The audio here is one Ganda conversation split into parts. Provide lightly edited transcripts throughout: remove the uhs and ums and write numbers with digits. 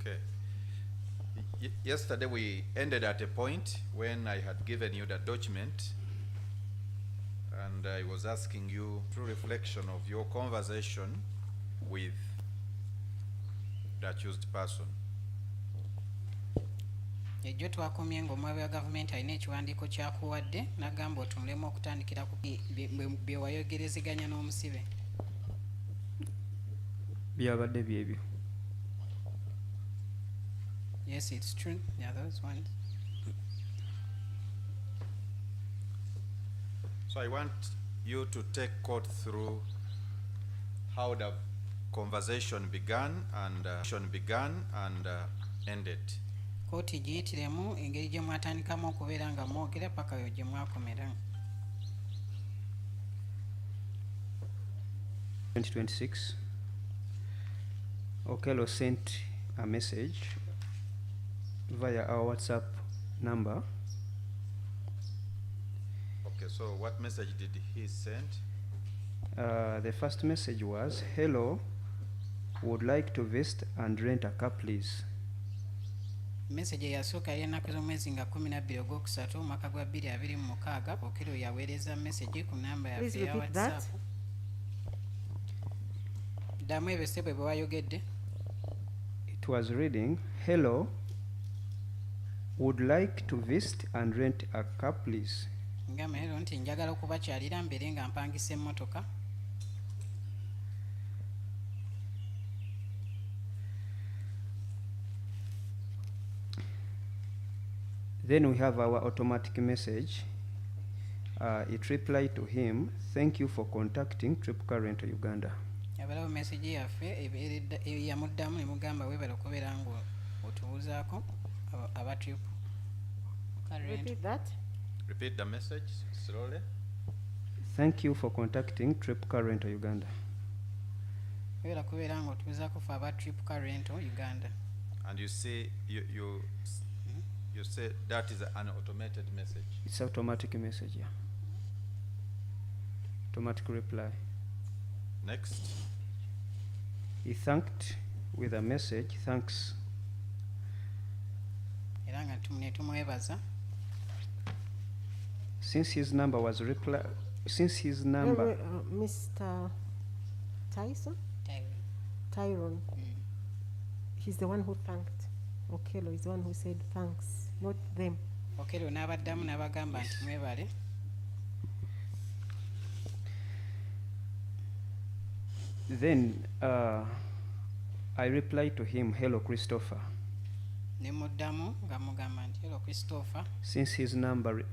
Okay. Yesterday we ended at a point when I had given you the document and I was asking you through reflection of your conversation with the accused person. Ejjo twakomye ng'omwami wa gavumenti alina ekiwandiiko kyakuwadde n'agamba otunulemu okutandikira ku bye wayogerezeganya n'omusibe. Byabadde byebyo. Yes, it's true. Yeah, those ones. So I want you to take court through how the conversation began and ended. Kooti giyitiremu engeri gye mwatandikamu okubeera nga mwogera paka yo gye mwakomera. 2026, Okello sent a message via our WhatsApp number. Okay, so what message did he send? The first message was, "Hello, would like to visit and rent a car, please." Message eyasooka yali ennaku z'omwezi nga 12 ogwokusatu omwaka gwa 2026. Okello yaweereza message ku namba yaffe ya WhatsApp. Ddamu ebyo bwe wayogedde. It was reading, "Hello, would like to visit and rent a car, please." Ngamba hello nti njagala okubakyalira mbere nga mpangisa emmotoka. Then we have our automatic message. It replied to him, "Thank you for contacting Trip Current Uganda." Yabalawo message yaffe yamuddamu ne mugamba weebala okubeera nga otubuuzaako aba Trip Current. Repeat that. Repeat the message slowly. "Thank you for contacting Trip Current Uganda." Weebala kubeera nga otubuuzaako ffe aba Trip Current Uganda. And you see, you say that is an automated message. It's automatic message, yeah. Automatic reply. Next. He thanked with a message, "Thanks." Era nga ne tumwebaza. Since his number, Mr. Tyrone. He's the one who thanked. Okello is the one who said thanks, not them. Okello n'abaddamu n'abagamba nti mwebale. Then I replied to him, "Hello, Christopher." Ne muddamu nga mugamba nti hello Christopher. Since his number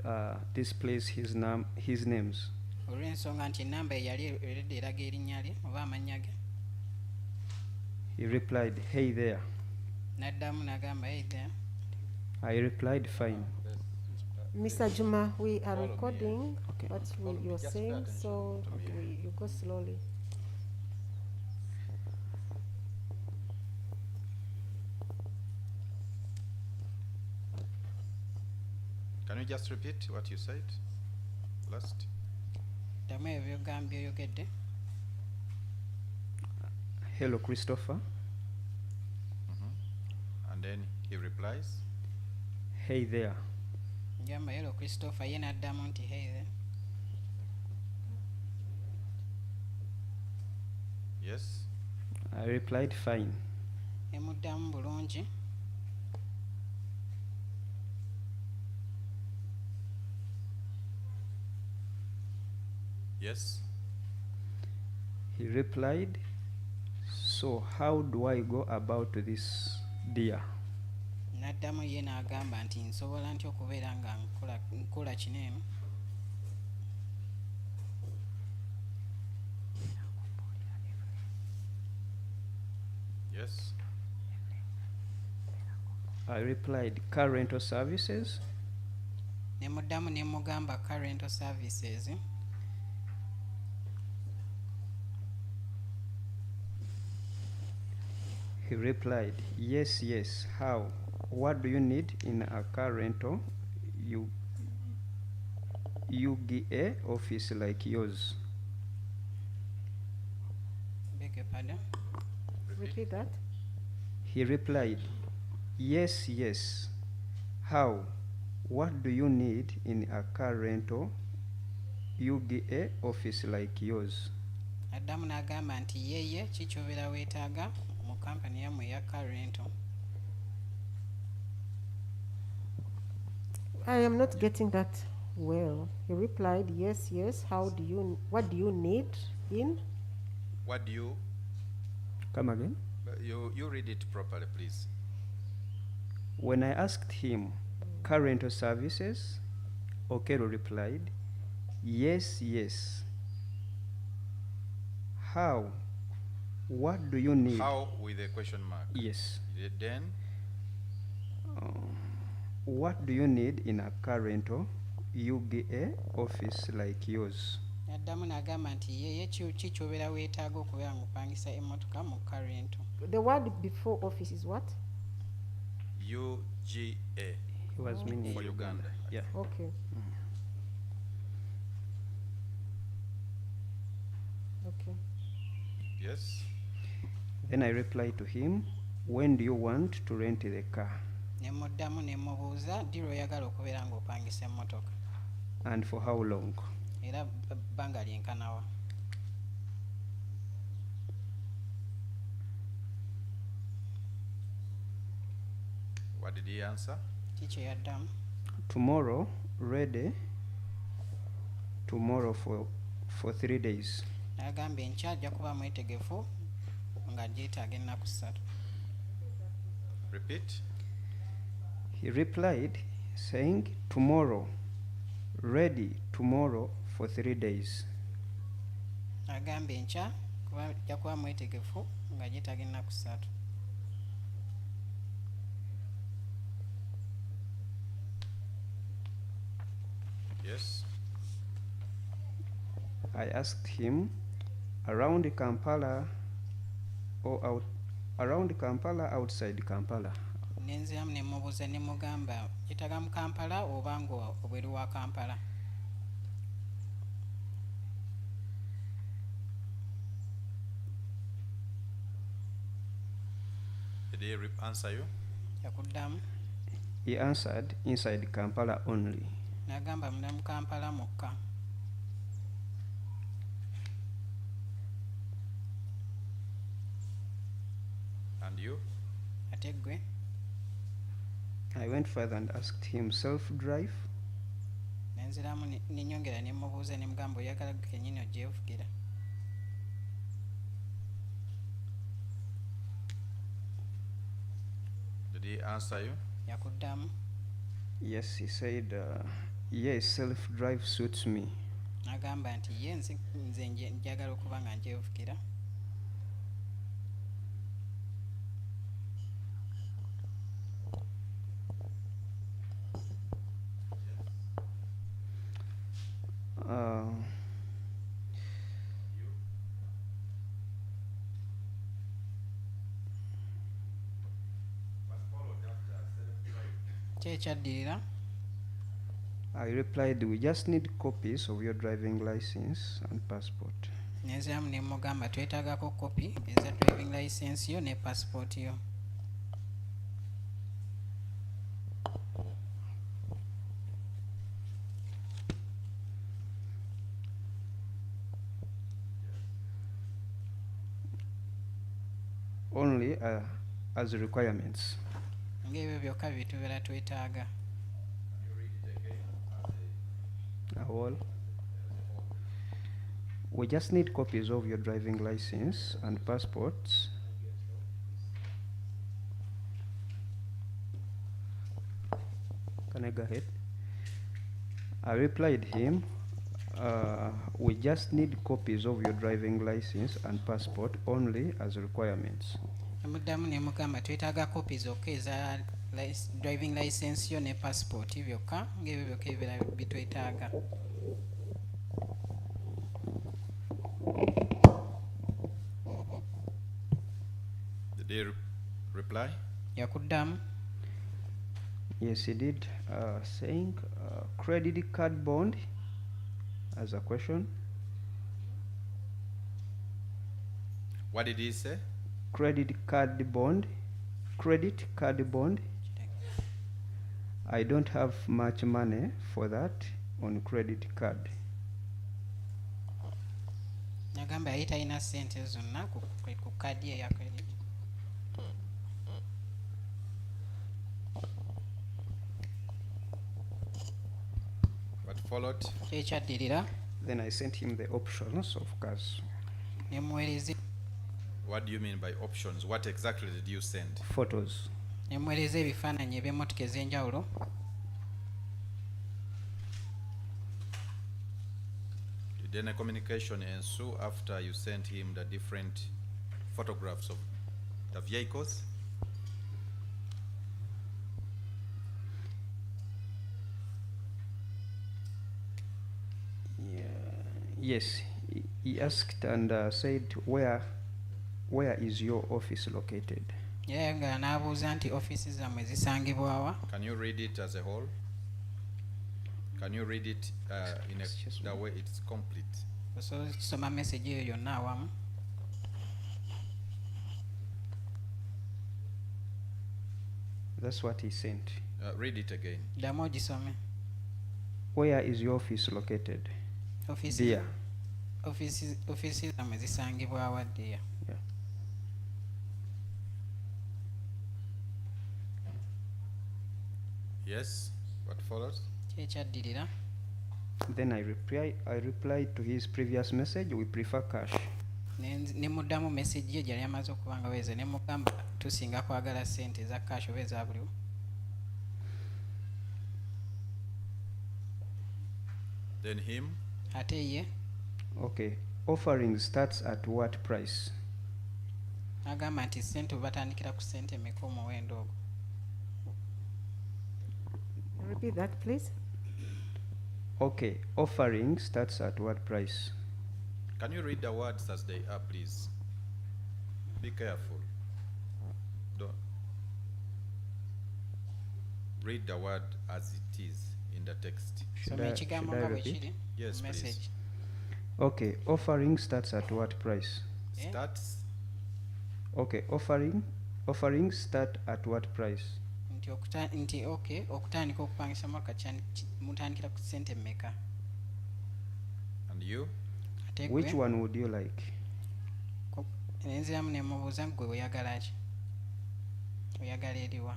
displays his names. Olw'ensonga nti ennamba eyali eredde eraga erinnya lye oba amannya ge. He replied, "Hey there." N'addamu n'agamba hey there. I replied, "Fine." Mr. Juma, we are Follow me. recording Okay. what you're Just pay saying, attention so to me. you go slowly. Can you just repeat what you said last? Ddamu ebyo by'ogambye oyogedde. "Hello, Christopher." And then he replies, "Hey there." Ngamba hello Christopher, ye n'addamu nti hey there. yes. I replied, "Fine." Ne muddamu bulungi. Yes. He replied, "So how do I go about this, dear?" N'addamu ye n'agamba nti nsobola ntya okubeera nga nkola kino eno. Yes. I replied, "Car rental services." Ne muddamu ne mugamba car rental services. He replied, "Yes, yes. How? What do you need in a car rental? Uganda office like yours?" Beg your pardon. Repeat that. He replied, Yes, yes. How? What do you need in a car rental UGA office like yours? addamu n'agamba nti yeye kikyobera weetaaga mu kampani yammwe eya car rental. I am not getting that well. He replied, yes, yes. What do you need in? What do you, Come again? you read it properly, please. When I asked him, car rental services, Okello replied, yes, yes. How? What do you need? How with a question mark? Yes. Then, What do you need in a car rental UGA office like yours? addamu n'agamba nti yeye kikyobera weetaaga okubeera ng'opangisa emmotoka mu car rental. The word before office is what? UGA He was meaning for Uganda. Yeah. Okay. Okay. Yes. Then I replied to him, when do you want to rent the car? Ne muddamu ne mubuuza ddi lw'oyagala okubeera ng'opangisa emmotoka And for how long? era bbanga lyenkanawa. What did he answer? Kiki yaddamu? Tomorrow, ready. Tomorrow for 3 days. N'agamba enkya ajja kuba mwetegefu nga gyetaaga ennaku 3. Repeat. He replied, saying, tomorrow, ready tomorrow for 3 days. Agamba enkya kuba ajja kuba mwetegefu nga gyetaaga ennaku 3. Yes. I asked him, around Kampala or around Kampala, outside Kampala? Nenziramu ne mubuuza ne mugamba gyetaaga mu Kampala oba nga obweru wa Kampala. Did he answer you? Yakuddamu He answered, inside Kampala only. n'agamba munda mu Kampala mukka. And you? Ate ggwe? I went further and asked him, self-drive? Nenziramu ne nyongera ne mubuuza ne mugamba oyagala kennyini ogyevugira. Did he answer you? Yakuddamu Yes, he said, yes, self-drive suits me. n'agamba nti ye nze njagala okuba nga njyevugira. Ki ekyaddirira? I replied, we just need copies of your driving license and passport. Nenziramu ne mugamba twetaagako kopi eza driving license yo ne passport yo. Only as requirements. Ng'ebyo byokka bye tubeera twetaaga. All. We just need copies of your driving license and passports. Can I go ahead? I replied him, we just need copies of your driving license and passport only as requirements. Muddamu ne mugamba twetaaga kopi zokka eza driving license yo ne passport byokka ng'ebyo byokka ebibeera bitwetaaga. Did he reply? Yakuddamu Yes, he did, saying credit card bond as a question. What did he say? Credit card bond. Credit card bond. I don't have much money for that on credit card. Nagamba yali talina ssente zonna ku kkaadi ye ya credit. What followed? Ekyaddirira Then I sent him the options of cars, ne muweereza What do you mean by options? What exactly did you send? photos. ne muweereza ebifaananyi eby'emmotoka ez'enjawulo. Did any communication ensue after you sent him the different photographs of the vehicles? Yes, he asked and said, where is your office located? Yayagala n'abuuza nti ofiisi zammwe zisangibwa wa? Can you read it as a whole? Can you read it in the way it's complete? Osobola okisoma message eyo yonna awamu. That's what he sent. Read it again. Ddamu ogisome. Where is your office located? Ofiisi Dear. ofiisi zammwe zisangibwa wa ddeya? Yeah. Yes. What follows? Ekyaddirira Then I replied to his previous message, we prefer cash. ne muddamu message ye gyali amaze okuba nga weeze ne mugamba tusinga kwagala ssente eza cash oba eza buliwo. Then him. Ate ye Okay, offering starts at what price? agamba nti ssente batandikira ku ssente mmeka omuwendo ogwo. Repeat that, please. Okay, offering starts at what price? Can you read the words as they are, please? Be careful. Don't read the word as it is in the text. Soma ekigambo nga bwe repeat? kiri Yes, mu please. message. Okay, offering starts at what price? Eh? Starts. Okay, offering start at what price? Nti okay okutandika okupangisa mwaka mutandikira ku ssente mmeka? And you? Ate Which gwe one would you like? nenziramu ne mubuuza gwe oyagala ki? Oyagala eriwa?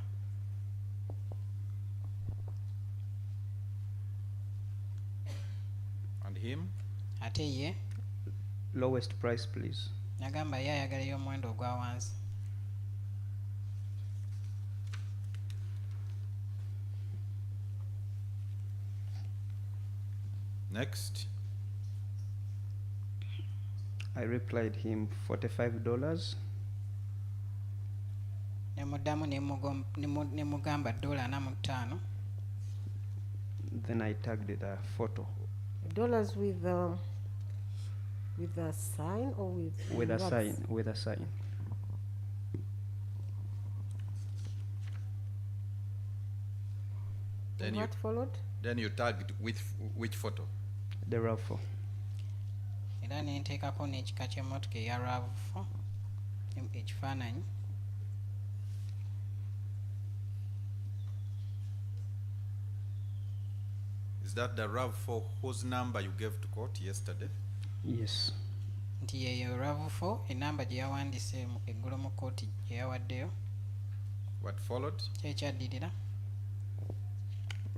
And him? Ate ye Lowest price, please. nagamba ye ayagala ey'omuwendo ogwa wansi. Next. I replied him $45. Ne muddamu ne mugamba $45. Then I tagged the photo Dollars with a sign or with with a words? sign. With a sign. Then And you what followed? then you tagged with which photo? The RAV4. Era ne nteekako n'ekika ky'emmotoka eya RAV4 ekifaananyi. Is that the RAV4 whose number you gave to court yesterday? Yes. Nti yeyo RAV4 enamba gye yawandiise eggulo mu kkooti gye yawaddeyo. What followed? Kyekyaddirira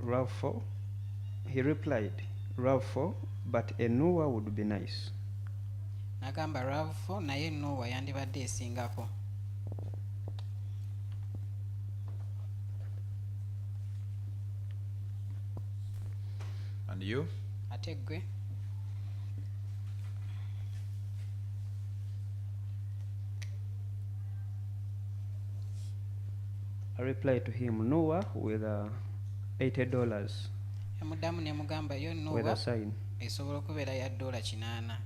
RAV4. He replied, RAV4, but a newer would be nice. nagamba RAV4 naye Noah yandibadde esingako. And you? Ate gwe I replied to him, Noah, with $80 emuddamu ne mugamba yo with a Noah sign. esobola okubeera ya $80.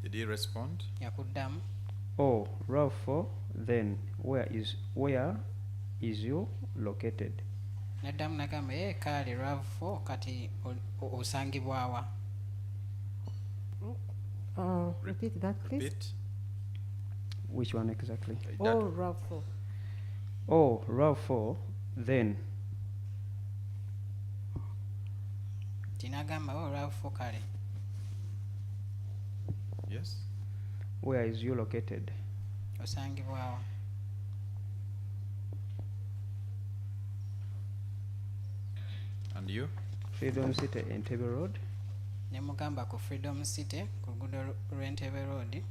Did he respond? Yakuddamu Oh, RAV4, then where is you located? naddamu nagamba ye kaale RAV4 kati osangibwa wa? Repeat that, please. Repeat. Which one exactly? Oh, row 4. Oh, row 4, then. Tinagamba olwafu kale. Yes. Where is you located? Osangibwawo. And you? Freedom City, Entebbe Road. Ne mugamba ku Freedom City ku luguudo lw'Entebbe Road.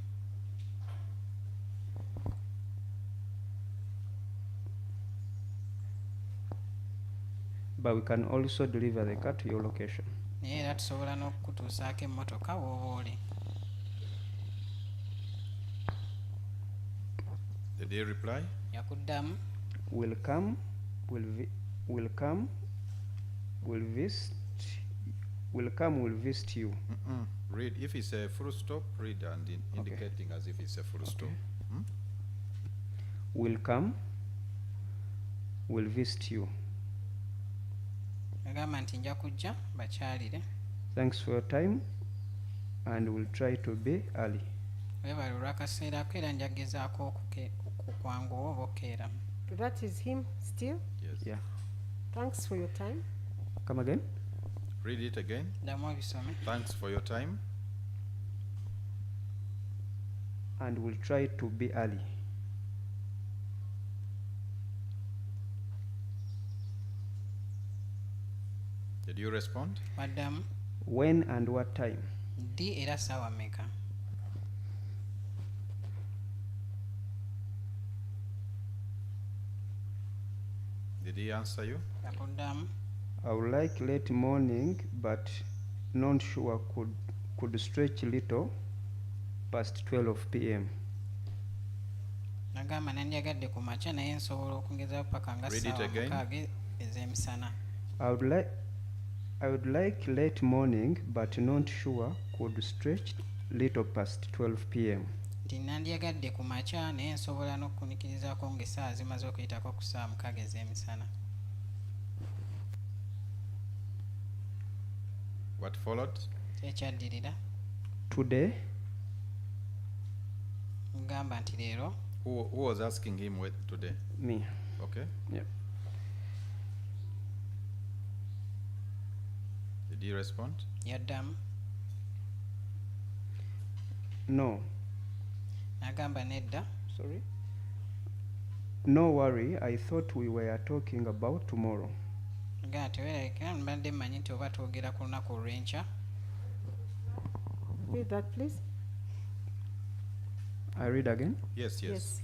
But we can also deliver the car to your location. Naye era tusobola n'okukutuusaako emmotoka w'oba oli. Did he reply? Yakuddamu. Will come, will come, will visit, will come, will visit you. Read. If it's a full stop, read and indicating as if it's a full stop. Hmm? Will come, will visit you. Agamba nti nja kujja bakyalire. Thanks for your time, and we'll try to be early. Weebale olw'akaseera ko era njagezaako okukwanguwa oba okeera. That is him still. Yes. Yeah. Thanks for your time. Come again? Read it again. Ddamu obisome. Thanks for your time. And we'll try to be early. Did you respond? Waddamu. When and what time? Ddi era ssaawa mmeka? Did he answer you? Yakuddamu. I would like late morning, but not sure could stretch little past 12 p.m. Nagamba nandyagadde ku makya naye nsobola okwongezaawo paka nga Read it ssaawa again. mukaaga ez'emisana. I would like late morning, but not sure could stretch little past 12 p.m. Nti nandyagadde ku makya naye nsobola n'okunikirizaako ng'essaawa zimaze okuyitako ku ssaawa mukaaga ez'emisana. What followed? Ekyaddirira. Today, Mugamba nti leero. Who was asking him what today? me. Okay. Yeah. Did he respond? Yaddamu. No. Nagamba nedda. Sorry. No worry, I thought we were talking about tomorrow. Nga teweerekera mbadde mmanyi nti oba twogera ku lunaku olw'enkya. Read that, please. I read again. Yes.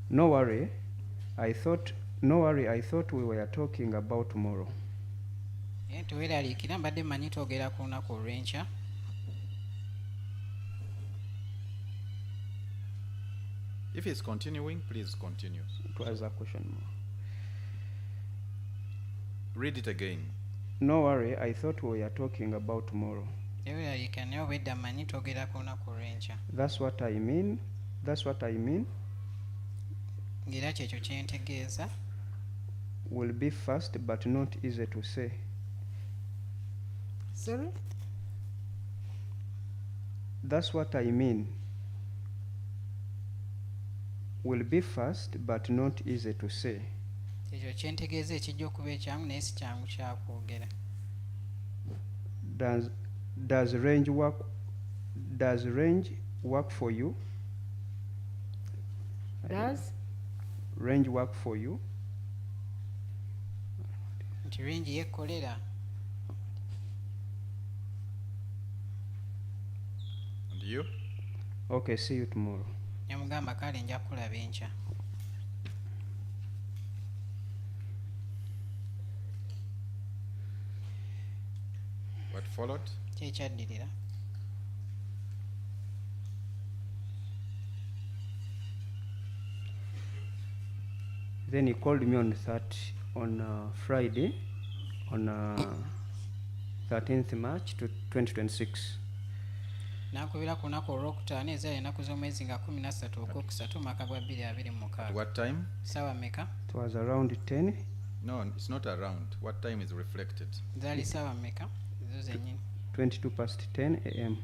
No worry, I thought we were talking about tomorrow. Teweeraliikira mbadde mmanyi twogera ku lunaku olw'enkya. If it's continuing, please continue. It was a question mark. Read it again. No worry, I thought we were talking about tomorrow. Teweeraliikira naye obwedda mmanyi twogera ku lunaku olw'enkya. That's what I mean. Ng'era kyekyo kye ntegeeza. Will be fast but not easy to say. Sorry? That's what I mean. Will be fast but not easy to say. Ekyo kye ntegeeza ekijja okuba ekyangu naye si kyangu kyakwogera. Does range work for you? Does? Range work for you? Nti range yekkolera. And you? Okay, see you tomorrow. Yamugamba kale nja kulaba enkya. What followed? Kyekyaddirira. Then he called me on Friday, on 13th March 2026. Nakubira ku lunaku olwokutaano ezaali ennaku z'omwezi nga 13 ogwokusatu omwaka gwa 2026. What time? Ssaawa mmeka? It was around 10. No, it's not around. What time is reflected? Zaali ssaawa mmeka? Zo zennyini. 22 past 10 a.m.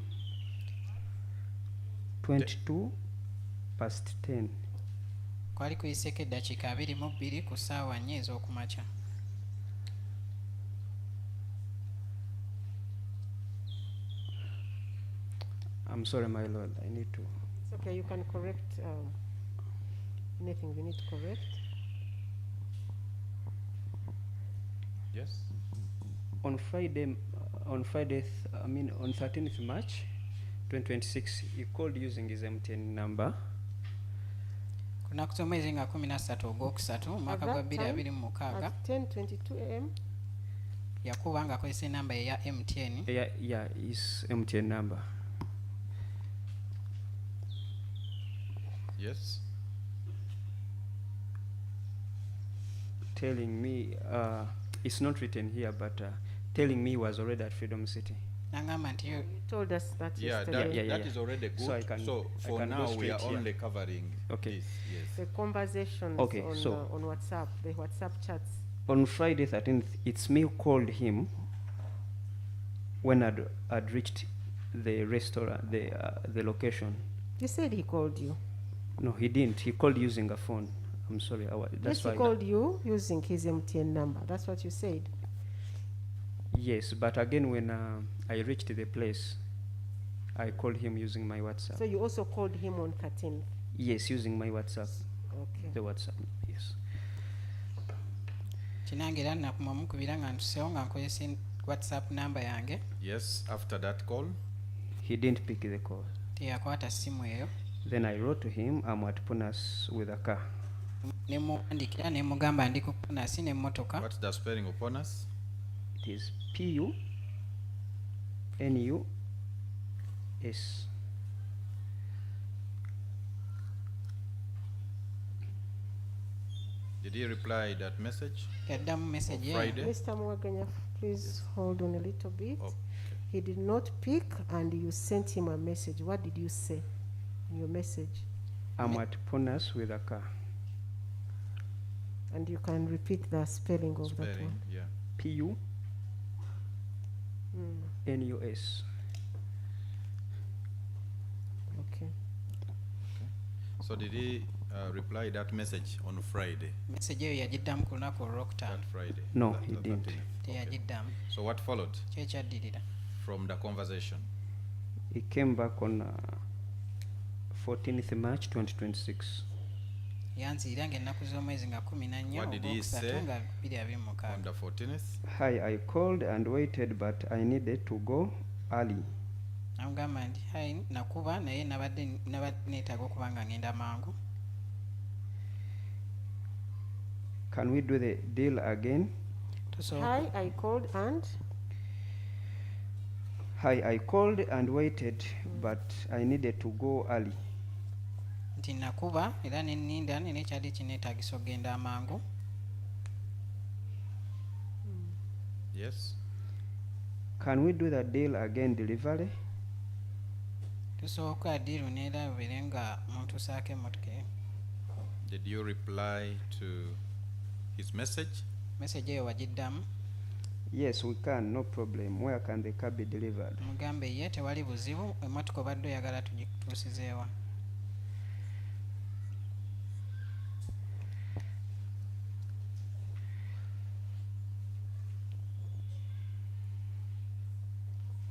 22 past 10. kwali kuyiseko eddakiika 22 ku ssaawa 4 ez'okumakya. I'm sorry, my lord, I need to. It's okay, you can correct anything you need to correct. Yes? On Friday, on 13th March 2026, he called using his MTN number. ku nnaku z'omwezi nga 13 ogwokusatu mu mwaka At gwa that time, 2026 at 10:22 a.m. yakuba ng'akozesa enamba ye ya MTN. Yeah, his MTN number. Yes? Telling me, it's not written here, but telling me he was already at Freedom City. N'agamba nti You told us that Yeah, yesterday. Yeah. that is already good. So I can- so I for can go now, we are straight here. only covering Okay. this. Yes. The conversations Okay, on, so- on WhatsApp, the WhatsApp chats. On Friday 13th, it's me who called him when I'd reached the restaurant, the location. You said he called you. No, he didn't. He called using a phone. I'm sorry. That's Yes, he why. called you using his MTN number. That's what you said. Yes, but again, when I reached the place, I called him using my WhatsApp. So you also called him on 13th. Yes, using my WhatsApp. Okay. The WhatsApp. Yes. kinange era nakumamukubira nga ntuseewo nga nkozesa whatsapp namba yange. Yes, after that call, He didn't pick the call. Teyakwata simu eyo. Then I wrote to him, I'm at Punas with a car. Ne muwandikira ne mugamba ndi ku Punasi n'emmotoka. what's the spelling upon us? It is PUNUS. Did he reply that message? Yaddamu On message eyo. Friday? Mr. Mwaganya, please hold on a little bit. Okay. He did not pick and you sent him a message. What did you say in your message? I'm at Punas with a car. And you can repeat the spelling of that Spelling, one. yeah. PUNUS. Okay. So did he reply that message on Friday? Message eyo yagiddamu ku lunaku olwokutaano. That Friday? No, That- he that didn't. 13th. Teyagiddamu. So what followed Ki ekyaddirira? from the conversation? He came back on 14th March 2026. Yanziira ng'ennaku z'omwezi nga 14 What did he say ogwokusatu nga On 2026. the 14th? Hi, I called and waited, but I needed to go early. Namugamba nti hai nakuba naye nabadde neetaaga okuba nga ngenda mangu. Can we do the deal again? Tusobola Hi, I called and Hi, I called and waited, but I needed to go early. nti nakuba era nenninda nina ekyali kineetaagisa okgenda amangu. Yes. Can we do the deal again delivery? Tusobola adiiru neera bere nga muntusaako emmotoka eyo. Did you reply to his message? Message eyo wagiddamu. Yes, we can, no problem. Where can the car be delivered? Mugambe ye tewali buzibu, emmotoka obadde oyagala tugituusizeewa.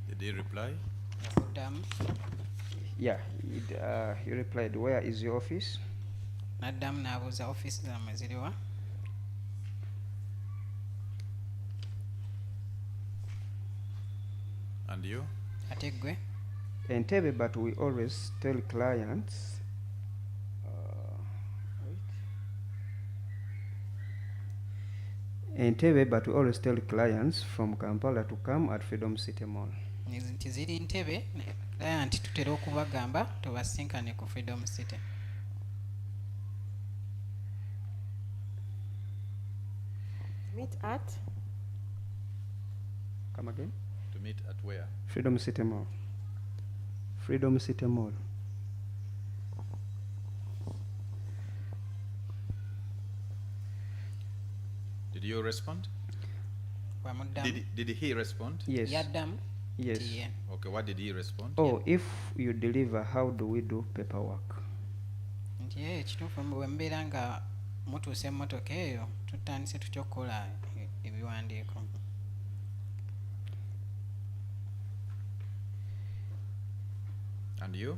Did he reply? Yakuddamu. Yeah, he replied, where is your office? N'addamu n'abuuza ofiisi zammwe ziriwa. And you? Ate ggwe Entebbe, but we always tell clients. Entebbe, but we always tell clients from Kampala to come at Freedom City Mall. nti ziri Ntebe naye nti tutera okubagamba tubasinkane ku Freedom City. meet at Come again? To meet at where? Freedom City Mall. Freedom City Mall. Did you respond? Wamuddamu. Did he respond? Yes. Yaddamu. Yes. Nti ye. Okay, what did he respond? Oh, if you deliver, how do we do paperwork? nti ekituufu bwe mbeera nga mutuuse emmotoka eyo tutandise tutya okukola ebiwandiiko. And you?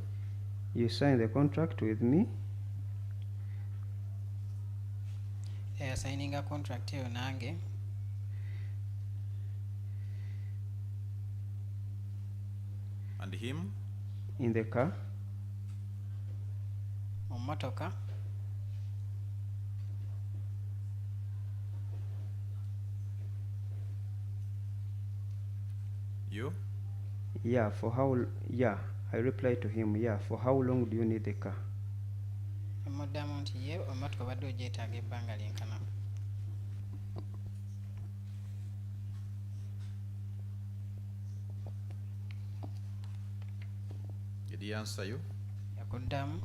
You sign the contract with me. Yasayininga contract eyo nange. And him? In the car. Mu mmotoka. You? Yeah, for how, yeah, I replied to him, yeah, for how long do you need the car? Muddamu nti ye emmotoka obadde ogyetaaga ebbanga lyenkana. Did he answer you? Yakuddamu.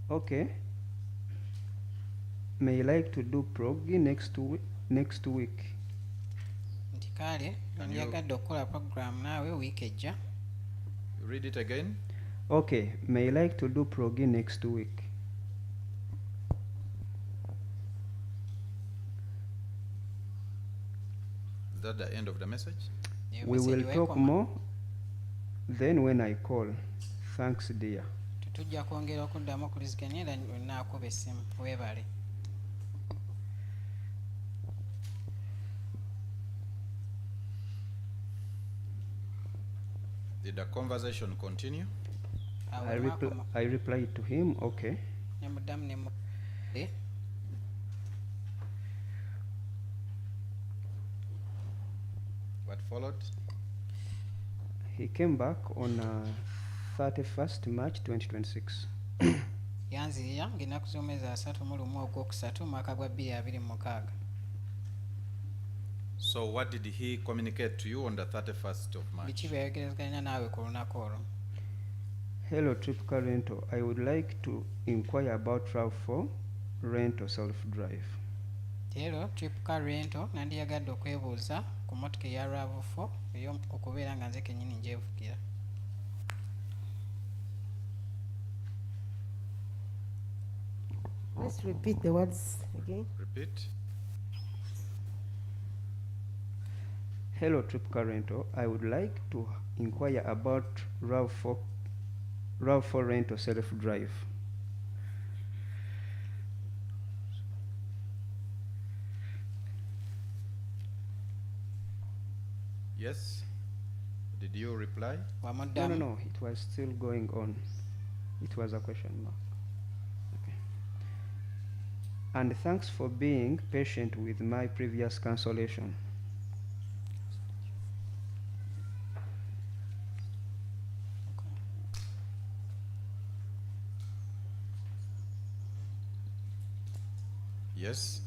Okay. May you like to do proggy next week? Nti kale ndiyagadde okukola program naawe wiiki ejja. Read it again. Okay, may you like to do proggy next week? Is that the end of the message? Eyo We will message talk weekoma. more then when I call. Thanks, dear. Tujja kwongera okuddamu okuliziganya era naakuba essimu. Weebale. Did the conversation continue? Awo I mwakoma. replied to him, okay. Ne muddamu ne mu. What followed? He came back on 31st March 2026. Yanzirira ng'ennaku z'omwezi 31 Ogwokusatu mwaka gwa 2026. So what did he communicate to you on the 31st of March? Biki byayogerezeganya naawe ku lunaku olwo? Hello, Trip Car Rental. I would like to inquire about RAV4 rental self-drive. Leero Trip Car Rental nandiyagadde okwebuuza ku mmotoka eya RAV4 okubeera nga nze kennyini ngyevugira. Let's repeat the words again. Repeat. Hello, Trip Car Rental. I would like to inquire about RAV4 rental self-drive. Yes. Did you reply? Wamuddamu. No, it was still going on. It was a question mark. Okay. And thanks for being patient with my previous cancellation. Yes.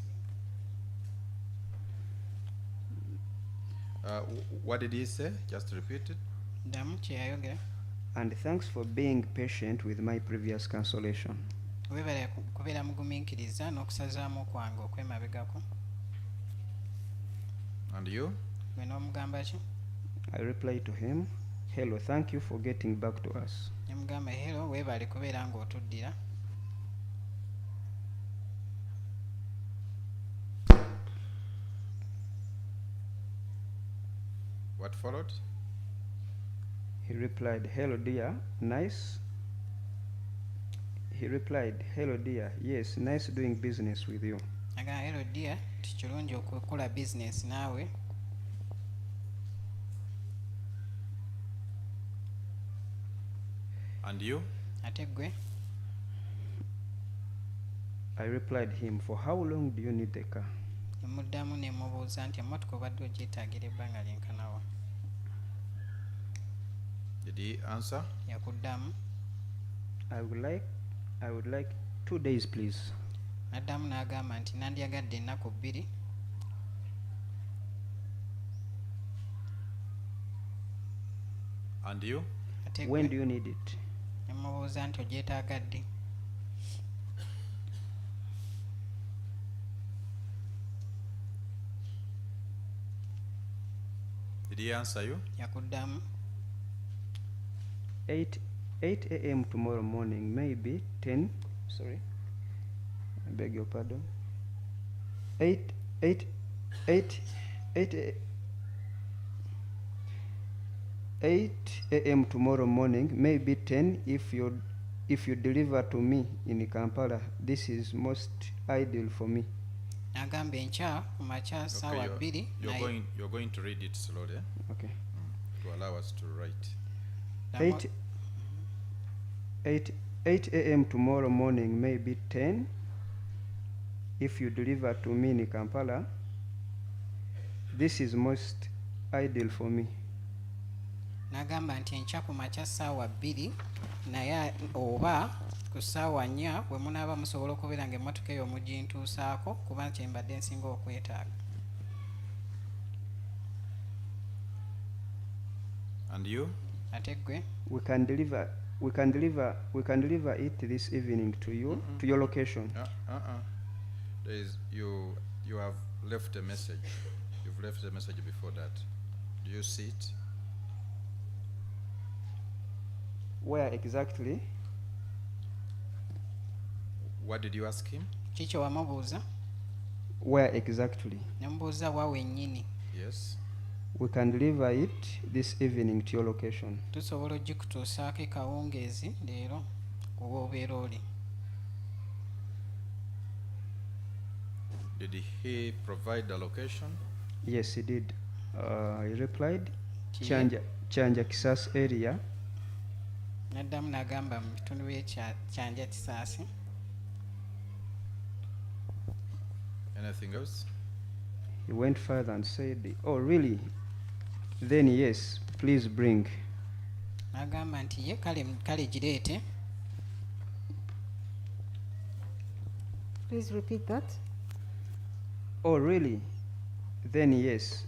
What did he say? Just repeat it. Ddamu kye yayogera. And thanks for being patient with my previous cancellation. Weebale kubeera mugumiikiriza n'okusazaamu kwange okwemabegako. And you? Gwe n'omugamba ki? I replied to him, hello, thank you for getting back to us. Ne mugamba hello weebale kubeera ng'otuddira. What followed? He replied, hello dear, nice. He replied, hello dear, yes, nice doing business with you. Agamba hello dear, nti kirungi okukola business naawe. And you? Ate gwe? I replied him, for how long do you need the car? Ne muddamu ne mubuuza nti emmotoka obadde ogyetaagira ebbanga lyenkanawa. Did he answer? Yakuddamu. I would like 2 days, please. N'addamu n'agamba nti nandiyagadde ennaku 2. And you? Ate When gwe? do you need it? Ne mubuuza nti ogyetaaga ddi? Did he answer you? Yakuddamu. 8 a.m. tomorrow morning, maybe 10, sorry, I beg your pardon. 8 8 8 8 a- 8 a.m. tomorrow morning, maybe 10 if you deliver to me in Kampala. This is most ideal for me. N'agamba enkya ku makya ssaawa bbiri You're going to read it slowly, eh? Okay. To allow us to write. 8 a.m. tomorrow morning, maybe 10 if you deliver to me in Kampala. This is most ideal for me. n'agamba nti enkya ku makya ssaawa bbiri naye oba ku ssaawa 4 bwe munaaba musobola okubeera nga emmotoka eyo mugintuusaako kuba kye mbadde nsinga okwetaaga. And you? Ate ggwe We can deliver it this evening to you, to your location. There is you have left a message. You've left a message before that. Do you see it? Where exactly? What did you ask him? kiki wamubuuza? Where exactly? Nemubuuza wa wennyini. Yes. We can deliver it this evening to your location. Tusobola ogikutuusaako ekawungeezi leero kuba obeera oli. Did he provide the location? Yes, he did. He replied, Kiye? Chanja Kisas area. N'addamu n'agamba mu bitundu by'Ekyanja Kisaasi. Anything else? He went further and said, oh, really? Then yes, please bring. N'agamba nti ye kale gireete. Please repeat that. Oh, really? Then yes,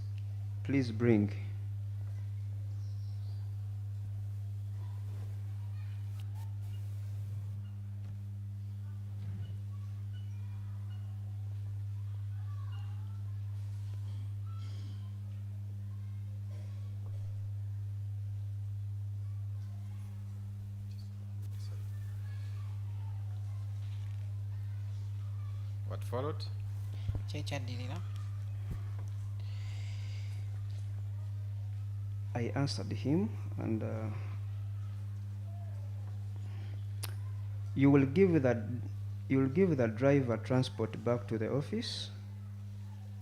please bring. What followed? Kyekyaddirira. I answered him, and you will give the driver transport back to the office.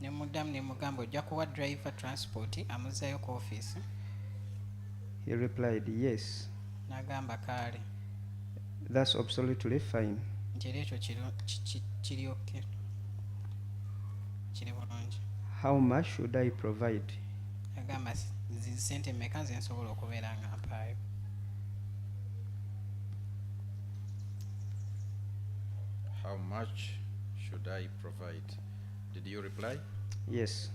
Ne muddamu ne mugamba ojja kuwa driver transport amuzzayo ku ofiisi. He replied, yes, N'agamba kaale that's absolutely fine. nti era ekyo kiri oke kiri bulungi. How much should I provide? Agamba sente mmeka ze nsobola okubeera nga mpaayo. How much should I provide? Did you reply? Yes,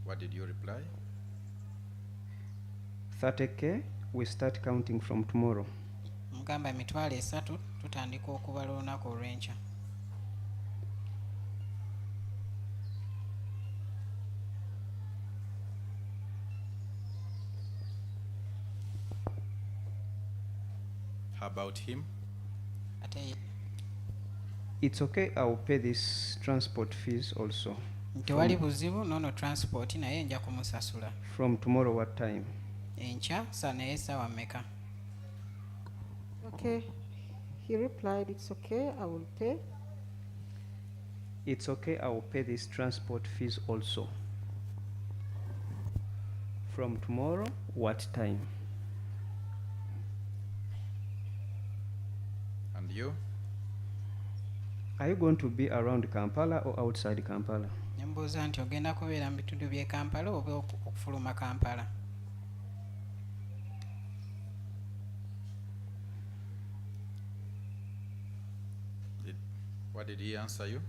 What did you reply? 30K. We start counting from tomorrow. Mugamba emitwalo 3 tutandika okubala olunaku olw'enkya. How about him? Ate ye It's okay, I'll pay this transport fees also. tewali buzibu noono transport naye nja kumusasula. From tomorrow, what time? Enkya naye ssaawa mmeka? Okay. He replied, it's okay, I will pay. It's okay, I will pay this transport fees also. From tomorrow, what time? And you? Are you going to be around Kampala or outside Kampala? Ne mbuuza nti ogenda kubeera mu bitundu by'e Kampala oba okufuluma Kampala? What did he answer you?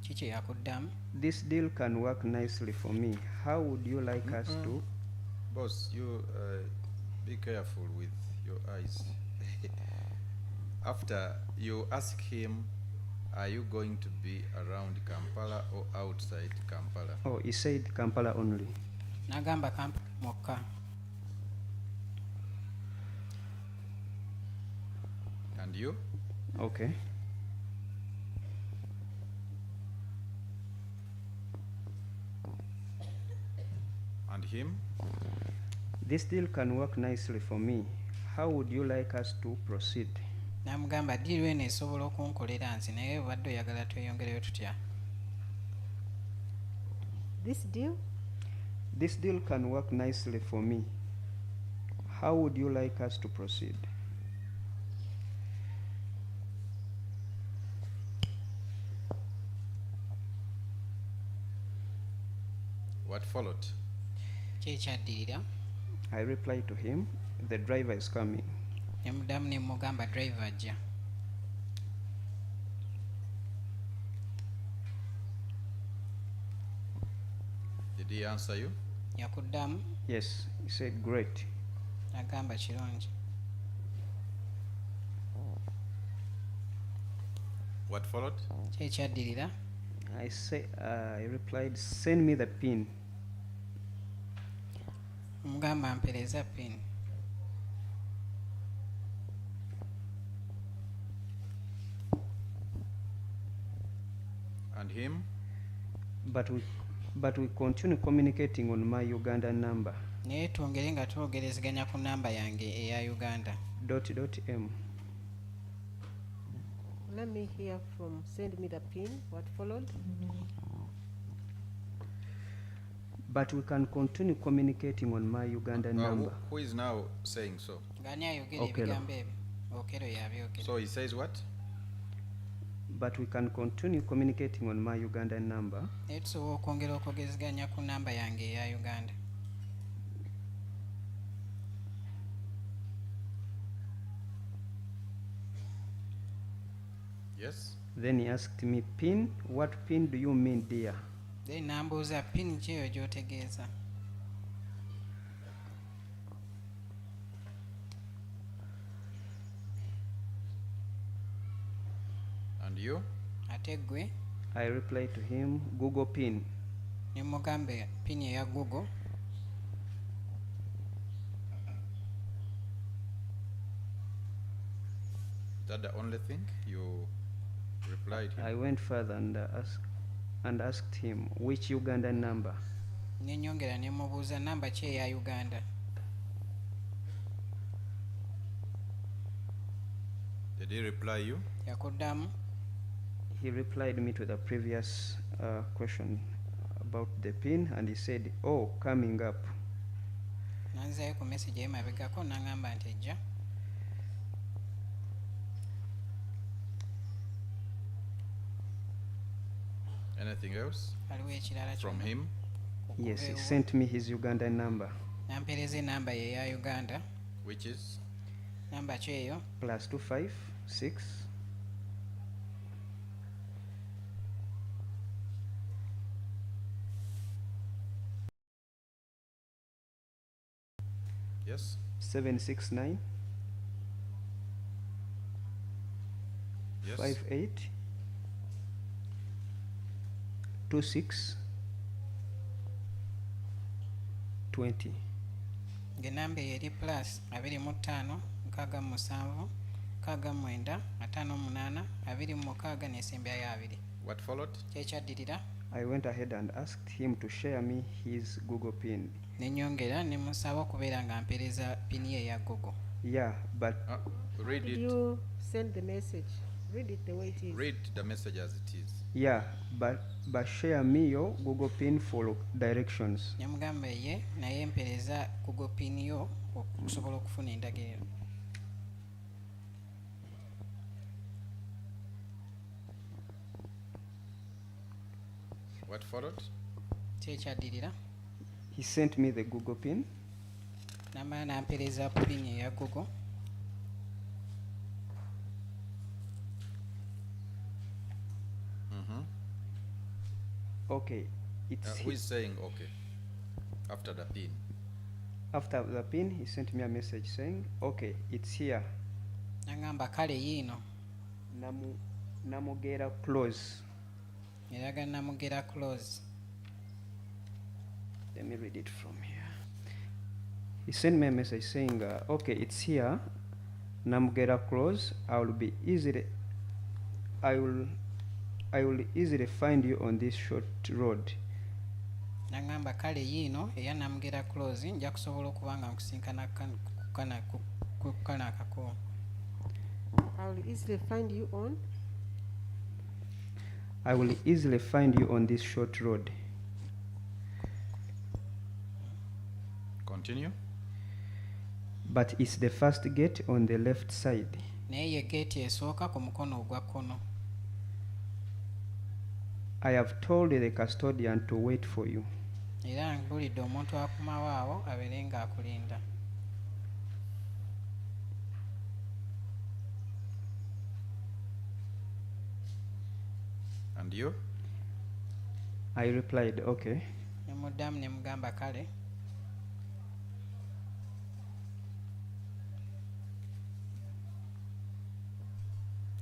Kiki yakuddamu? This deal can work nicely for me. How would you like us to? Boss, you be careful with your eyes. After you ask him, are you going to be around Kampala or outside Kampala? Oh, he said Kampala only. N'agamba Kampala mwokka. And you? Okay. And him? This deal can work nicely for me. How would you like us to proceed? N'amugamba ddiiru eno esobola okunkolera nzi naye obadde oyagala tweyongereyo tutya. This deal? This deal can work nicely for me. How would you like us to proceed? What followed? Ki ekyaddirira? I replied to him, the driver is coming. Ne muddamu ne mugamba driver ajja. Did he answer you? Yakuddamu Yes, he said, great. n'agamba kirungi. What followed? Ki ekyaddirira? I replied, send me the pin. Mugamba mpeereza pin. And him? But we continue communicating on my Ugandan number. Naye twongere nga twogerezeganya ku namba yange eya Uganda. .m. Let me hear from send me the pin. What followed? But we can continue communicating on my Ugandan number. Who is now saying so? Ng'ani ayogera Okello. ebigambo ebyo? Okello yabyogera. So he says what? But we can continue communicating on my Ugandan number. Naye tusobola okwongera okwogezeganya ku namba yange eya Uganda. Yes? Then he asked me, pin? What pin do you mean, dear? Then n'ambuuza pin ki eyo gy'otegeeza? And you? Ate ggwe? I replied to him, Google pin. Ne mugamba pin eya Google. Is that the only thing you replied him? I went further and asked him, which Ugandan number? Ne nnyongera ne mubuuza namba ki eya Uganda? Did he reply you? Yakuddamu? He replied me to the previous question about the pin, and he said, oh, coming up. Nanzaayo ku message y'emabegako n'angamba nti ejja. Anything else Waliwo ekirala from kyonna? him? Yes, he Okuva ewo. sent me his Ugandan number. Nampeereza enamba ye eya Uganda. Which is? Namba ki eyo? +256 Yes? 769 Yes? 58 26 20. Ng'enamba eyo eri plus 25 67 69 58 26 n'esembyayo 2. What followed? Kyekyadirira I went ahead and asked him to share me his Google pin. ne nnyongera ne musaba okubeera nga mpeereza pini ye eya Google. Yeah, but Read Did it. you send the message? Read it the way it is. Read the message as it is. but share me your Google pin for directions. Ne mugamba ye naye mpeereza Google pini yo okusobola okufuna endagiriro. What followed? Kyekyadirira He sent me the Google pin. n'amala n'ampeereza pini eya Google. Mm-hmm. Okay, it's Who is saying okay? After the pin. after the pin. He sent me a message saying, okay, it's here. N'agamba kale yiino Namugera close. eraga namugera close. Let me read it from here. He sent me a message saying, okay, it's here. Namgera close. I will easily find you on this short road. Nagamba kale yiino eya Namgera close nja kusobola okuba nga nkusinkana ku kano akakubo. I will easily find you on. I will easily find you on this short road. Continue. But it's the first gate on the left side. Naye ye gate esooka ku mukono ogwa kkono. I have told the custodian to wait for you. Era mbulidde omuntu akumawo awo abeere ng'akulinda. And you? I replied, okay. Ne muddamu ne mugamba kale.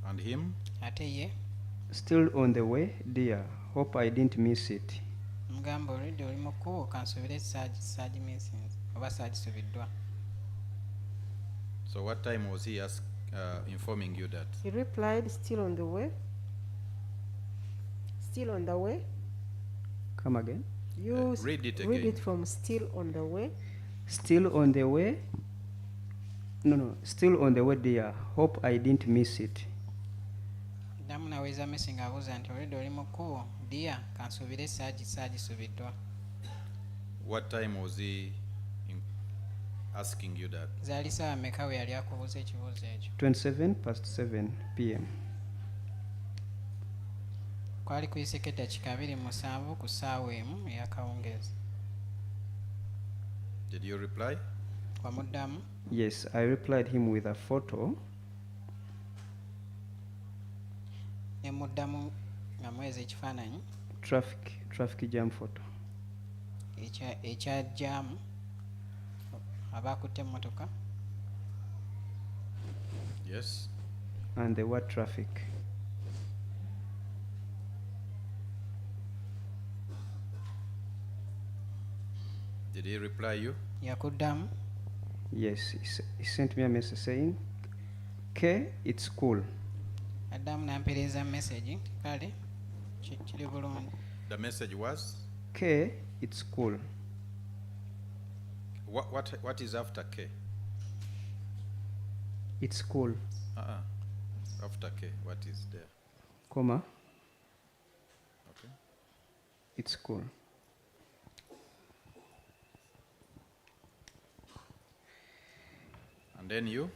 And him? Ate ye Still on the way, dear. Hope I didn't miss it. mugamba oludde oli mu kkubo kansubire saagimisinze oba saagisubiddwa. So what time was he informing you that? He replied, still on the way. Still on the way. Come again. You read it read again. it from still on the way. Still on the way? No. Still on the way, dear. Hope I didn't miss it. Ddamu naweza mesi ng'abuuza nti oludde oli mu kkubo dia kansubire saagisubiddwa. What time was he asking you that? Zaali ssaawa mmeka we yali akubuuza ekibuuzo ekyo? 7:27 p.m. Kwali kuyiseko eddakiika 27 ku ssaawa emu ey'akawungeezi. Did you reply? Wamuddamu? Yes, I replied him with a photo. Ne muddamu nga mweza ekifaananyi Traffic jam photo. ekya jaamu abaakutte emmotoka. Yes. And the word traffic. Did he reply you? Yakuddamu? Yes, he sent me a message saying, K, it's cool. Addamu nampeereza message kale kiri bulungi. The message was? K, it's cool. What is after K? It's cool. After K, what is there? Comma, Okay. it's cool. And then you?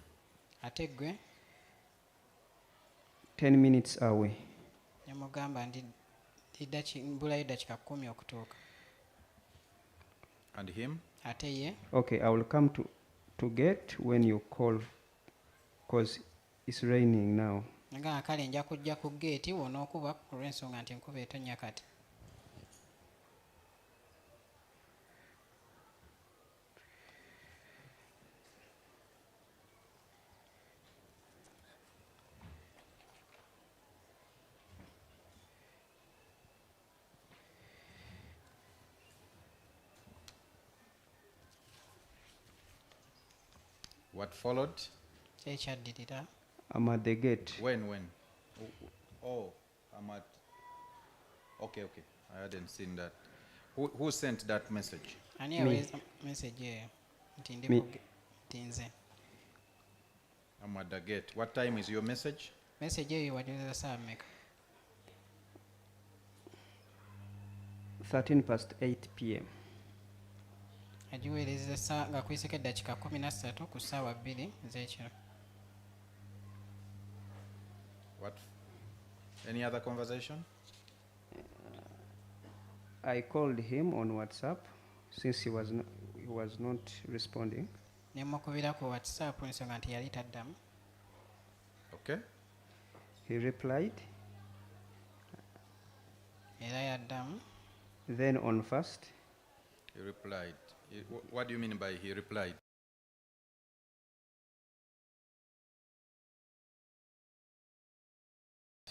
Ate ggwe 10 minutes away. ne mugamba mbulayo eddakiika 10 okutuuka. And him? Ate ye Okay, I will come to get when you call, because it's raining now. nga kale nja kujja ku geeti wonookuba olw'ensonga nti enkuba etonnya kati. What followed? Ekyaddirira I'm at the gate. When? Oh, I'm at... Okay. I hadn't seen that. Who sent that message? ani yaweeza message eyo nti ndi Me. nti nze. I'm at the gate. What time is your message? Message eyo wagiweza ssaawa mmeka? 8 p.m. agiweereza nga kuyiseko eddakiika 13 ku ssaawa 2 ez'ekiro. What? Any other conversation? I called him on WhatsApp since he was not responding. Ne mukubira ku WhatsApp ensonga nti yali taddamu. Okay. He replied. Era yaddamu. Then on first, He replied. What do you mean by he replied?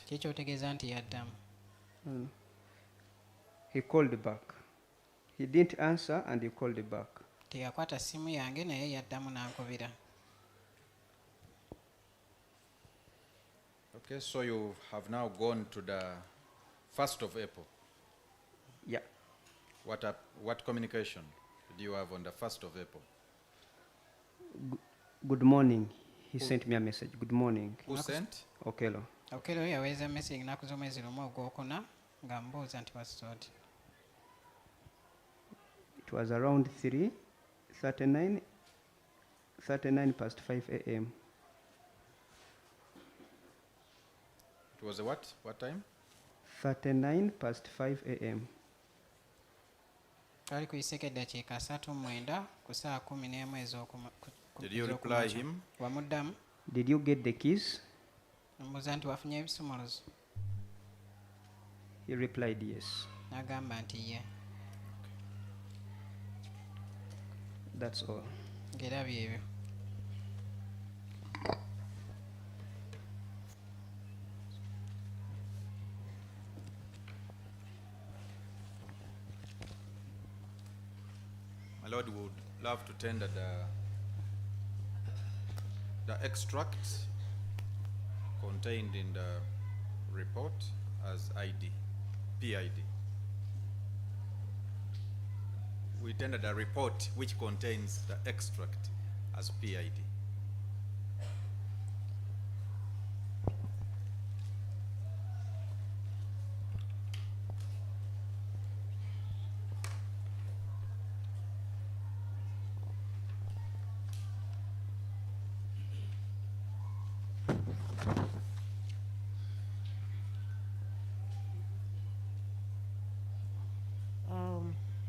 Kikyotegeeza nti yaddamu. he called back. He didn't answer and he called back. Teyakwata ssimu yange naye yaddamu n'ankubira. Okay, so you have now gone to the 1st of April. Yeah. What communication did you have on the 1st of April? Good morning. He sent me a message. Good morning. Who sent? Okello. Okello yaweza message ennaku z'omwezi lumu ogwokuna nga mbuuza nti wassooti. It was around 39 past 5 a.m. It was a what? What time? 39 past 5 a.m. Twali kuyiseko eddakiika 39 ku ssaawa 11 ez'okuma. Did you reply him? Wamuddamu? Did you get the keys? Mbuuza nti wafunye ebisumuluzo? He replied yes. N'agamba nti ye. That's all. Ng'era byebyo. My Lord, we would love to tender the extract contained in the report as ID, PID. We tendered a report which contains the extract as PID.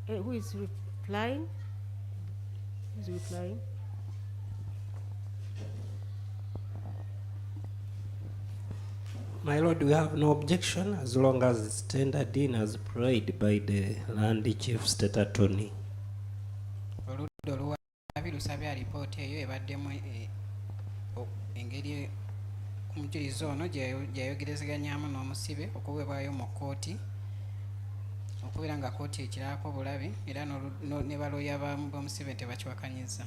Who is replying? Who's replying? My Lord, we have no objection as long as it's tendered in as prayed by the Land Chief State Attorney. Oludda oluwaabi lusabye alipoota eyo ebaddemu engeri omujulizi ono gyeyayogerezeganyaamu n'omusibe okuweebwayo mu kkooti okubeera nga kkooti ekirako bulabi era ne baloya b'omusibe tebakiwakanyizza.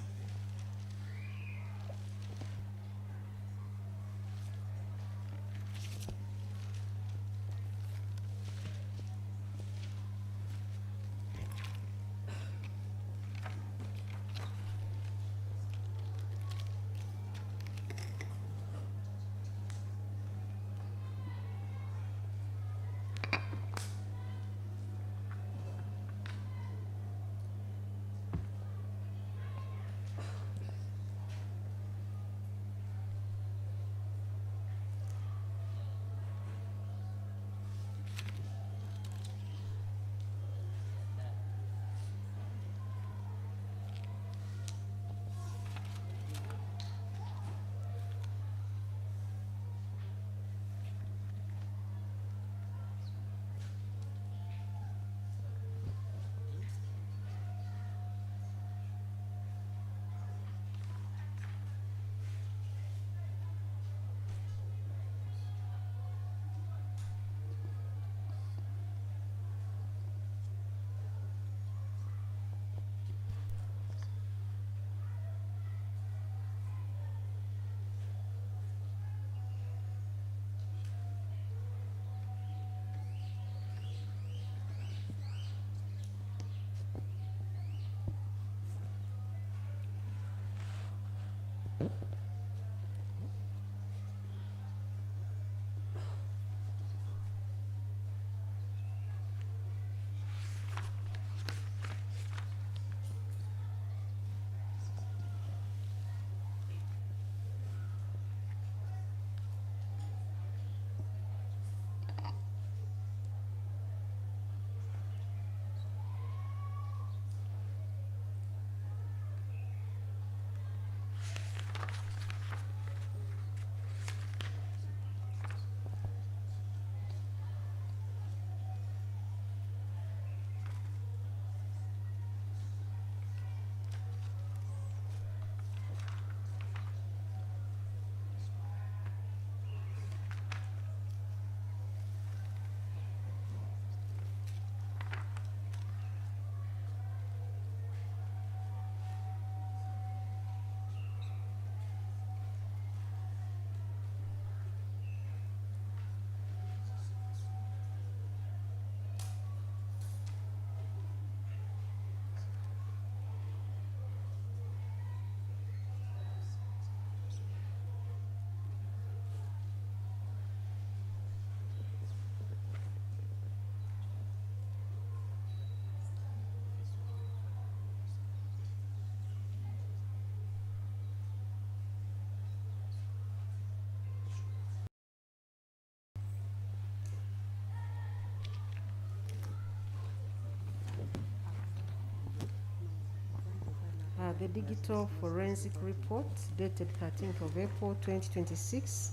the digital forensic report dated 13th of April 2026,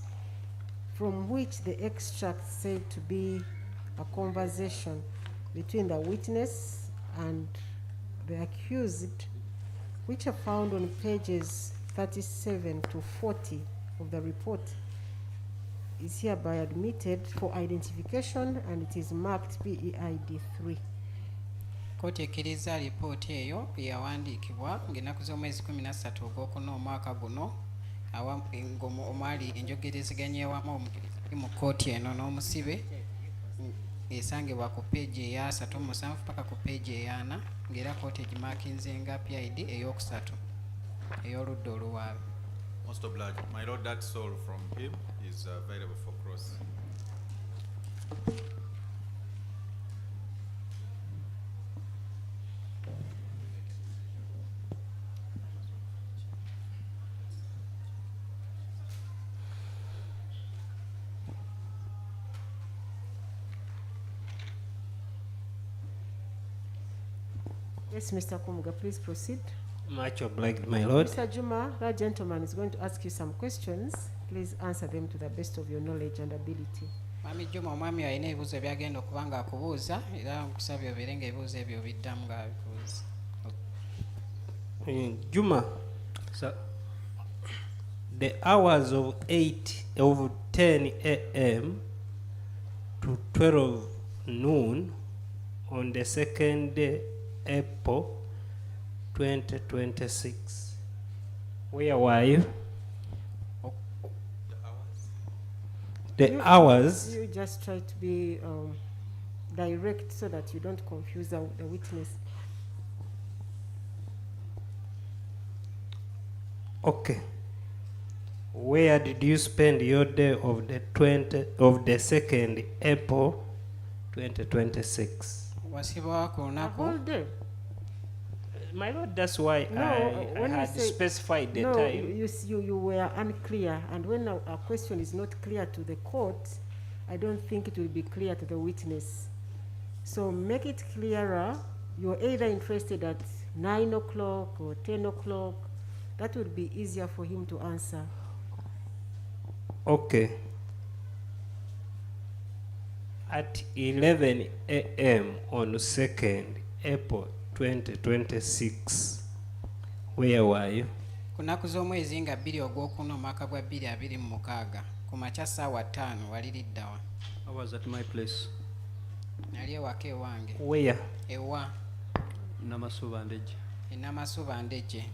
from which the extract said to be a conversation between the witness and the accused, which are found on pages 37 to 40 of the report, is hereby admitted for identification, and it is marked PEID 3. Kooti ekkiriza alipoota eyo yawandiikibwa ng'ennaku z'omwezi 13 ogwokuna omwaka guno omwali enjogerezeganya ewamu omukiriza mu kkooti eno n'omusibe esangibwa ku peegi eya 37 paka ku peegi eya 4 ng'era kkooti egimaakinze nga PID ey'okusatu ey'oludda oluwaabe. Most obliged. My lord, that's all from him. Is available for cross. Yes, Mr. Kumuga, please proceed. Much obliged, my lord. Mr. Juma, that gentleman is going to ask you some questions. Please answer them to the best of your knowledge and ability. Mwami Juma, omwami alina ebibuuzo byagenda okuba nga akubuuza era nkusabye obeere ng'ebibuuzo ebyo biddamu ng'abikubuuza. Juma, Sir, the hours of 10 a.m. to 12 noon on the 2nd April 2026. Where were you? The hours. You just try to be direct so that you don't confuse the witness. Okay. Where did you spend your day of the 2nd April 2026? Wasibwa ku A lunaku whole day. My lord, that's why No, I when you had say- specified the no, time. you were unclear, and when a question is not clear to the court, I don't think it will be clear to the witness. So make it clearer. You're either interested at 9 o'clock or 10 o'clock. That would be easier for him to answer. Okay. At 11 a.m. on 2nd April 2026, where were you? ku nnaku z'omwezi nga 2 ogwokuna omwaka gwa 2026 ku makya ssaawa 5 waliriddawa. I was at my place, Nali ewaka ewange Where? ewa Namasuba Ndejje. enamasuba Ndejje.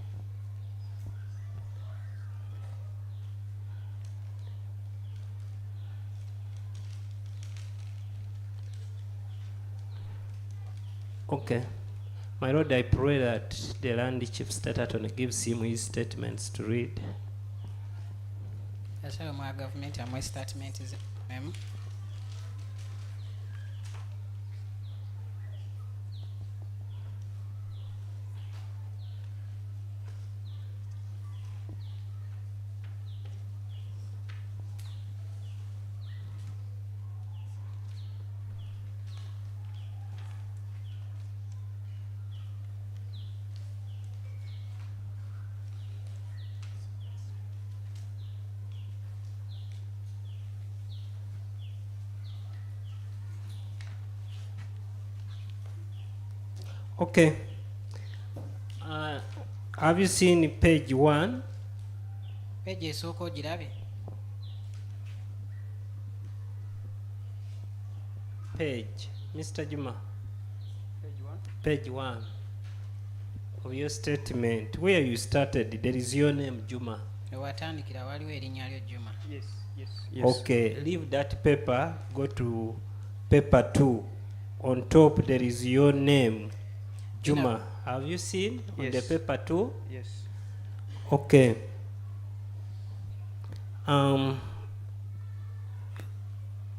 Okay. My lord, I pray that the land chief state attorney gives him his statements to read. Asala omwa gavumenti amwe statement emu. Okay. Have you seen page 1? Peegi esooka ogirabe. Page. Mr. Juma. Page 1 of your statement. Where you started, there is your name, Juma. Ewatandikira waliwo erinnya lyo Juma. Yes, yes, yes. Okay, leave that paper, go to paper 2. On top there is your name, Juma. Have you seen on the Yes. paper 2? Yes. Okay.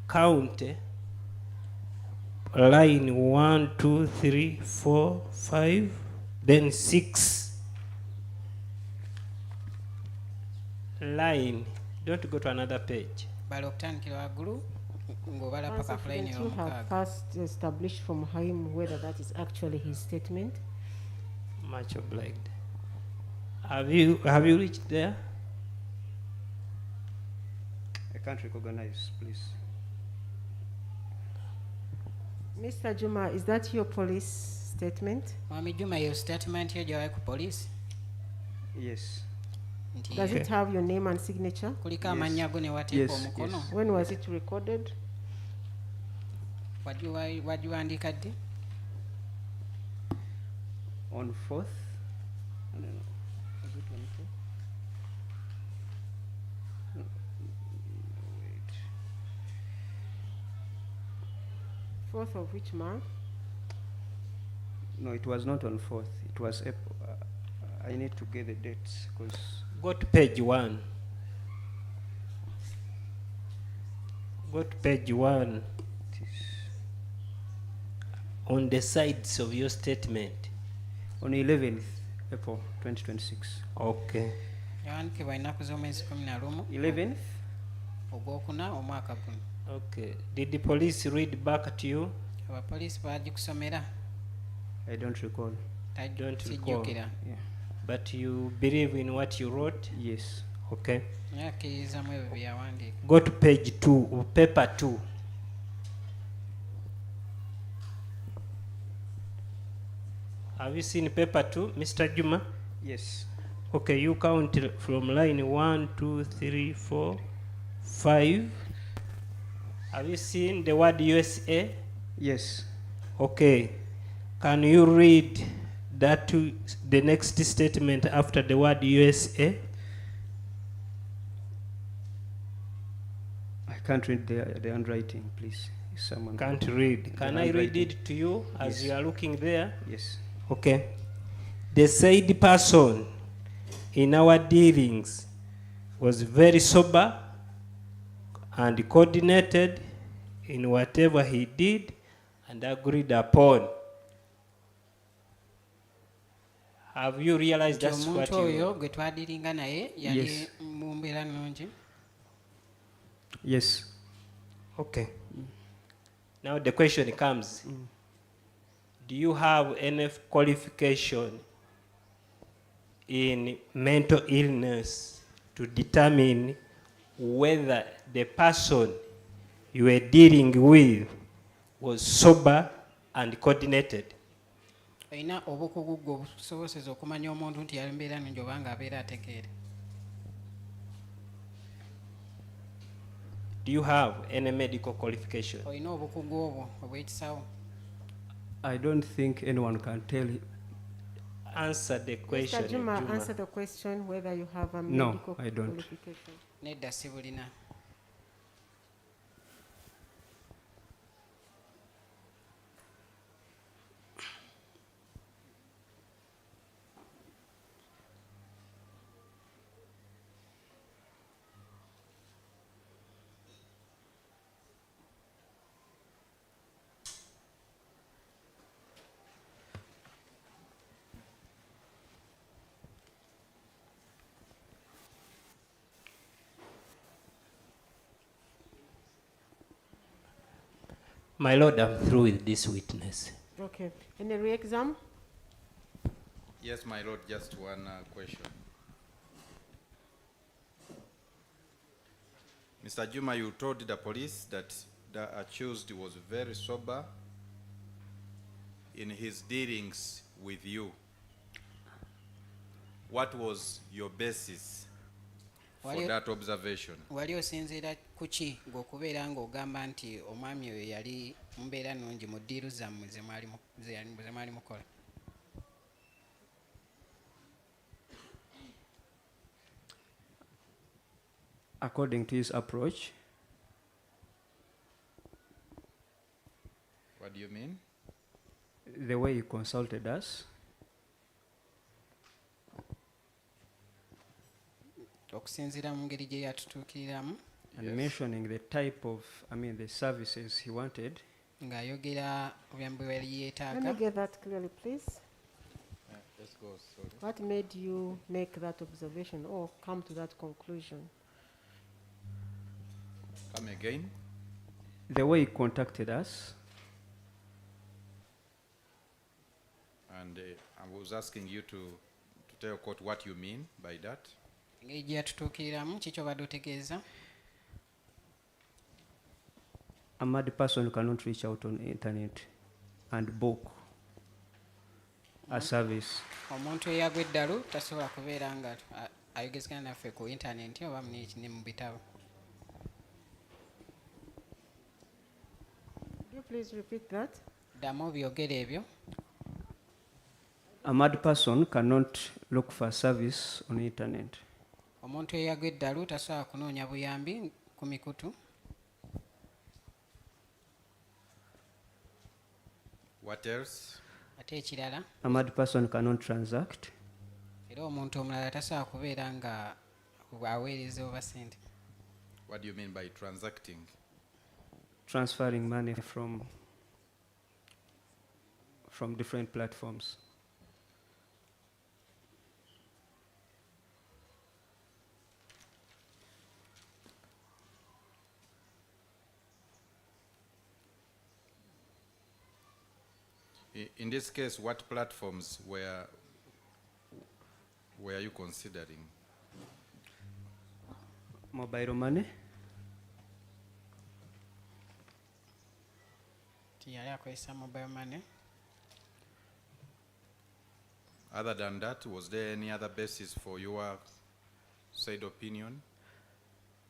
Count line 1, 2, 3, 4, 5, then 6. Line. Don't go to another page. Bala okutandikira waggulu ng'obala paka Counsel, ku line couldn't you have ey'omukaaga. first established from him whether that is actually his statement? Much obliged. Have you reached there? I can't recognize, please. Mr. Juma, is that your police statement? Mwami Juma, your statement yo gyawayo ku police Yes. nti Does it have your name and signature? kuliko Yes. amannya go ne wateeka Yes, omukono? yes. When was it recorded? wagiwandiika ddi? On 4th? I don't know. Was it on 4th? No. Wait. 4th of which month? No, it was not on 4th. It was April. I need to get the dates because Go to page 1. Go to page 1 it is on the sides of your statement. on 11th April 2026. Okay. yawandiikibwa ennaku z'omwezi 11 11th? ogwokuna omwaka guno. Okay. Did the police read back to you? abapoliisi bagikusomera? I don't recall. Don't sijjukira. Yeah. But you believe in what you wrote? Yes. Okay. naye akkirizamu ebyo bye yawandiika. Go to page 2, or paper 2. Have you seen paper 2, Mr. Juma? Yes. Okay, you count from line 1, 2, 3, 4, 5. Have you seen the word USA? Yes. Okay. Can you read that to the next statement after the word USA? I can't read the handwriting, please. If someone Can't read. The Can I read handwriting. it to you as Yes. you are looking there? Yes. Okay. The said person in our dealings was very sober and coordinated in whatever he did and agreed upon. Have you realized nti that's what omuntu oyo you... gwe twadiringa naye yali Yes. mu mbeera nnungi? Yes. Okay. Now the question comes. Do you have any qualification in mental illness to determine whether the person you were dealing with was sober and coordinated? olina obukugu gwe obusoboseza okumanya omuntu nti yali mbeera nnungi oba ng'abeera ategeere? Do you have any medical qualification? olina obukugu obwo obw'ekisawo? I don't think anyone can tell. Answer the question. Mr. Juma, Juma. answer the question whether you have a No, medical I don't. qualification. nedda si bulina. My Lord, I'm through with this witness. Okay. Any re-exam? Yes, my lord, just one question. Mr. Juma, you told the police that the accused was very sober in his dealings with you. What was your basis for Wali- that observation? wali osinziira ku ki ng'okubeera ng'ogamba nti omwami oyo yali mu mbeera nnungi mu ddiiru zammwe ze mwali mukola? According to his approach, What do you mean? the way he consulted us, okusinziira mu ngeri gye yatutuukiriramu and Yes. mentioning the type of, the services he wanted, ng'ayogera bwe yali Let me yeetaaga. get that clearly, please. Let's go, sorry. What made you make that observation or come to that conclusion? Come again. the way he contacted us, And I was asking you to tell court what you mean by that. engeri gye yatutuukiriramu kiki obadde otegeeza. A mad person cannot reach out on internet and book a service. Omuntu eyagwa eddalu tasobola kubeera nga ayogezekana naffe ku intaneti oba ne mu bitabo. Could you please repeat that? Ddamu byogere ebyo. A mad person cannot look for service on internet. Omuntu eyagwa eddalu tasobola kunoonya buyambi ku mikutu. What else? Ate ekirala, A mad person cannot transact. era omuntu omulala tasobola kubeera nga aweereza oba ssente. What do you mean by transacting? Transferring money from different platforms. In this case, what platforms were you considering? Mobile money, Yali akozesa mobile money. Other than that, was there any other basis for your said opinion?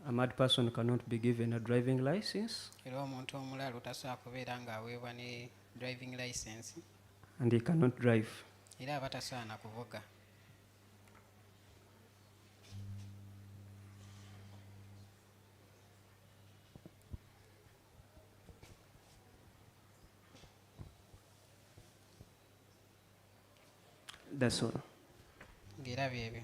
a mad person cannot be given a driving license Era omuntu omulalu tasobola kubeera ng'aweebwa ne driving license and he cannot drive. era aba tasobola na kuvuga. That's all. Ng'era byebyo.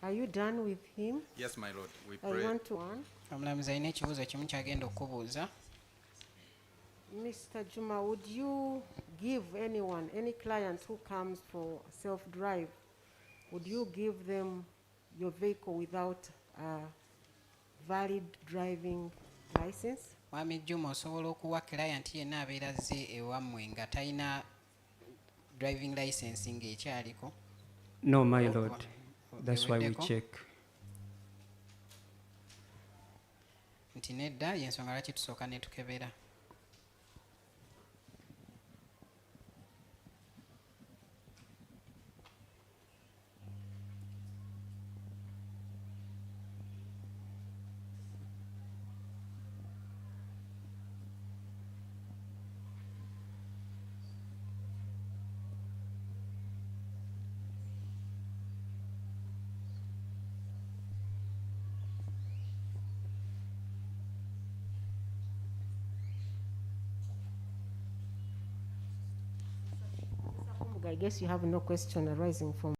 Are you done with him? Yes, my lord. We I pray. want to on. Omulamuzi alina ekibuuzo kimu kyagenda okubuuza. Mr. Juma, would you give anyone, any client who comes for self-drive, would you give them your vehicle without a valid driving license? Mwami Juma, osobola okuwa client yenna abeera azze ewammwe nga talina driving license ng'ekyaliko? No, my lord. That's why we Eweddeko? check. Nti nedda y'ensonga lwaki tusooka ne tukebera. I guess you have no question arising from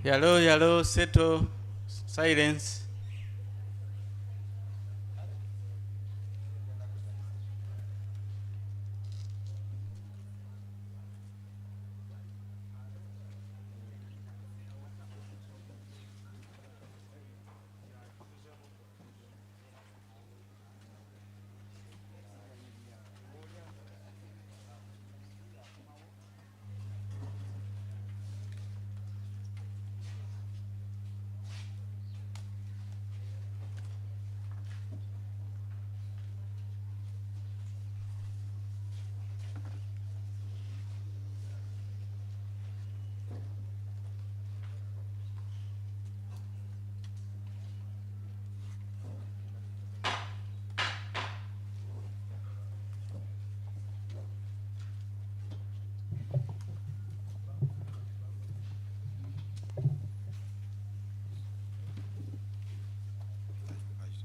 Hello, settle, silence.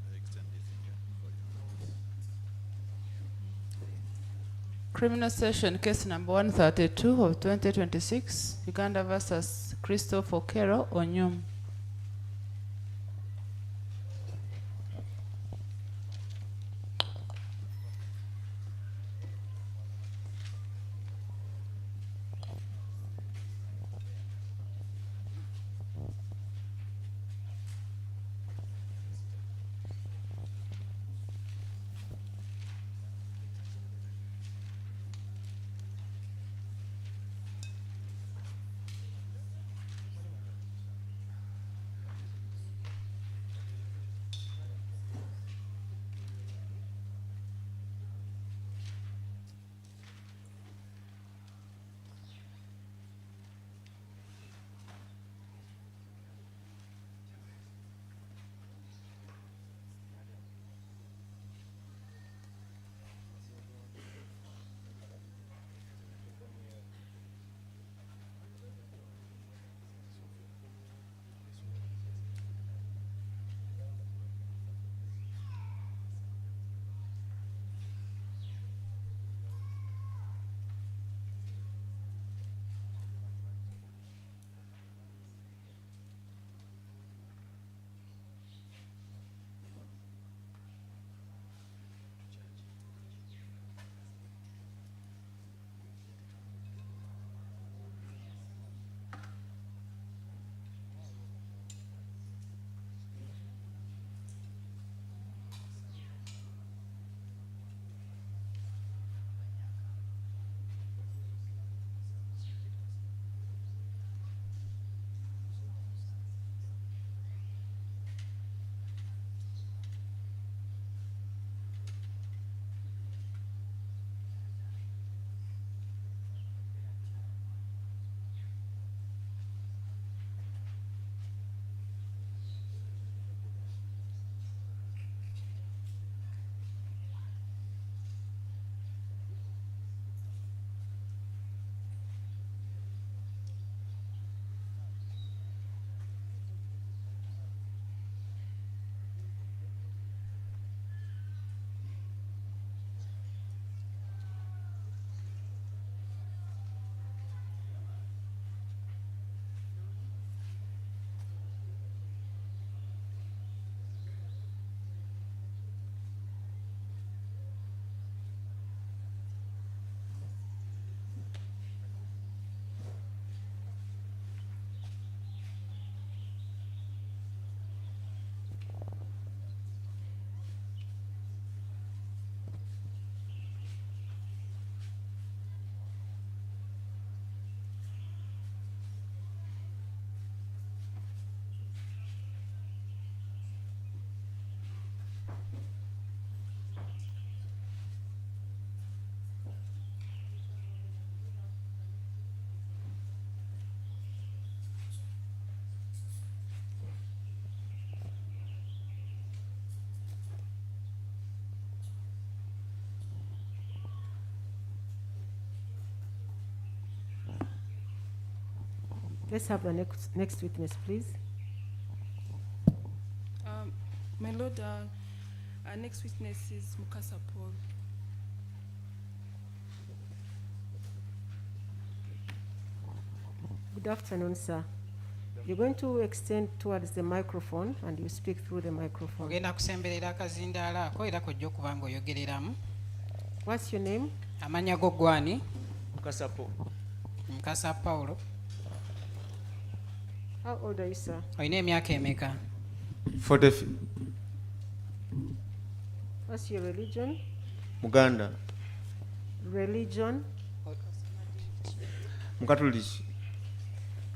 I extend this thing, yeah, for you. Criminal Session Case number 132 of 2026, Uganda versus Christopher Okello Onyum. Let's have the next witness, please. My Lord, our next witness is Mukasa Paul. Good afternoon, sir. Good You're going to extend towards the microphone and you speak through the microphone. ogenda kusemberera akazindaala ako era kojja okuba ng'oyogereramu. What's your name? Amannya go gwani? Mukasapo. Mukasa Paulo. How old are you, sir? Olina emyaka emeka? 40. What's your religion? Muganda. Religion? Mukatoliki.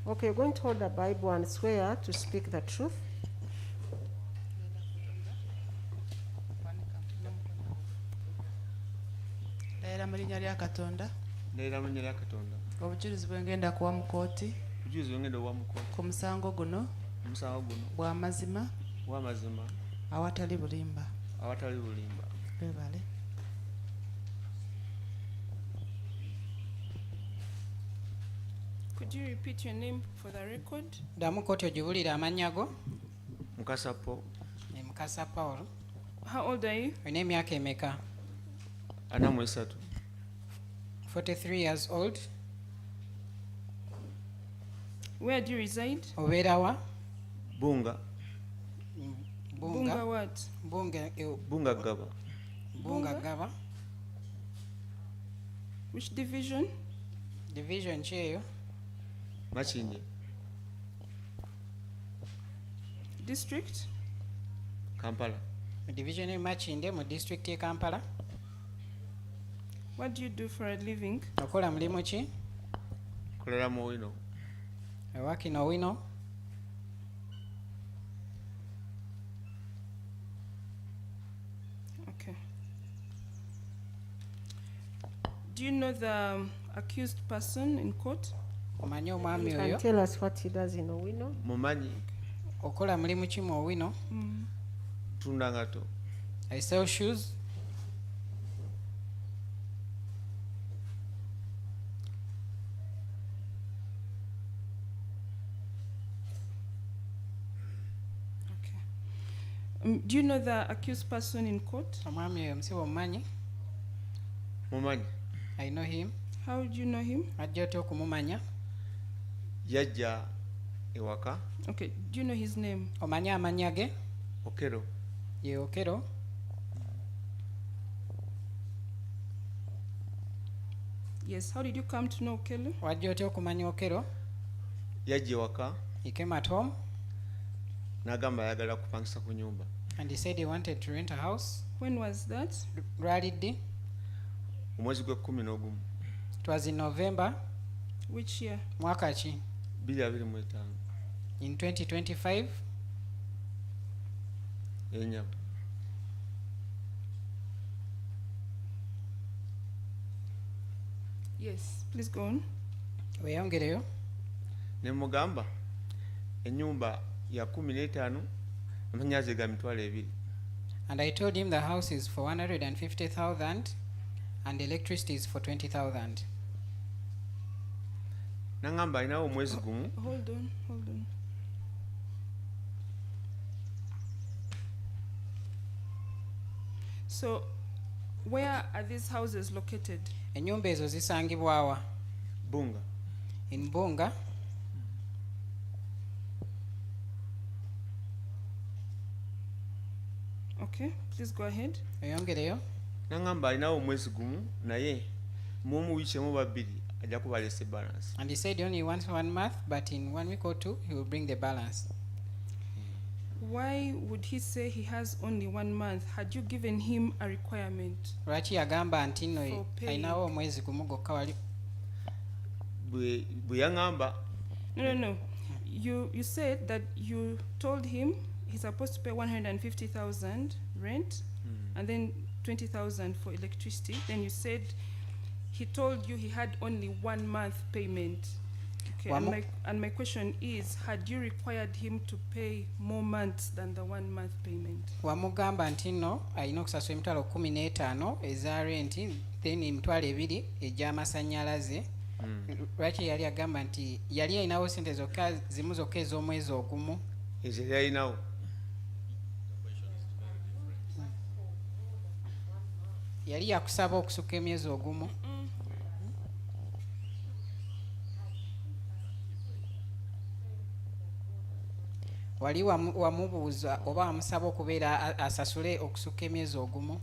Okay, you're going to hold the Bible and swear to speak the truth. Ndahira mu linnya lya Katonda Ndahira mu linnya lya Katonda. obujulizi bwe ngenda kuwa mu kooti Obujulizi bwe ngenda okuwa mu kkooti. ku musango guno Omusango guno bw'amazima w'amazima awatali bulimba. awatali bulimba. Beebale. Could you repeat your name for the record? Ddamu kooti ogibulire amannya go. Mukasapo. Mukasa Paulo. How old are you? Olina emyaka emeka? 43. 43 years old. Where do you reside? Obeera wa? Bunga. Bunga what? Bunga Bunga Ggaba. Bunga Ggaba. Which division? Division ki eyo? Makinye. District? Kampala. Division e Makinde mu district ye Kampala. What do you do for a living? Okola mulimu ki? Kolera mu wino. I work in Owino. Okay. Do you know the accused person in court? Omanyi omwami You oyo? can tell us what he does in Owino. Mumanyi. Okola mulimu ki mu Owino? Tunda ngato. I sell shoes. Okay. Do you know the accused person in court? Omwami oyo omusibe omumanyi? Mumanyi. I know him. How do you know him? Ajja otya okumumanya? Yajja ewaka. Okay. Do you know his name? Omanyi amannya ge? Okello. Ye Okello. Yes. How did you come to know Okello? Wajja otya okumanya Okello? Yajja ewaka. He came at home n'agamba ayagala kupangisa ku nyumba. and he said he wanted to rent a house. When was that? Lwali ddi? Omwezi gwe 11. It was in November. Which year? Mwaka ki? 2025. In 2025. Enyama. Yes. Please go on. Weyongereyo. Ne mugamba ennyumba ya 15 amanyazi ga mitwalo 2. And I told him the house is for 150,000 and electricity is for 20,000. N'angamba alinawo omwezi gumu. Hold on. Hold on. So, where are these houses located? Ennyumba ezo zisangibwa wa? Bunga. In Bunga. Okay, please go ahead. Weyongereyo. N'angamba alinawo omwezi gumu naye mu wiiki emu babiri ajja kuba alese balance. And he said he only wants 1 month, but in 1 week or 2 he will bring the balance. Why would he say he has only 1 month? Had you given him a requirement? Lwaki yagamba nti nno For paying. alinawo omwezi gumu gwokka wali? Bwe yaŋŋamba No. You said that you told him he's supposed to pay 150,000 rent and then 20,000 for electricity. Then you said he told you he had only 1 month payment. Okay, and my question is, had you required him to pay more months than the 1 month payment? Wamugamba nti nno alina okusasula emitwalo 15 eza renti then emitwalo 2 egy'amasannyalaze. Lwaki yali agamba nti yali alinawo sente zokka zimu zokka ez'omwezi ogumu? ezo yali alinawo. Yali yakusaba okusukka emyezi ogumu. wali wamubuuza oba wamusaba okubeera asasule okusukka emyezi ogumu?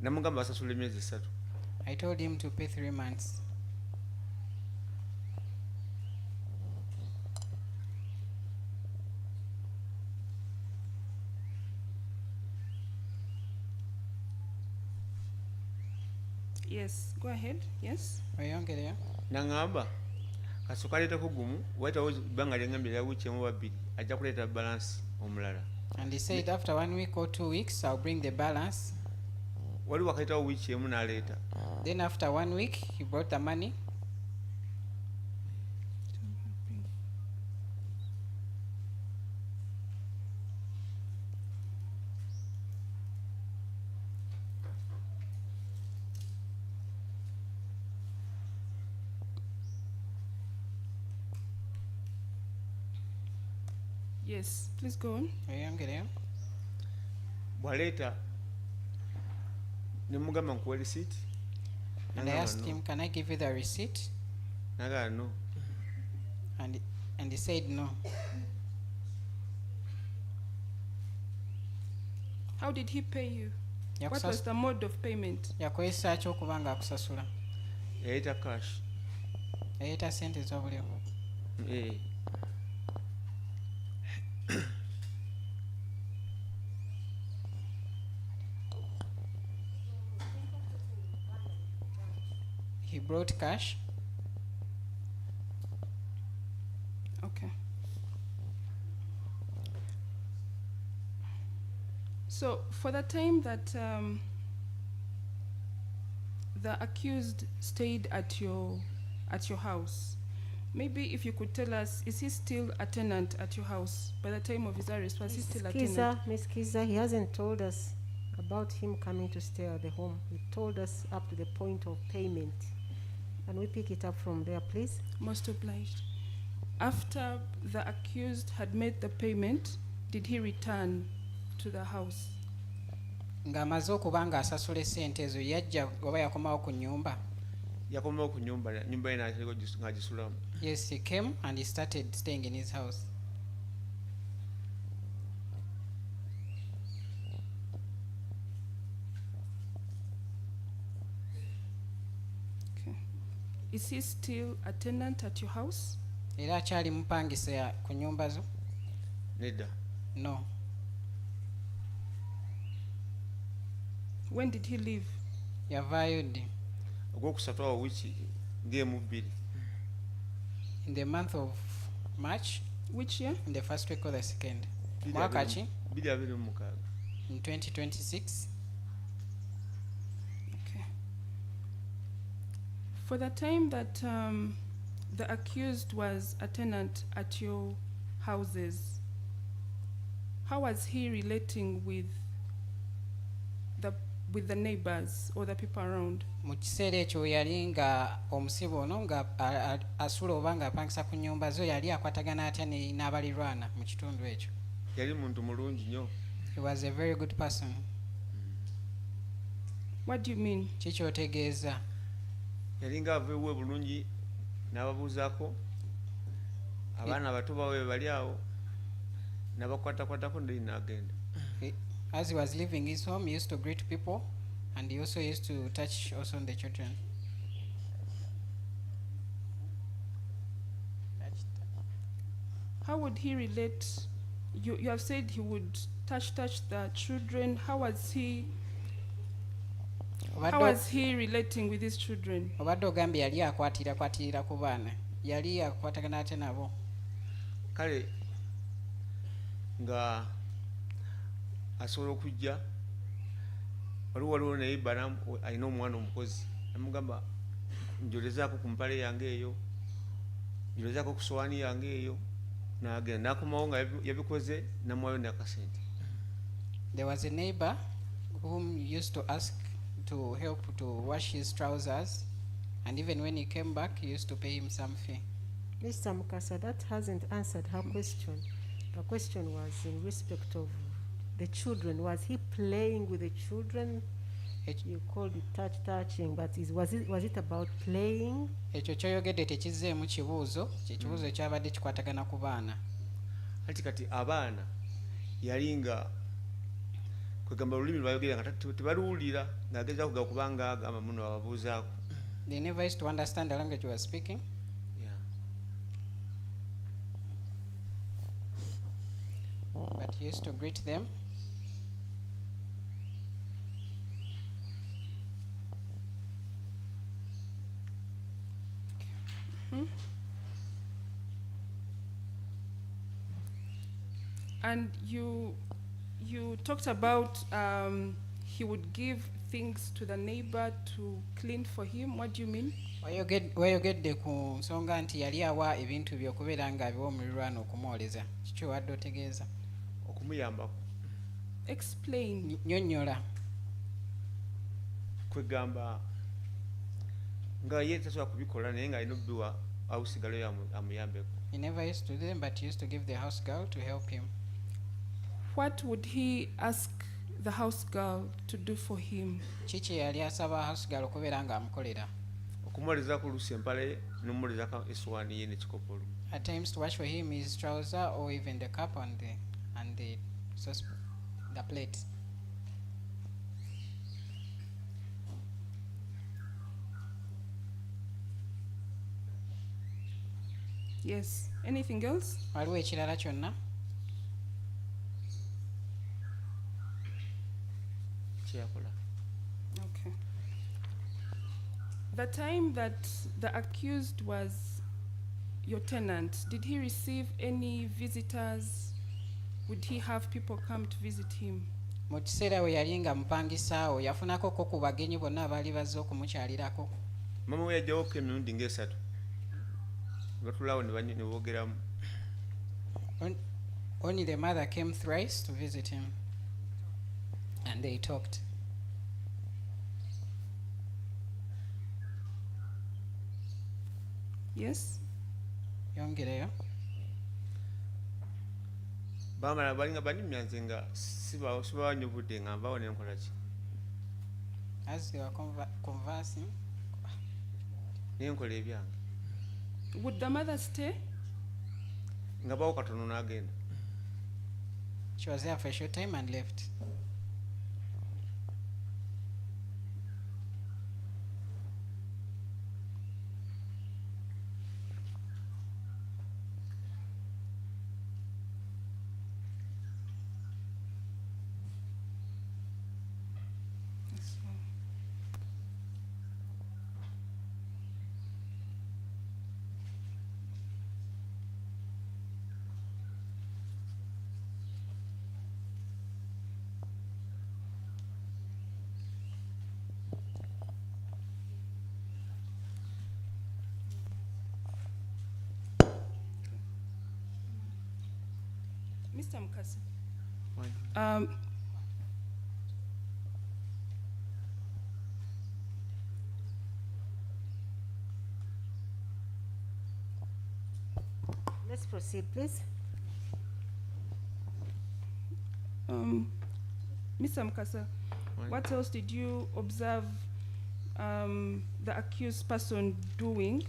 namugamba asasula emyezi 3. I told him to pay 3 months. Yes, go ahead. Yes. Oyongereyo. Nangamba kasooka aleetako gumu wayitawo ebbanga lyengambye lya wiiki emu babiri ajja kuleeta balansi omulala. And he said after 1 week or 2 weeks I'll bring the balance. Wali wakayitawo wiiki emu n'aleeta. Then after 1 week he brought the money. Yes, please go on. Oyongereyo. Bw'aleeta ne mugamba nkuwa receipt. And I asked him, can I give you the receipt? Nagamba no. And he said no. How did he pay you? What was the mode of payment? Yakozesa ki okuba nga akusasula? Yayita cash. Yayita sente z'obuliwo. He brought cash. Okay. So for the time that the accused stayed at your house, maybe if you could tell us, is he still a tenant at your house by the time of his arrest? Was he still a tenant? Miss Kiza, he hasn't told us about him coming to stay at the home. He told us up to the point of payment. Can we pick it up from there, please? Most obliged. After the accused had made the payment, did he return to the house? Ng'amaze okuba nga asasula essente ezo yajja oba yakomawo ku nnyumba? Yakomawo ku nyumba ye n'agisulamu. Yes, he came and he started staying in his house. Okay. Is he still a tenant at your house? Era akyali mupangisa ku nnyumba zo? Nedda. No. When did he leave? Yavaayo ddi? Ogwokusatu awo wiiki ng'emu bbiri. In the month of March. Which year? In the first week or the second. Mwaka ki? 2026. In 2026. Okay. For the time that the accused was a tenant at your houses, how was he relating with the neighbors or the people around? Mu kiseera ekyo yali nga omusibe ono nga asula oba nga apangisa ku nnyumba zo yali akwatagana atya n'abalirwana mu kitundu ekyo? Yali muntu mulungi nnyo. He was a very good person. What do you mean? Ki ky'otegeeza? Yali ng'ava ewe bulungi n'ababuuzaako abaana abato bawe bali awo n'abakwatakwatako ndi n'agenda. As he was leaving his home, he used to greet people, and he also used to touch also on the children. How would he relate? You have said he would touch the children. How was he relating with his children? Obadde ogambye yali akwatirira ku baana. Yali akwatagana atya nabo? Kale nga asobola okujja waliwo naye bana alina omwana omukozi namugamba njolezaako ku mpale yange eyo, njolezaako ku sowaani yange eyo, n'agenda n'akomawo nga yabikoze namwayo n'akasente. There was a neighbor whom used to ask to help to wash his trousers, and even when he came back he used to pay him some fee. Mr. Mukasa, that hasn't answered her question. The question was in respect of the children. Was he playing with the children? You called it touching, but was it about playing? Ekyo kyoyogedde tekizzeemu kibuuzo, kibuuzo ekyabadde kikwatagana ku baana. kati abaana yali nga kwegamba olulimi lwayogera nga tebaluwulira ng'ageza kuga kubanga agamba muno ababuuzaako. They never used to understand the language you were speaking. Yeah. But you used to greet them. And you talked about he would give things to the neighbor to clean for him. What do you mean? Wayogedde ku nsonga nti yali awa ebintu by'okubeera nga abiwa omuliraano okumwoleza. Kiki wadde otegeeza? Okumuyambako. Explain. Nnyonnyola. Kwegamba nga ye tasobola kubikola naye nga alina obbiwa awusigalo amuyambeko. He never used to do them, but he used to give the house girl to help him. What would he ask the house girl to do for him? Kiki yali asaba house girl okubeera nga amukolera? Okumwoleza ku lusi empale n'omwoleza essowaani ye n'ekikopo. At times to wash for him his trouser or even the cup and the plate. Yes. Anything else? Waliwo ekirala kyonna? Kyeyakola. Okay. The time that the accused was your tenant, did he receive any visitors? Would he have people come to visit him? Mu kiseera we yali nga mupangisaawo yafunako ko ku bagenyi bonna abaali bazze okumukyalirako. Mama we yajjawoko emirundi ng'esatu. Batulaawo ne boogeramu. Only the mother came thrice to visit him, and they talked. Yes? Yongereyo. Baamala balinga bannyumya nze nga sibawanyubudde nga nvaawo ne nkola ki. As they were conversing, Naye nkola ebyange. Would the mother stay? Nga bawo katono n'agenda. she was there for a short time and left. Mr. Mukasa. Let's proceed, please. Mr. Mukasa, what else did you observe the accused person doing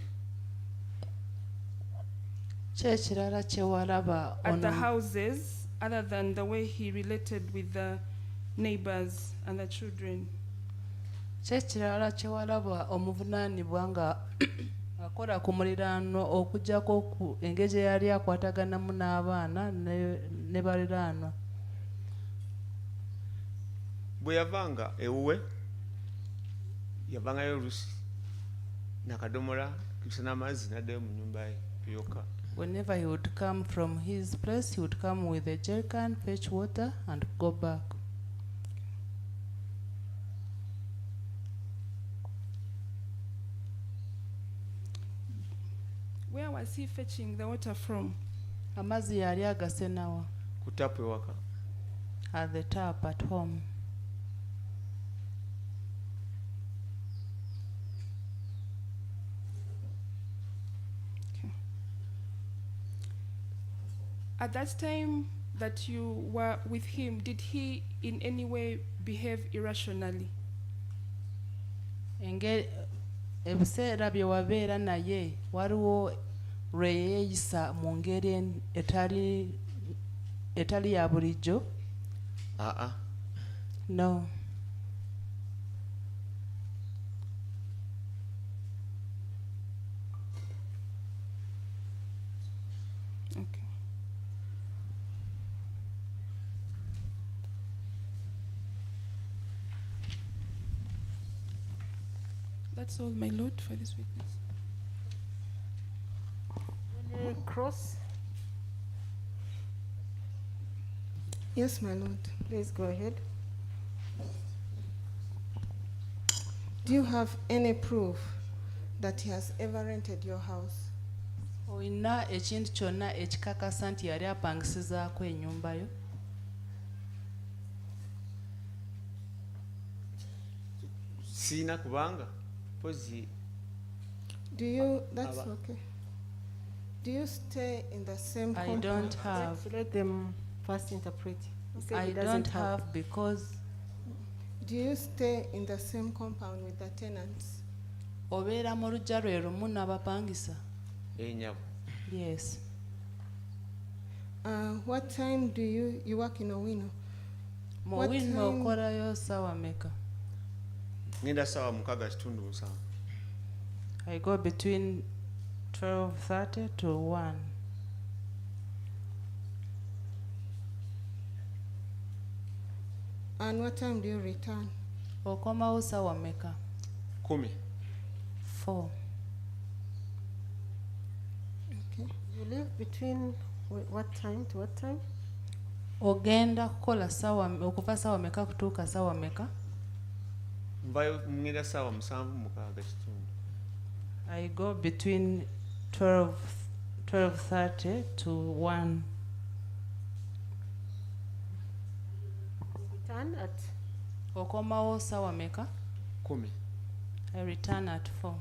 Kyekirala kye walaba at the houses other than the way he related with the neighbors and the children? Kyekirala kye walaba omuvunaanibwa nga akola ku muliraano okuggyako ku engeri gye yali akwataganamu n'abaana ne baliraanwa. Bwe yavanga ewuwe yavangayo olusi nakadomola kisa n'amazzi n'addayo mu nnyumba ye yokka. Whenever he would come from his place, he would come with a jerrycan, fetch water, and go back. Where was he fetching the water from? Amazzi yali agasenawa? Ku tapu ewaka. At the tap at home. At that time that you were with him, did he in any way behave irrationally? Ebiseera bye wabeera naye waliwo lwe yeeyisa mu ngeri etali etali ya bulijjo? No. Okay. That's all, my lord, for this witness. Any cross? Yes, my lord. Please go ahead. Do you have any proof that he has ever rented your house? Oyina ekintu kyonna ekikakasa nti yali apangisizaako ennyumba yo? Siina kubanga pozi. Do you, that's Aba- okay. Do you stay in the same I compound? don't have. Let them first interpret. He said I he don't doesn't have because Do you stay in the same compound with the tenants? obeera mu luggya lwe lumu n'abapangisa? Enyabo. Yes. What time do you work in Owino? Mu What wino time- okolayo ssaawa meka? Ngenda sawa 6:7. I go between 12:30 to 1. And what time do you return? Okomawo ssaawa meka? 10. 4. Okay. You live between what time to what time? Ogenda kukola okuva ssaawa meka kutuuka ssaawa meka? Nvayo ngenda sawa 7:6. I go between 12:30 to 1. Return at Okomawo ssaawa meka? 10. I return at 4.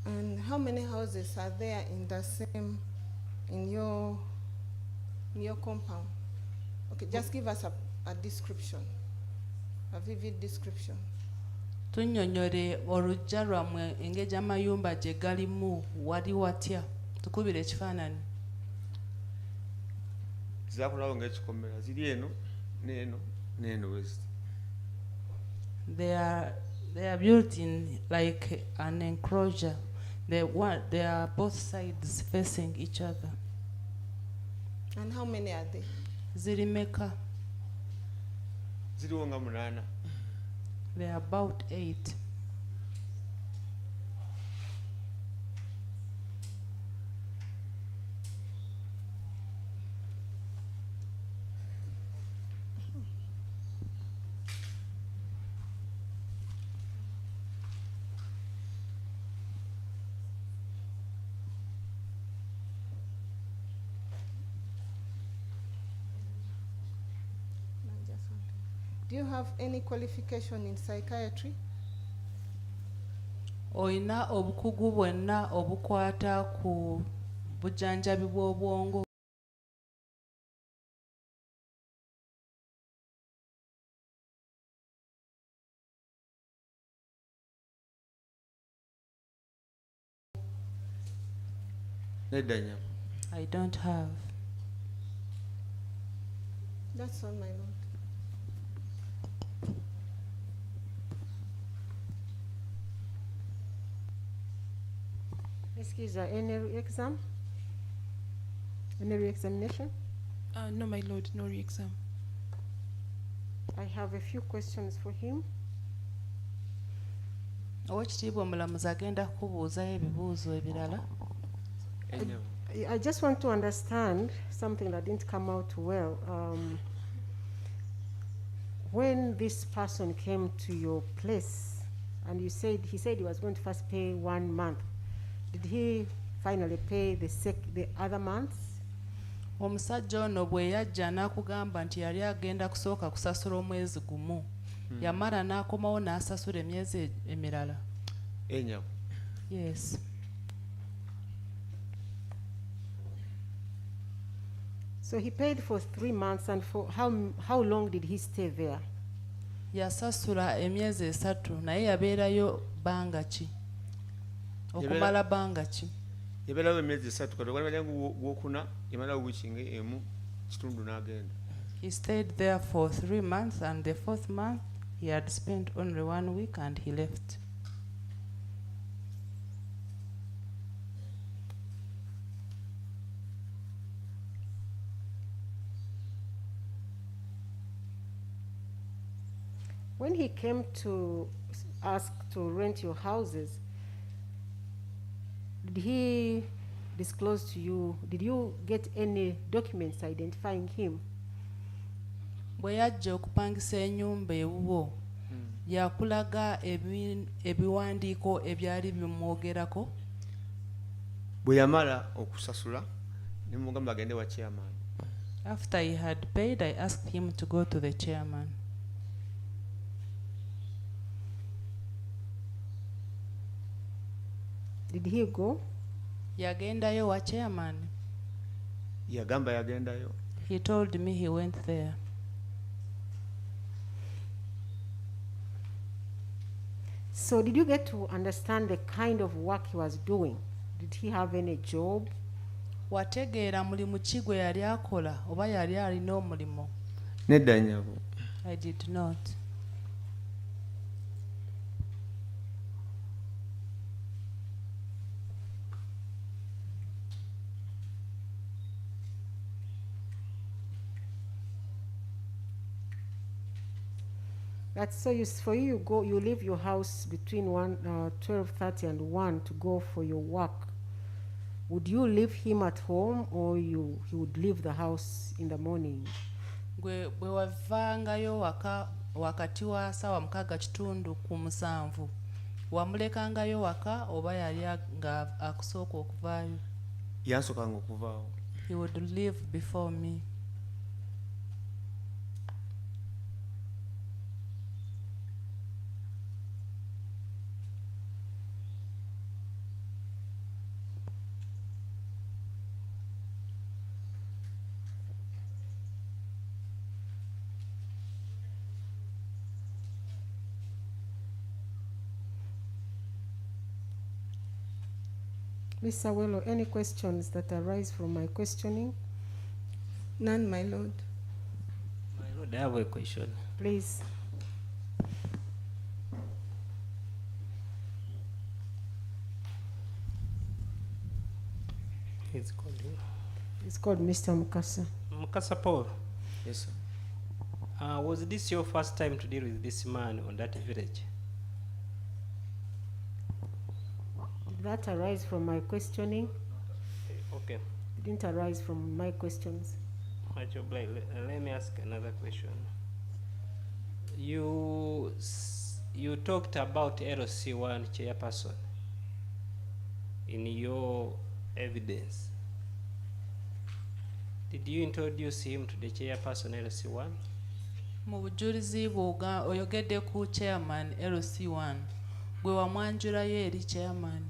And how many houses are there in the same, in your compound? Okay, just give us a description, a vivid description. Tunnyonnyole oluggya lwammwe engeri amayumba gye galimu wali watya? Tukubire ekifaananyi. Zakulaba ng'ekikomera ziri eno n'eno west. They are built in like an enclosure. They are both sides facing each other. And how many are there? Ziri meka? Ziriwo nga 8. They are about 8. Do you have any qualification in psychiatry? Oyina obukugu bwonna obukwata ku bujjanjabi bw'obwongo? Nedda nyabo. I don't have. That's all, my lord. Excuse me, any exam? Any re-examination? No, my lord, no re-exam. I have a few questions for him. Oweekitiibwa omulamuzi agenda kukubuuzayo ebibuuzo ebirala. Enyabo. I just want to understand something that didn't come out well. When this person came to your place and he said he was going to first pay 1 month, did he finally pay the other months? Omusajja ono bwe yajja n'akugamba nti yali agenda kusooka kusasula omwezi gumu, yamala n'akomawo n'asasula emyezi emirala? Enyabo. Yes. So he paid for 3 months, and for how long did he stay there? Yasasula emyezi 3 naye yabeerayo bbanga ki? Okumala bbanga ki? yabeerawo emyezi 3 kati gwalimalyangu gwokuna yamalawo wiiki nga emu kitundu n'agenda. He stayed there for 3 months, and the 4th month he had spent only 1 week and he left. When he came to ask to rent your houses, did he disclose to you, did you get any documents identifying him? Bwe yajja okupangisa ennyumba ewuwo yakulaga ebiwandiiko ebyali bimwogerako. Bwe yamala okusasula ne mugamba agende wa chairman. After he had paid, I asked him to go to the chairman. Did he go? Yagendayo wa chairman. Yagamba yagendayo. He told me he went there. So did you get to understand the kind of work he was doing? Did he have any job? Wategeera mulimu ki gwe yali akola oba yali alina omulimo? Nedda nnyabo. I did not. That's so for you go, you leave your house between 12:30 and 1 to go for your work. Would you leave him at home, or he would leave the house in the morning? Bwe wavangayo waka wakati wa sawa 6 ku 7 wamulekangayo waka oba yali nga akusooka okuvaayo? Yansokanga okuvaawo. He would leave before me. Ms. Awelo, any questions that arise from my questioning? None, my lord. My lord, I have a question. Please. He's called him. It's called Mr. Mukasa. Mukasa Paul, Yes, sir. was this your first time to deal with this man on that village? Did that arise from my questioning? Okay. It didn't arise from my questions. Much obliged. Let me ask another question. You talked about LC1 chairperson in your evidence. Did you introduce him to the chairperson LC1? Mu bujulizi bwo oyogedde ku chairman LC1 gwe wamwanjulayo eri chairman.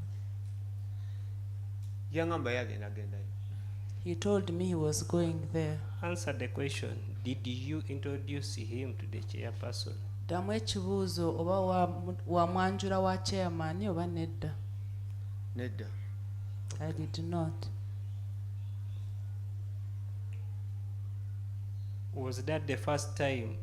Yangamba agendayo. He told me he was going there. Answer the question. Did you introduce him to the chairperson? Ddamu ekibuuzo oba wamwanjula wa chairman oba nedda? Nedda. I did not. Was that the first time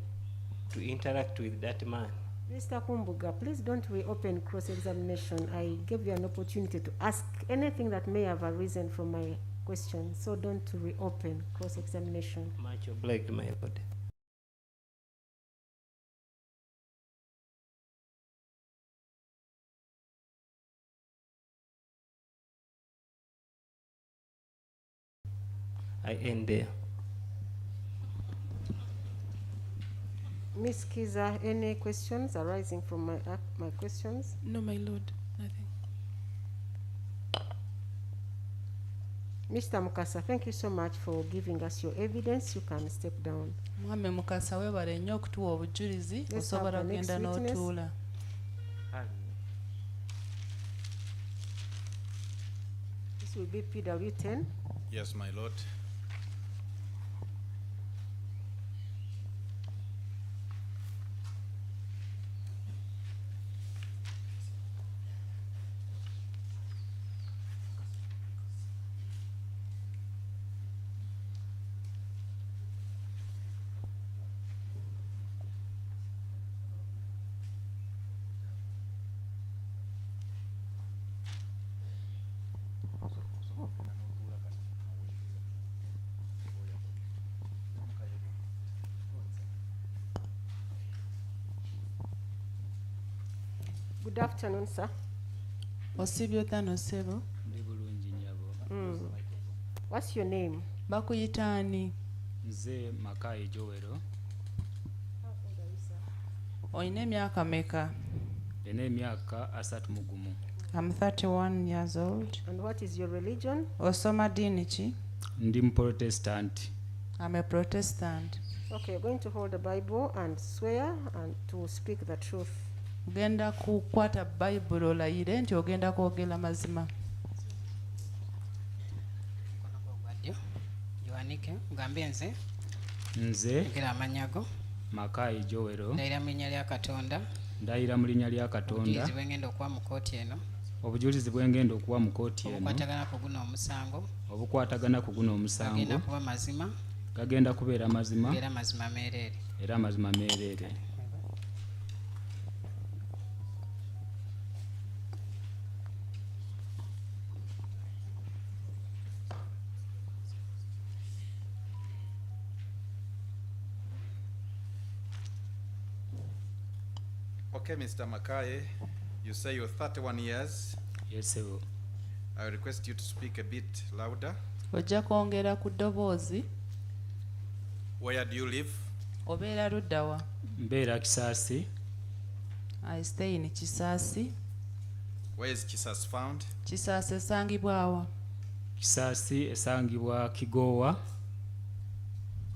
to interact with that man? Mr. Kumbuga, please don't reopen cross-examination. I gave you an opportunity to ask anything that may have arisen from my question, so don't reopen cross-examination. Much obliged, my lord. I end there. Ms. Kiza, any questions arising from my questions? No, my lord, nothing. Mr. Mukasa, thank you so much for giving us your evidence. You can step down. Mwami Mukasa weebale nnyo okutuwa obujulizi osobola have the kugenda next witness. n'otuula. This will be PW10. Yes, my lord. Good afternoon, sir. Osibye otano ssebo. Ndi bulungi nnyabo. What's your name? Bakuyita ani? Nze Makayi Joero. Olina emyaka meka? Nina emyaka 31. I'm 31 years old. And what is your religion? Osoma ddiini ki? Ndi Muprotestant. I'm a Protestant. Okay, you're going to hold the Bible and swear and to speak the truth. Ogenda kukwata Bayibuli olayire nti ogenda kwogera mazima. Giwanike ugambe nze Nze ngira amannya go Makayi Joero. ndayira mu linnya lya Katonda Ndayira mu linnya lya Katonda. obujulizi bwengenda okuwa mu kooti eno Obujulizi bwengenda okuwa mu kooti eno. obukwatagana ku guno omusango Obukwatagana ku guno omusango. gagenda kuba mazima Gagenda kubeera mazima. era mazima meereere. Era mazima meereere. Okay, Mr. Makaye, you say you're 31 years. Yes, sir. I request you to speak a bit louder. Ojja kwongera ku ddoboozi. Where do you live? Obeera ludda wa? Mbeera Kisaasi. I stay in Kisaasi. Where is Jesus found? Kisaasi esangibwa wa? Kisaasi esangibwa Kigoowa.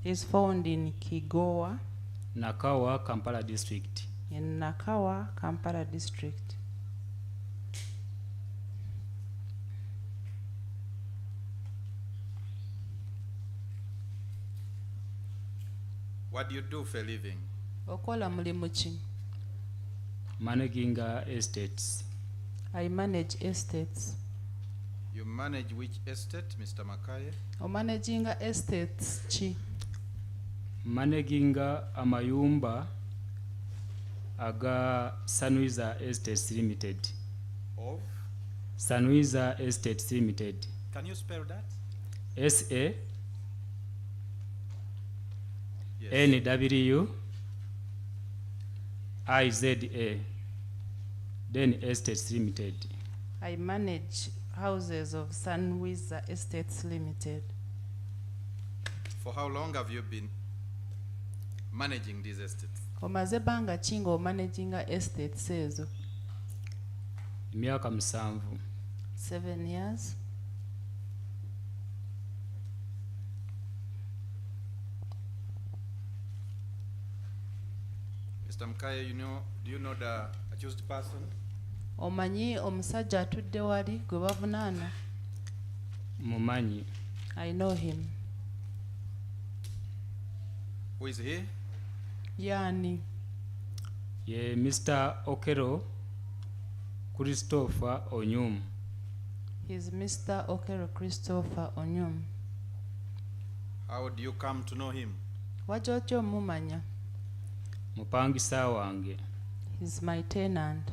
Is found in Kigowa Nakawa, Kampala district. in Nakawa, Kampala district. What do you do for a living? Okola mulimu ki? Managing estates. I manage estates. You manage which estate, Mr. Makaye? Omanaginga estates ki? Managing amayumba aga Sunwiza Estates Limited. Of? Sunwiza Estates Limited. Can you spell that? S-A Yes. N-W-I-Z-A. Then Estates Limited. I manage houses of Sunwiza Estates Limited. For how long have you been managing these estates? Omaze bbanga ki nga omanaginga estates ezo? Emyaka 7. 7 years. Mr. Makaye, do you know the accused person? Omanyi omusajja atudde wali gwe bavunaana? Mumanyi. I know him. Who is he? Yani? Ye Mr. Okello Christopher Onyum. He's Mr. Okello Christopher Onyum. How do you come to know him? Wajja otya omumanya? Mupangisa wange. He's my tenant.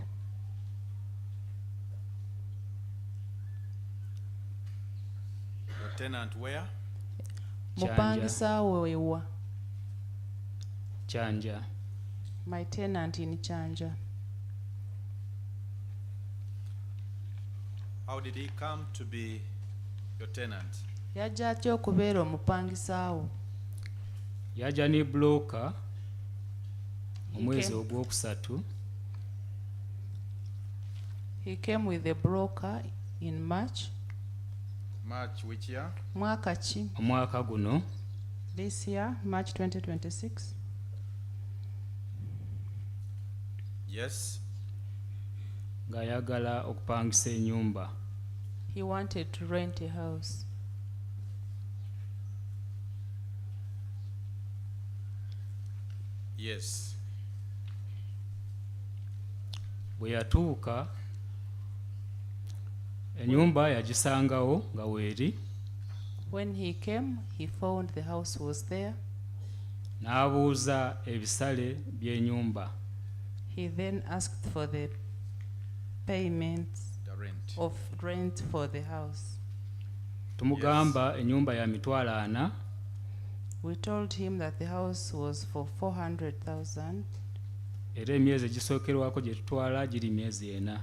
Your tenant where? Mupangisa wewa. Chanja. My tenant in Chanja. How did he come to be your tenant? Yajja atya okubeera omupangisa wo? Yaja ne broker He omwezi came- ogwokusatu. He came with a broker in March. March which year? Mwaka ki? Omwaka guno This year, March 2026. Yes. ng'ayagala okupangisa ennyumba. He wanted to rent a house. Yes. Bwe yatuuka ennyumba yagisangawo nga weeri, When he came, he found the house was there. n'abuuza ebisale by'ennyumba. He then asked for the payment The rent. of rent for the house. tumugamba ennyumba ya mitwalo 4 We told him that the house was for 400,000 era emyezi egisookerwako gye tutwala giri myezi 4.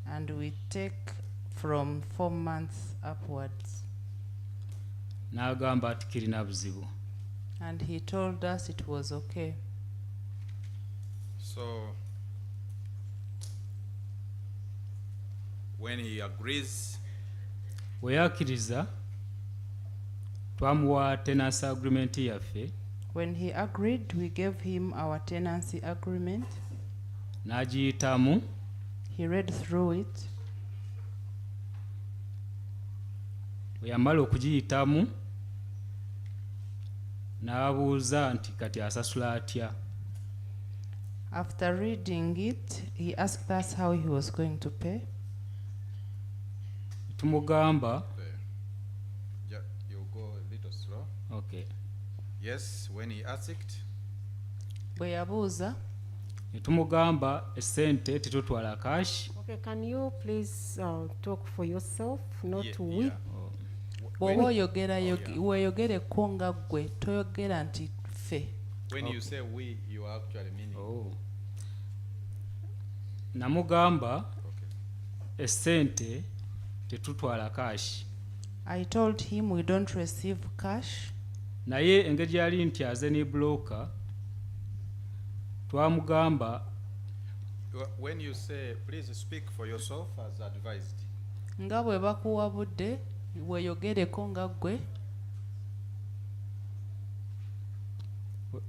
and we take from 4 months upwards. N'agamba tikirina buzibu. And he told us it was okay. So, when he agrees, Bwe yakkiriza twamuwa tenancy agreement yaffe When he agreed, we gave him our tenancy agreement. n'agiyitamu He read through it. bwe yamala okugiyitamu n'abuuza nti kati asasula atya. After reading it, he asked us how he was going to pay. Tumugamba you go a little slow. okay. Yes, when he asked, Bwe yabuuza, Ne tumugamba essente tetutwala cash. Okay, can you please talk for yourself, not yeah, we? yeah. bw'oba oyogera weeyogereko nga ggwe toyogera nti ffe. When you say we, you are actually meaning. Oh. Namugamba Okay. essente tetutwala cash. I told him we don't receive cash. Naye engeri yali nti aze ne broker twamugamba When you say, please speak for yourself as advised. Nga bwe bakuwabudde weeyogereko nga ggwe.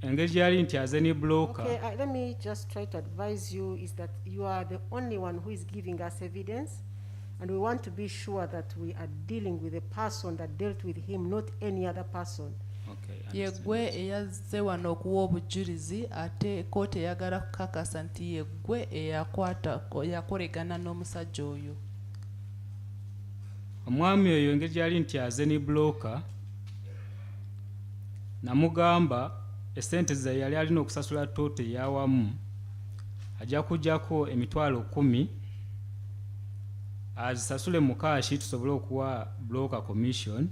engeri yali nti aze ne broker Okay, let me just try to advise you is that you are the only one who is giving us evidence, and we want to be sure that we are dealing with a person that dealt with him, not any other person. Okay, Ye understand. ggwe eyazze wano okuwa obujulizi ate kooti eyagala kukakasa nti ye ggwe eyakolegana n'omusajja oyo. Omwami oyo engeri yali nti aze ne broker namugamba essente ze yali alina okusasula toto eyawamu ajja kujjako emitwalo 10 azisasule mu kaashi tusobole okuwa broker commission,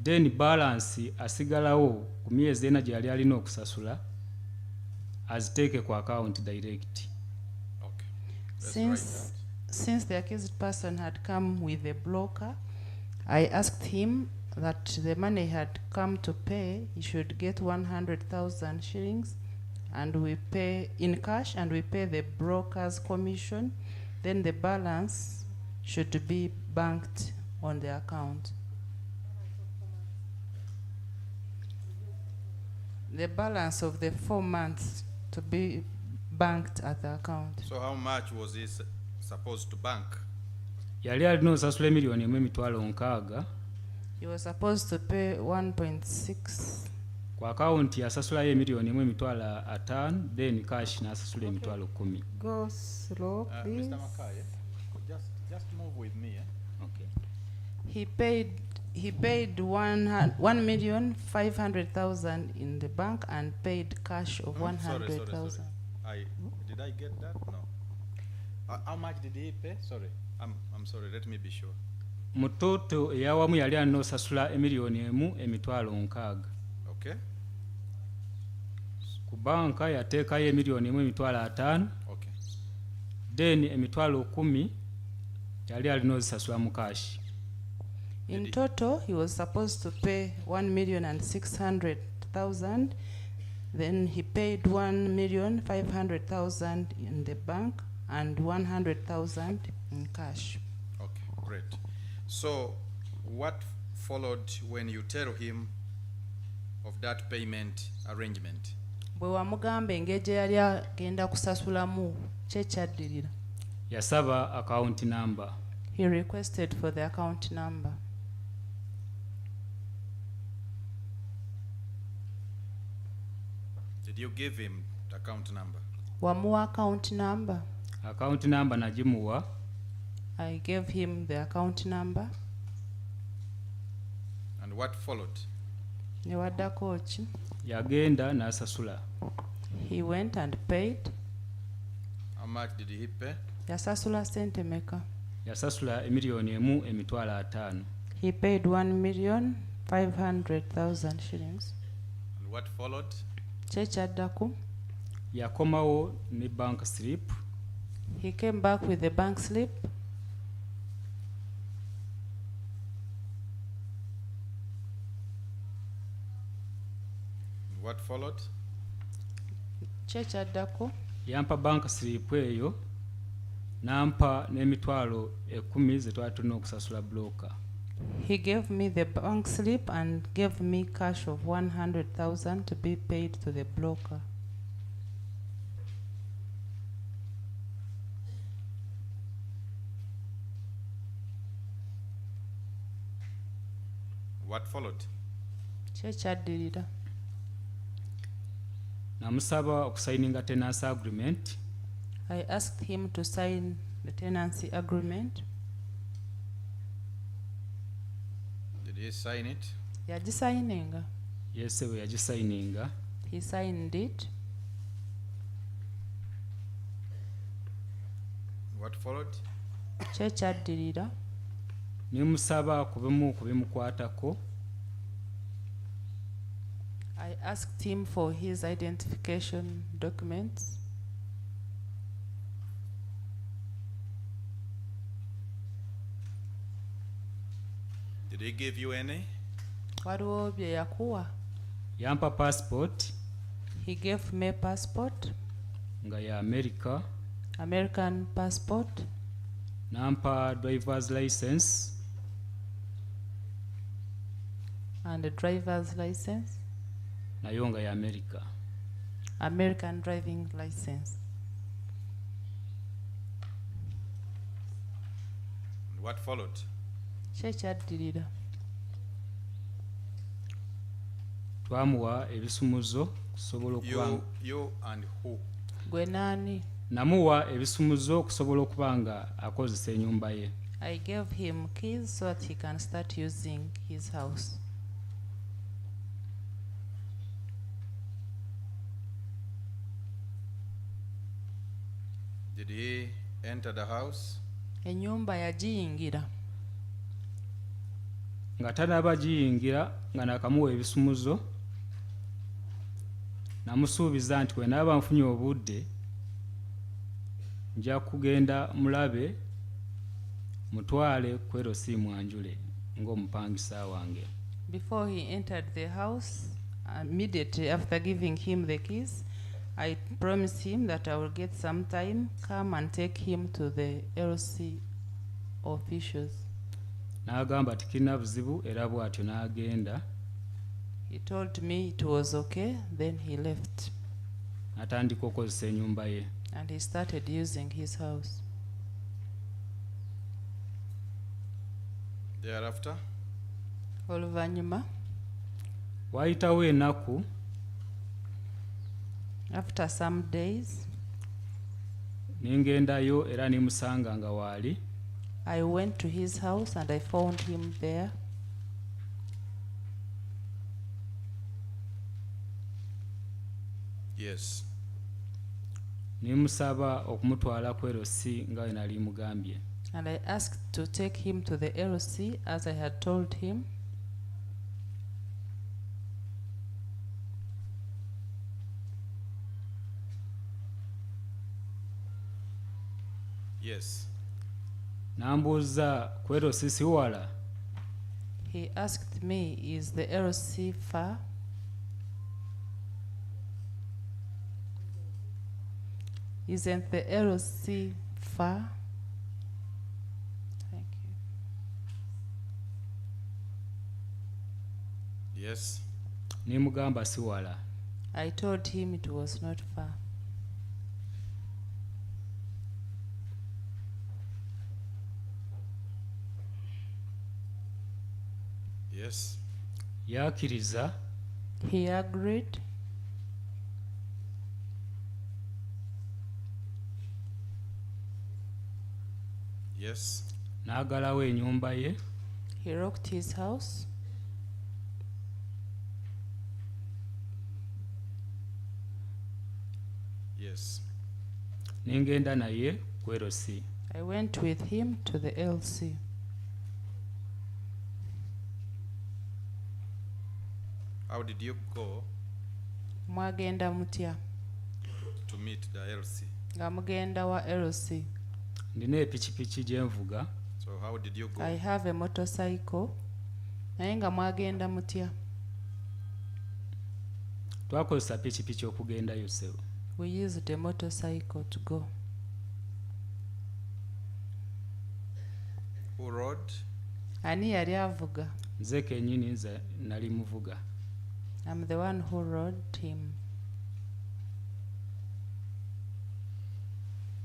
then balance asigalawo ku myezi 4 gye yali alina okusasula aziteeke ku account direct. Okay. Let's write that. Since the accused person had come with a broker, I asked him that the money he had come to pay, he should get 100,000 shillings, and we pay in cash, and we pay the broker's commission. Then the balance should be banked on the account. The balance of the 4 months to be banked at the account. So how much was he supposed to bank? Yali alina osasula miliyoni 1.6 He was supposed to pay 1.6. ku account yasasulayo miliyoni 1.5, then cash n'asasula emitwalo 10. Go slow, please. Mr. Mackay, just move with me. Okay. He paid 1,500,000 in the bank and paid cash of 100,000. Did I get that? No. How much did he pay? Sorry. I'm sorry. Let me be sure. Mu toto eyawamu yali alina osasula emiliyoni 1.6. Okay. Ku banka yateekayo emiliyoni 1.5, Okay. then emitwalo 10 yali alina ozisasula mu cash. In total, he was supposed to pay 1,600,000. Then he paid 1,500,000 in the bank and 100,000 in cash. Okay. Great. So, what followed when you tell him of that payment arrangement? Bwe wamugamba engeri gye yali agenda kusasulamu kye kyaddirira. Yasaba account number. He requested for the account number. Did you give him the account number? Wamuwa account number. Account number nagimuwa. I gave him the account number. And what followed? Ne waddako ki? Yagenda n'asasula. He went and paid. How much did he pay? Yasasula sente meka? Yasasula emiliyoni 1.5. He paid 1,500,000 shillings. And what followed? Kyekyaddako, yakomawo ne bank slip he came back with the bank slip. And what followed? Kyekyaddako, yampa bank slip eyo nampa n'emitwalo 10 ze twali tulina okusasula broker. he gave me the bank slip and gave me cash of 100,000 to be paid to the broker. What followed? Kyekyaddirira, namusaba okusayininga tenancy agreement I asked him to sign the tenancy agreement. Did he sign it? Yagisayininga. yese we yagisayininga. He signed it. What followed? Kyekaddirira, Nimusaba kubimu kubimukwatako. I asked him for his identification documents. Did he give you any? Waliwo bye yakuwa. Yampa passport He gave me passport, nga ya America, American passport, nampa driver's license and a driver's license, nayo nga ya America. American driving license. And what followed? Kyekaddirira, Twamuwa ebisumuzo kusobola okuba You and who? gwe naani? namuwa ebisumuzo okusobola okuba nga akozesa ennyumba ye. I gave him keys so that he can start using his house. Did he enter the house? Ennyumba yagiyingira. Nga tanaba giyingira nga nakamuwa ebisumuzo, namusuubiza nti bwe naaba nfunye obudde nja kugenda mulabe mutwale kwero si mwanjule ng'omupangisa wange. Before he entered the house, immediately after giving him the keys, I promised him that I will get some time, come and take him to the LC officials. N'agamba tikirina buzibu era bw'atyo n'agenda He told me it was okay, then he left n'atandika okukozesa ennyumba ye. and he started using his house. Thereafter, Oluvannyuma, Waayitawo ennaku after some days, ne ngendayo era ne musanga nga waali. I went to his house and I found him there. yes. Ne musaba okumutwala ku LC nga bwe nali mugambye. And I asked to take him to the LC as I had told him. Yes. N'ambuuza ku LC si wala. He asked me, is the LC far? Isn't the LC far? Thank you. Yes. Ne mugamba si wala. I told him it was not far. Yes. Yakkiriza He agreed. Yes. n'agalawo ennyumba ye. He locked his house. Yes. Ne ngenda naye ku LC. I went with him to the LC. How did you go Mwagenda mutya? to meet the LC? Nga mugenda wa LC. Ndina epikipiki gye nvuga. So how did you go? I have a motorcycle. Naye nga mwagenda mutya? Twakozesa pikipiki okugendayo ssebo. We used a motorcycle to go. Who rode? Ani yali avuga? Nze kennyini nze nali muvuga. I'm the one who rode him.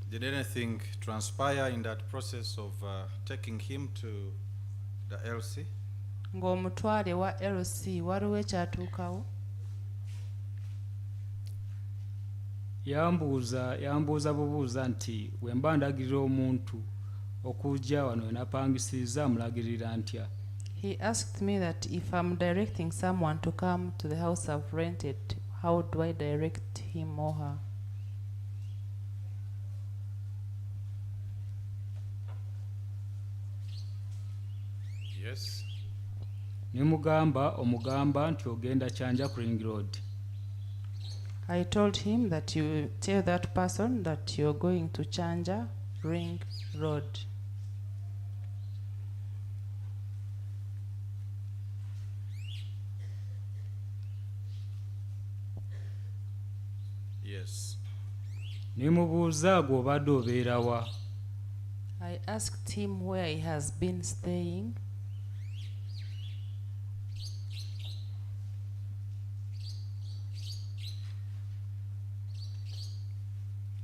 Did anything transpire in that process of taking him to the LC? Ng'omutwale wa LC waliwo ekyatuukawo? Yambuuza bubuuza nti bwe mba ndagirira omuntu okujja wano enapangisiza mulagirira ntya. He asked me that if I'm directing someone to come to the house I've rented, how do I direct him or her? Yes. Omugamba nti ogenda Kyanja ku Ring Road. I told him that you tell that person that you're going to Kyanja Ring Road. Yes. Nimubuuza gw'obadde obeera wa. I asked him where he has been staying.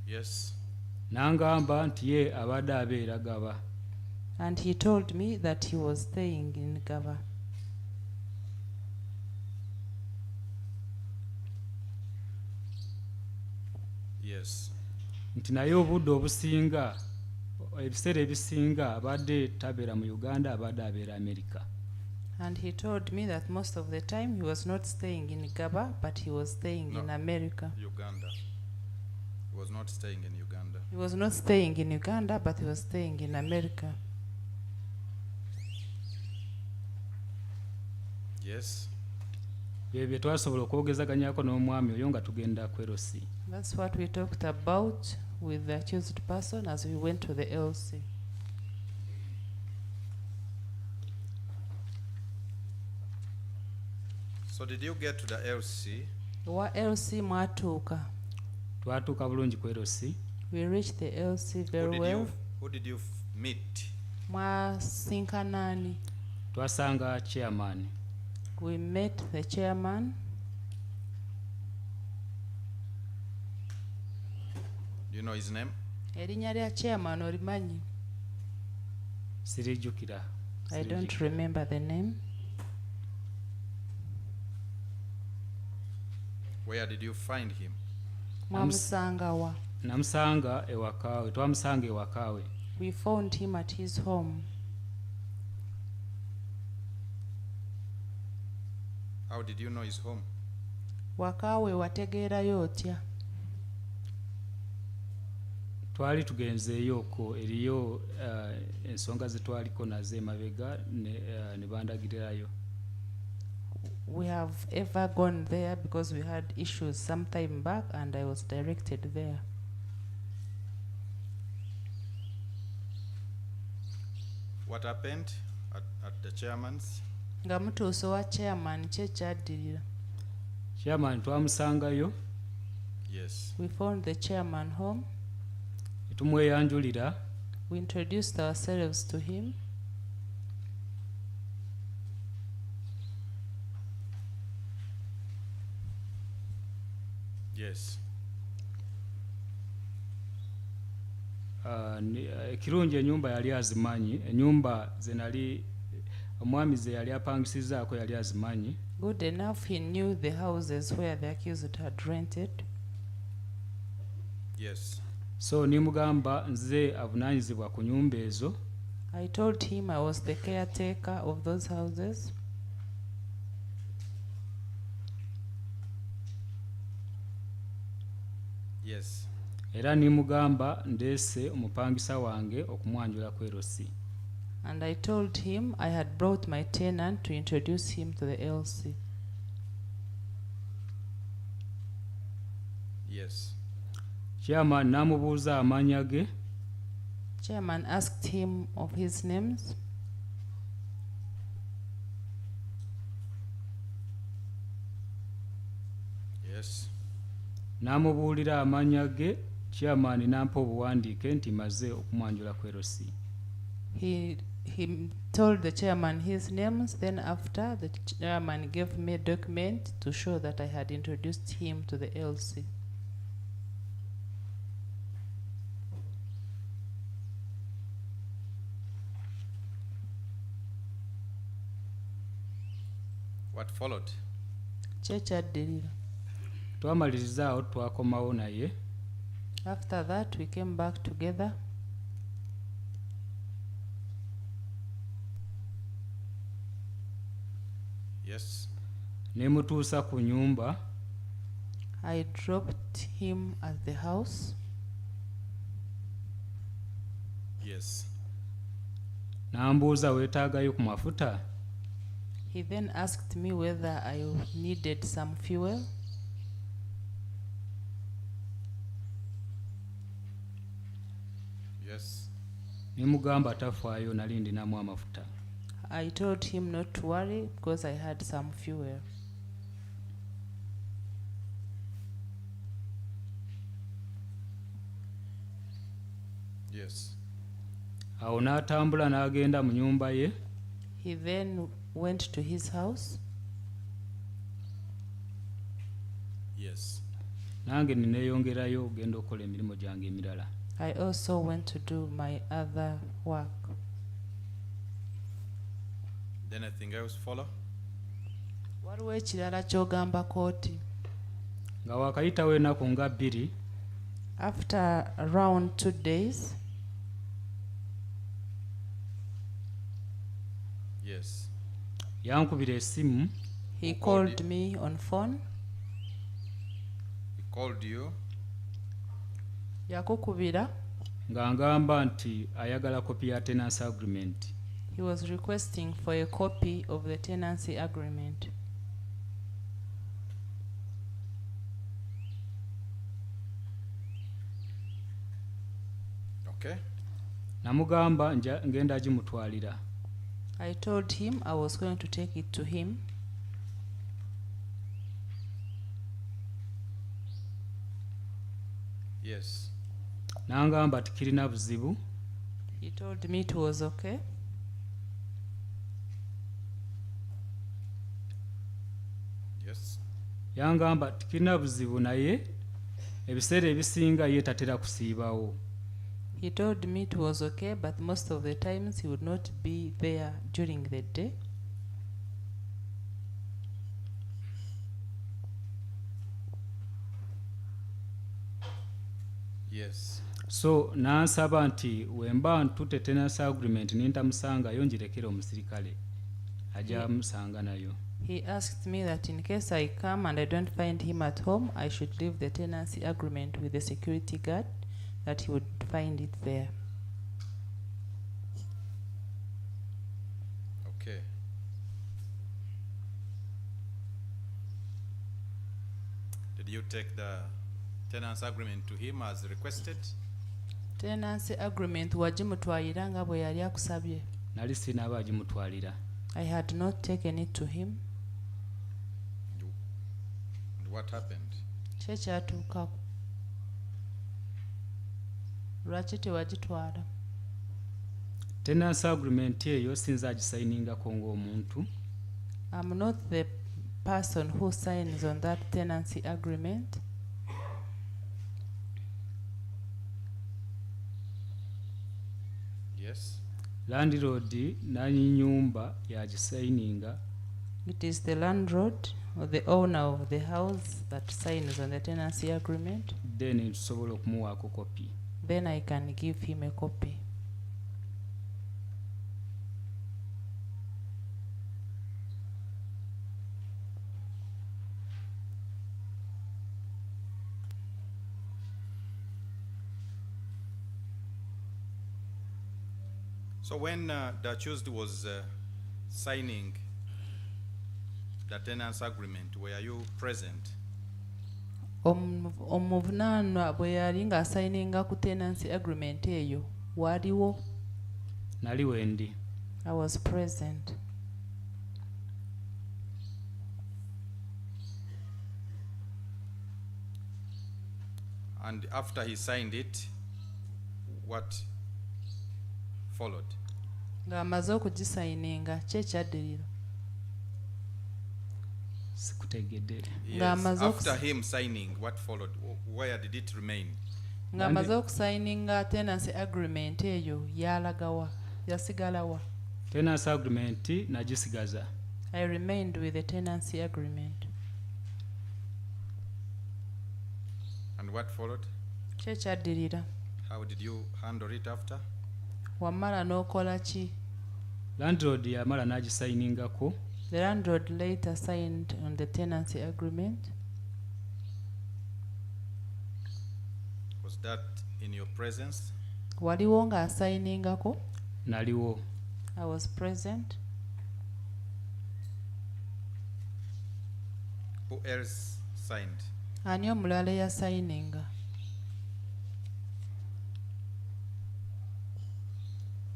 Yes. N'angamba nti ye abadde abeera Ggaba. And he told me that he was staying in Ggaba. Yes. Nti naye obudde obusinga ebiseera ebisinga abadde tabeera mu Uganda, abadde abeera America. And he told me that most of the time he was not staying in Ggaba, but he was staying in America. Uganda. He was not staying in Uganda. He was not staying in Uganda, but he was staying in America. Yes. Bye twasobola okwogezaganyako n'omwami oyo nga tugenda ku LC. That's what we talked about with the accused person as we went to the LC. So did you get to the LC? Wa LC mwatuuka. Twatuuka bulungi ku LC. We reached the LC very well. Who did you meet? Mwasinkanani. Twasanga chairman. We met the chairman. Do you know his name? Erinnya lya chairman olimanyi? Sirijjukira. I don't remember the name. Where did you find him? Mwamusanga wa? Namusanga ewakaawe. Twamusanga ewakaawe. We found him at his home. How did you know his home? Wakaawe wategeerayo otya? Twali tugenzeeyo okwo eriyo ensonga ze twaliko nazo emabega ne bandagirirayo. We have ever gone there because we had issues some time back and I was directed there. What happened at the chairman's? Nga mutuuse wa chairman kye kyaddirira. Chairman twamusangayo. Yes. We found the chairman home. Tumweyanjulira. We introduced ourselves to him. Yes. Ekirungi ennyumba yali azimanyi. Ennyumba ze nali omwami ze yali apangisizaako yali azimanyi. Good enough, he knew the houses where the accused had rented. Yes. So nimugamba nze avunaanyizibwa ku nyumba ezo. I told him I was the caretaker of those houses. Yes. Era nimugamba ndeese omupangisa wange okumwanjula ku LC. And I told him I had brought my tenant to introduce him to the LC. Yes. chairman n'amubuuza amannya ge. Chairman asked him of his names. Yes. N'amubuulira amannya ge. Chairman n'ampa obuwandiike nti maze okumwanjula ku LC. He told the chairman his names. Then after, the chairman gave me a document to show that I had introduced him to the LC. What followed? Kyekyaddira. Twamaliriza awo twakomawo naye. After that, we came back together. Yes. Ne mutuusa ku nyumba. I dropped him at the house. Yes. N'ambuuza weetaagayo ku mafuta. He then asked me whether I needed some fuel. Yes. Ne mugamba tafaayo nali ndinamu amafuta. I told him not to worry because I had some fuel. Yes. Awo n'atambula n'agenda mu nyumba ye. He then went to his house. Yes. Nange nineeyongerayo ogenda okukola emirimu gyange emirala. I also went to do my other work. Did anything else follow? Waliwo ekirala ky'ogamba kooti. Nga wakayitawo ennaku nga 2. After around 2 days, Yes. yankubira essimu. he Who called called you? me on phone. He called you. Yakukubira. Ng'angamba nti ayagala kopi ya tenancy agreement. He was requesting for a copy of the tenancy agreement. Okay. Namugamba ngenda gimutwalira. I told him I was going to take it to him. Yes. N'angamba tikirina buzibu. He told me it was okay. Yes. Yangamba tikirina buzibu naye ebiseera ebisinga ye tatera kusiibawo. He told me it was okay, but most of the times he would not be there during the day. Yes. So n'ansaba nti wemba ntute tenancy agreement nintamusangayo ngirekere omusirikale ajja musanga nayo. He asked me that in case I come and I don't find him at home, I should leave the tenancy agreement with the security guard, that he would find it there. Okay. Did you take the tenancy agreement to him as requested? Tenancy agreement wagimutwalira nga bwe yali akusabye. Nali sinaaba agimutwalira. I had not taken it to him. And what happened? Kye kyatuukako. Lwaki tewagitwala? Tenancy agreement eyo sinza agisayiningako ng'omuntu. I'm not the person who signs on that tenancy agreement. Yes. Landlord n'annyumba yagisayininga. It is the landlord or the owner of the house that signs on the tenancy agreement. Then tusobola okumuwaako kopi. Then I can give him a copy. So when the accused was signing the tenancy agreement, were you present? omuvunaanwa bwe yali ng'asayininga ku tenancy agreement eyo waliwo? nali wendi. I was present. And after he signed it, what followed? Ng'amaze okugisayininga ki ekyaddirira? Sikutegedde. Yes, Ng'amaze after him signing, what followed? Where did it remain? Ng'amaze okusayininga tenancy agreement eyo yalagawa, yasigalawa? Tenancy agreement nagisigaza. I remained with the tenancy agreement. And what followed? Ki ekyaddirira? How did you handle it after? Wamala n'okola ki? Landlord yamala nagisayiningako. The landlord later signed on the tenancy agreement. Was that in your presence? Waliwo ng'asayiningako? Naliwo. I was present. Who else signed? Ani omulala eyasayininga?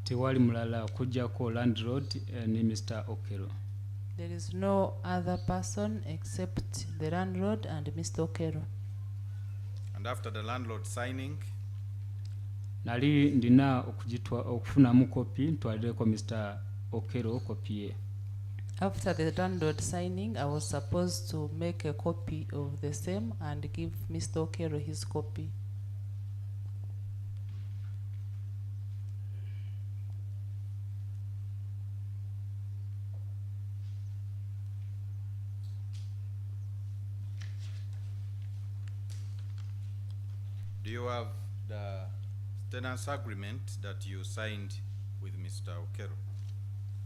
Tewali mulala okujjako landlord ni Mr. Okello. There is no other person except the landlord and Mr. Okello. And after the landlord signing, Nali ndina okufunamu kopi ntwalireko Mr. Okello kopi ye. After the landlord signing, I was supposed to make a copy of the same and give Mr. Okello his copy. do you have the tenancy agreement that you signed with Mr. Okello?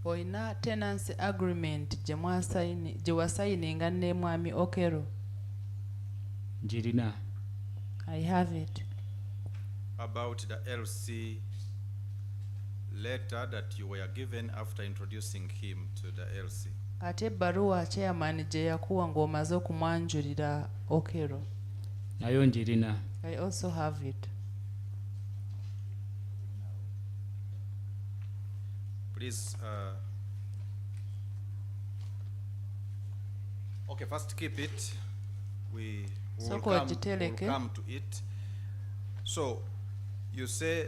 Oyina tenancy agreement gye wasayininga ne mwami Okello? Njirina. I have it. About the LC letter that you were given after introducing him to the LC? Ate ebbaluwa chairman gye yakuwa ng'omaze okumwanjulira Okello? Nayo njirina. I also have it. Please, okay, first keep it. We will Soko we'll ogiteleke. come to it. So, you say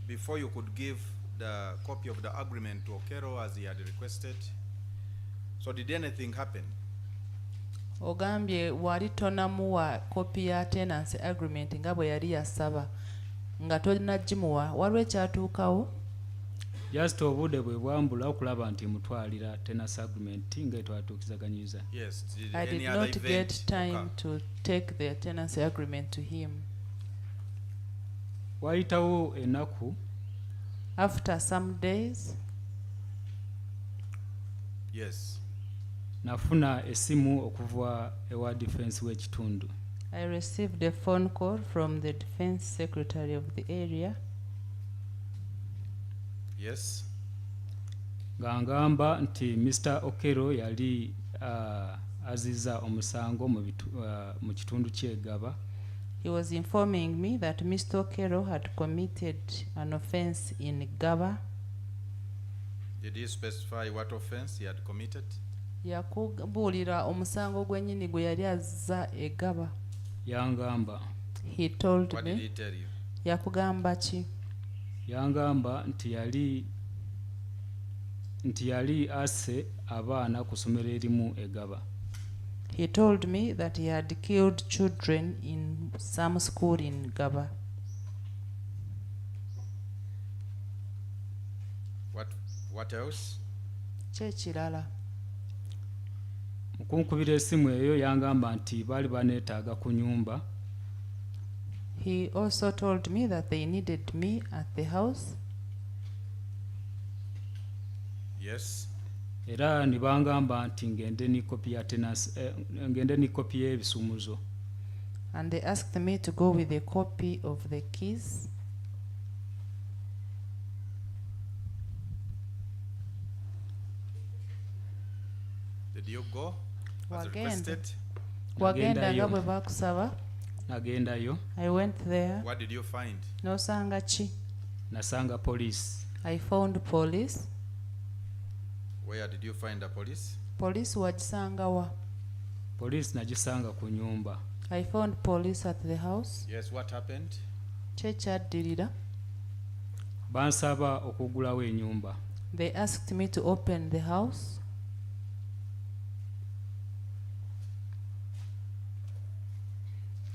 before you could give the copy of the agreement to Okello as he had requested. So did anything happen? Ogambye wali tonamuwa kopi ya tenancy agreement nga bwe yali yasaba nga tolinagimuwa, waliwo ekyatuukawo? Just obudde bwe bwambula okulaba nti mutwalira tenancy agreement nga twatuukizaganyiza. Yes. Did I any did other not event get time occur? to take the tenancy agreement to him. Wayitawo ennaku After some days, Yes. nafuna essimu okuva ewa defense w'ekitundu. I received a phone call from the defense secretary of the area. Yes. Ng'angamba nti Mr. Okello yali aziza omusango mu kitundu ky'e Ggaba. He was informing me that Mr. Okello had committed an offense in Ggaba. Did he specify what offense he had committed? Yakubuulira omusango gwennyini gwe yali azza e Ggaba. Yangamba. He told What did me. he tell you? Yakugamba ki? Yangamba nti yali asse abaana ku ssomero erimu e Ggaba. He told me that he had killed children in some school in Ggaba. What else? Kyekirala. Mu kunkubira essimu eyo yangamba nti baali baneetaaga ku nyumba. He also told me that they needed me at the house. Yes. Era ne bangamba nti ngende ni kopi ya ngende ni kopi y'ebisumuzo. And they asked me to go with a copy of the keys. Did you go as Wagenda. requested? wagenda nga Nagendayo. bwe bakusaba. Nagendayo. I went there. What did you find? Nosanga ki? Nasanga police. I found police. Where did you find the police? Police wagisanga wa? Police nagisanga ku nyumba. I found police at the house. Yes, what happened? Kye kyaddirira. Bansaba okugulawo ennyumba. They asked me to open the house.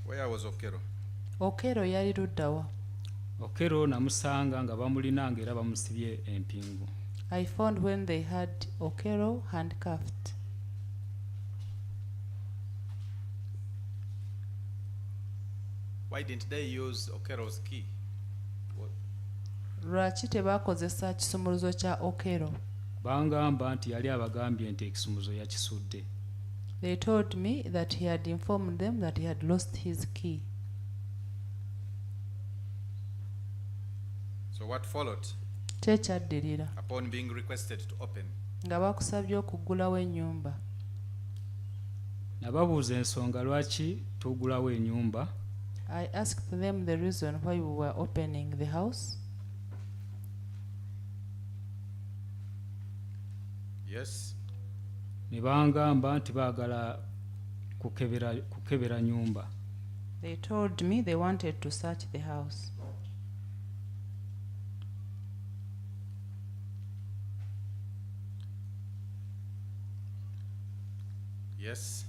Where was Okello? Okello yali ludda wa? Okello namusanga nga bamulinanga era bamusibye empingu. I found when they had Okello handcuffed. Why didn't they use Okello's key? What? Lwaki tebakozesa kisumuluzo kya Okello? Bangamba nti yali abagambye nti ekisumuzo yakisudde. They told me that he had informed them that he had lost his key. So what followed? Kye kyaddirira. Upon being requested to open, Nga bakusabye okuggulawo ennyumba. Nababuuza ensonga lwaki tugulawo ennyumba. I asked them the reason why we were opening the house. yes, Ne bangamba nti baagala kukebera nyumba. They told me they wanted to search the house. yes,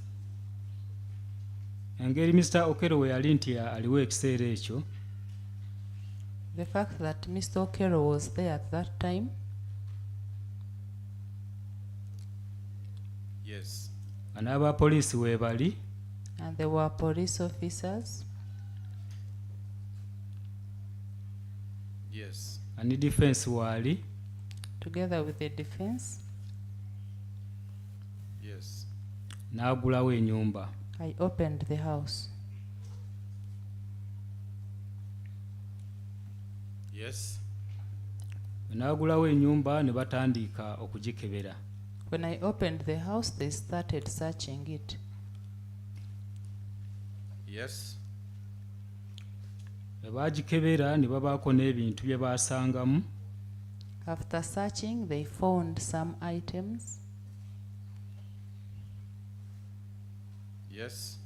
Engeri Mr. Okello we yali nti aliwo ekiseera ekyo. The fact that Mr. Okello was there at that time, yes, N'abapoliisi we bali. and there were police officers, yes, Ani defense waali. together with the defense, yes, N'agulawo ennyumba. I opened the house. yes, N'agulawo ennyumba ne batandika okugikebera. When I opened the house, they started searching it. yes, Bwe baagikebera ne babaako n'ebintu bye baasangamu. After searching, they found some items. yes,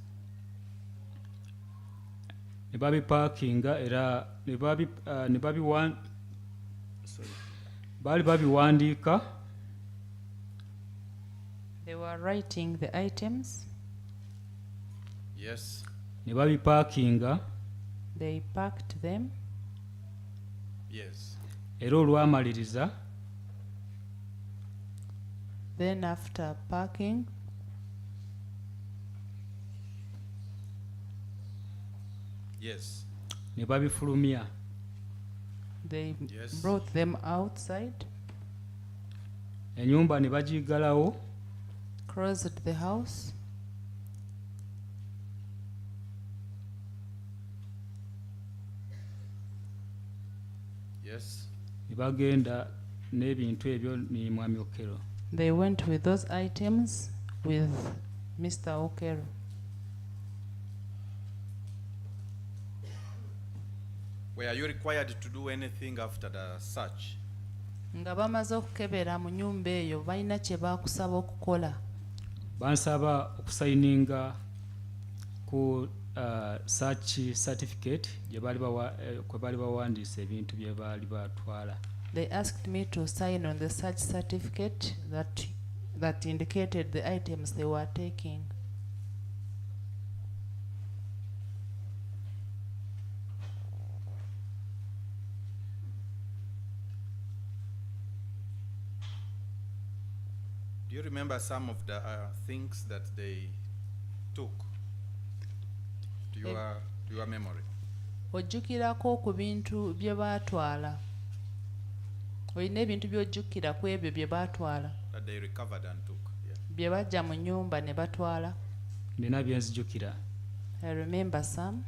Ne babipaakinga era baali babiwandiika. They were writing the items. yes, Ne babipaakinga They packed them. yes, era olwamaliriza Then after packing, yes, ne babifulumya. they Yes. brought them outside, Ennyumba ne bagiggalawo. closed the house. yes, Ne bagenda n'ebintu ebyo ne mwami Okello. They went with those items with Mr. Okello. Were you required to do anything after the search? Nga bamaze okukebera mu nnyumba eyo balina kye baakusaba okukola. Bansaba okusayininga ku search certificate kwe baali bawandiisa ebintu bye baali batwala. They asked me to sign on the search certificate that indicated the items they were taking. Do you remember some of the things that they took? To your memory? Ojjukirako ku bintu bye baatwala. Olina ebintu by'ojjukira ku ebyo bye baatwala. That they recovered and took. Yeah. Bye bajja mu nnyumba ne batwala. Nina bye nzijukira. I remember some.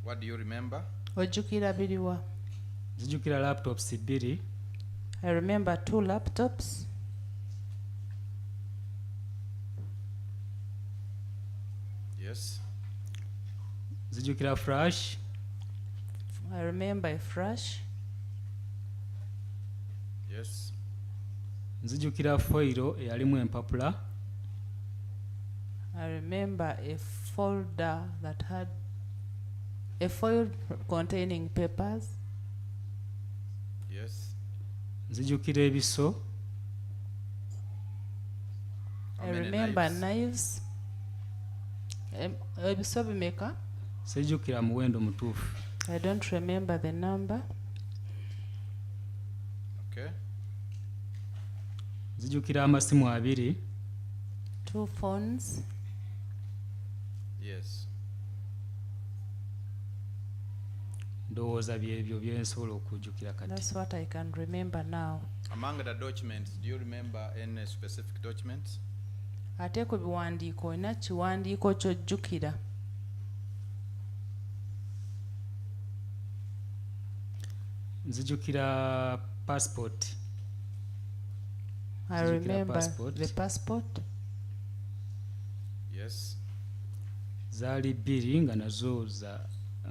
What do you remember? Ojjukira biriwa? Nzijukira laptops 2. I remember 2 laptops. Yes. Nzijukira flash, I remember a flash. Yes. nzijukira foiro eyalimu empapula, I remember a folder that had a foil containing papers. Yes. nzijukira ebiso, How I many remember knives? knives. Ebiso bimeka? sijjukira muwendo mutuufu. I don't remember the number. Okay. Nzijjukira amasimu 2, 2 phones. Yes. ndowooza byebyo bye nsobola okujjukira kati. That's what I can remember now. Among the documents, do you remember any specific documents? Ate ku biwandiiko olina kiwandiiko ky'ojjukira. Nzijjukira passport. I Nzijjukira remember passport. the passport. Yes. Zaali 2 nga nazo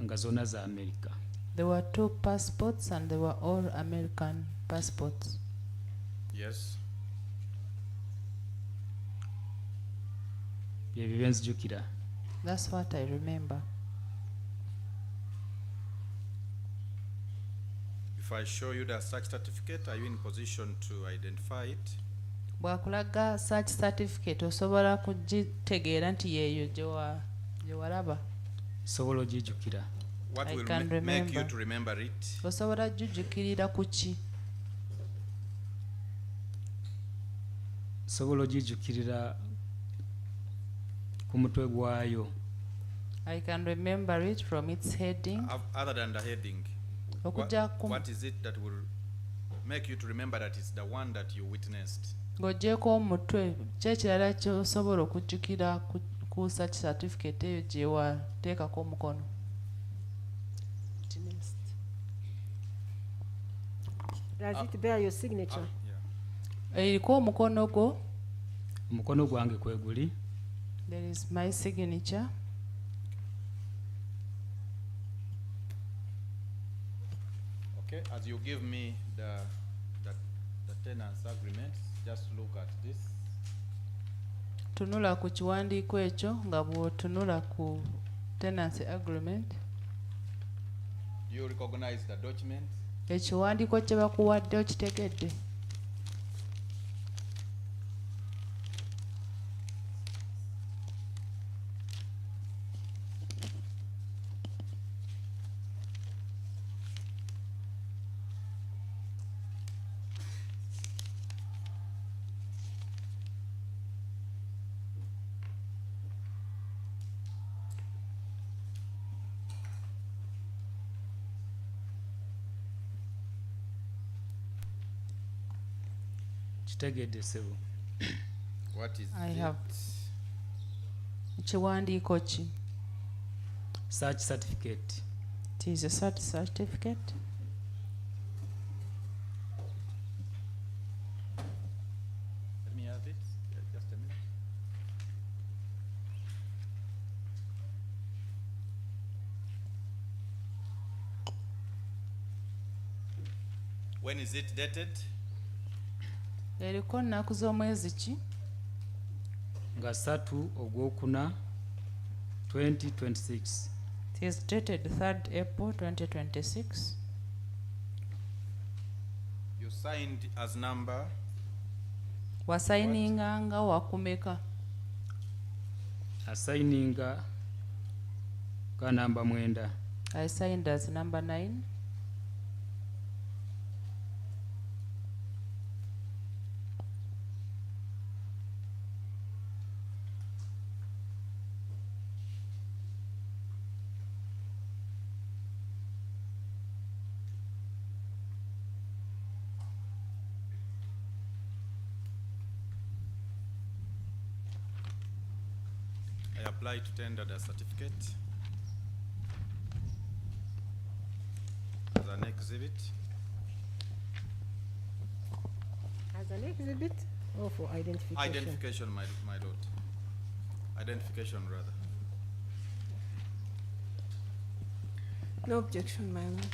nga zonna za America. There were 2 passports and they were all American passports. Yes. Byebyo bye nzijjukira. That's what I remember. If I show you the search certificate, are you in position to identify it? Bw'akulaga search certificate osobola kugitegeera nti yeeyo gye walaba. Sobola ogijjukira. What I will can make you remember. to remember it? Osobola jjukirira ku ki? Sobola ogijjukirira ku mutwe gwayo. I can remember it from its heading. Other than the heading, Okujja ku what is it that will make you to remember that it's the one that you witnessed? ng'oggyeko omutwe ki ekirala ky'osobola okujjukira ku search certificate eyo gye wateekako omukono. Does it bear your signature? Yeah. Eriko omukono gwo. Omukono gwange kwe guli. There is my signature. Okay, as you give me the tenants agreement, just look at this. Tunula ku kiwandiiko ekyo nga bw'otunula ku tenancy agreement. Do you recognize the document? Ekiwandiiko kye bakuwadde okitegedde. Kitegedde ssebo. What is I it? have. Kiwandiiko ki? Search certificate. It is a search certificate. Let me have it. Just a minute. When is it dated? Eriko nnaku z'omwezi ki? Nga 3 Ogwokuna 2026. It is dated 3rd April 2026. You signed as number. Wasayininganga wakumeka. Assigninga ka namba 9. I signed as number 9. I apply to tender the certificate as an exhibit. As an exhibit or for identification? Identification, my lord. Identification, rather. No objection, my lord.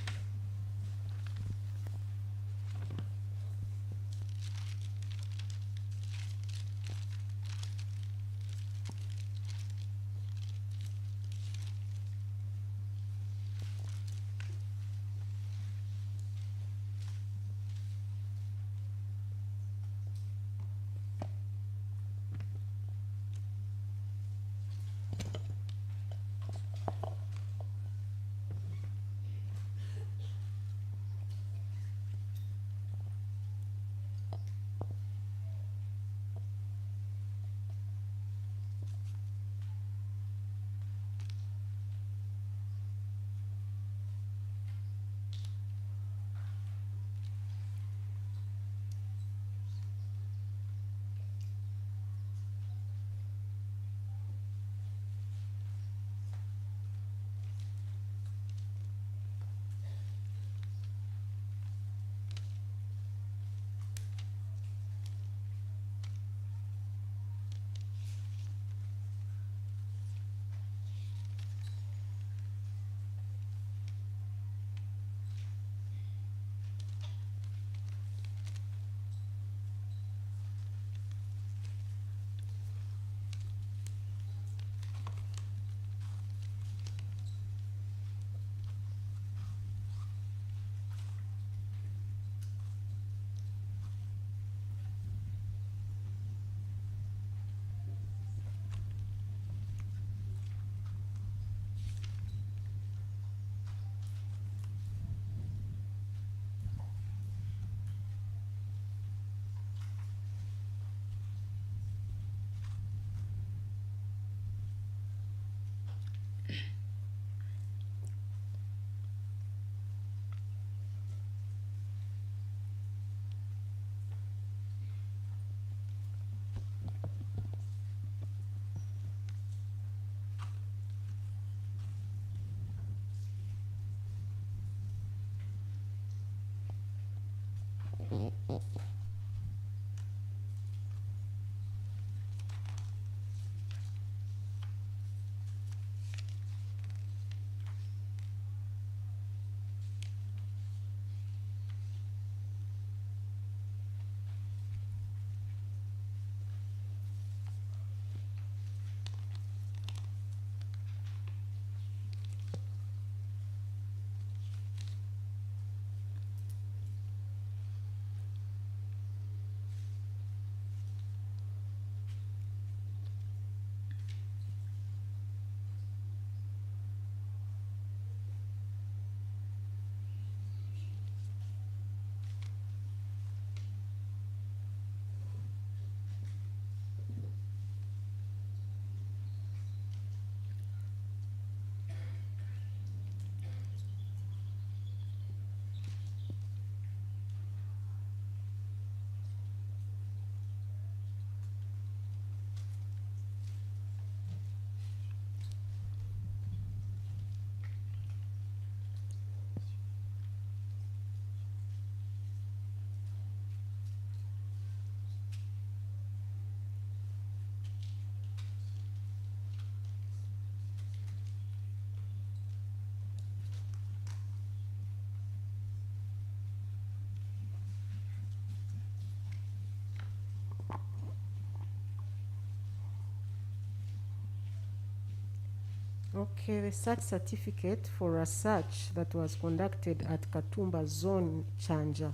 Okay, the search certificate for a search that was conducted at Katumba Zone Chanja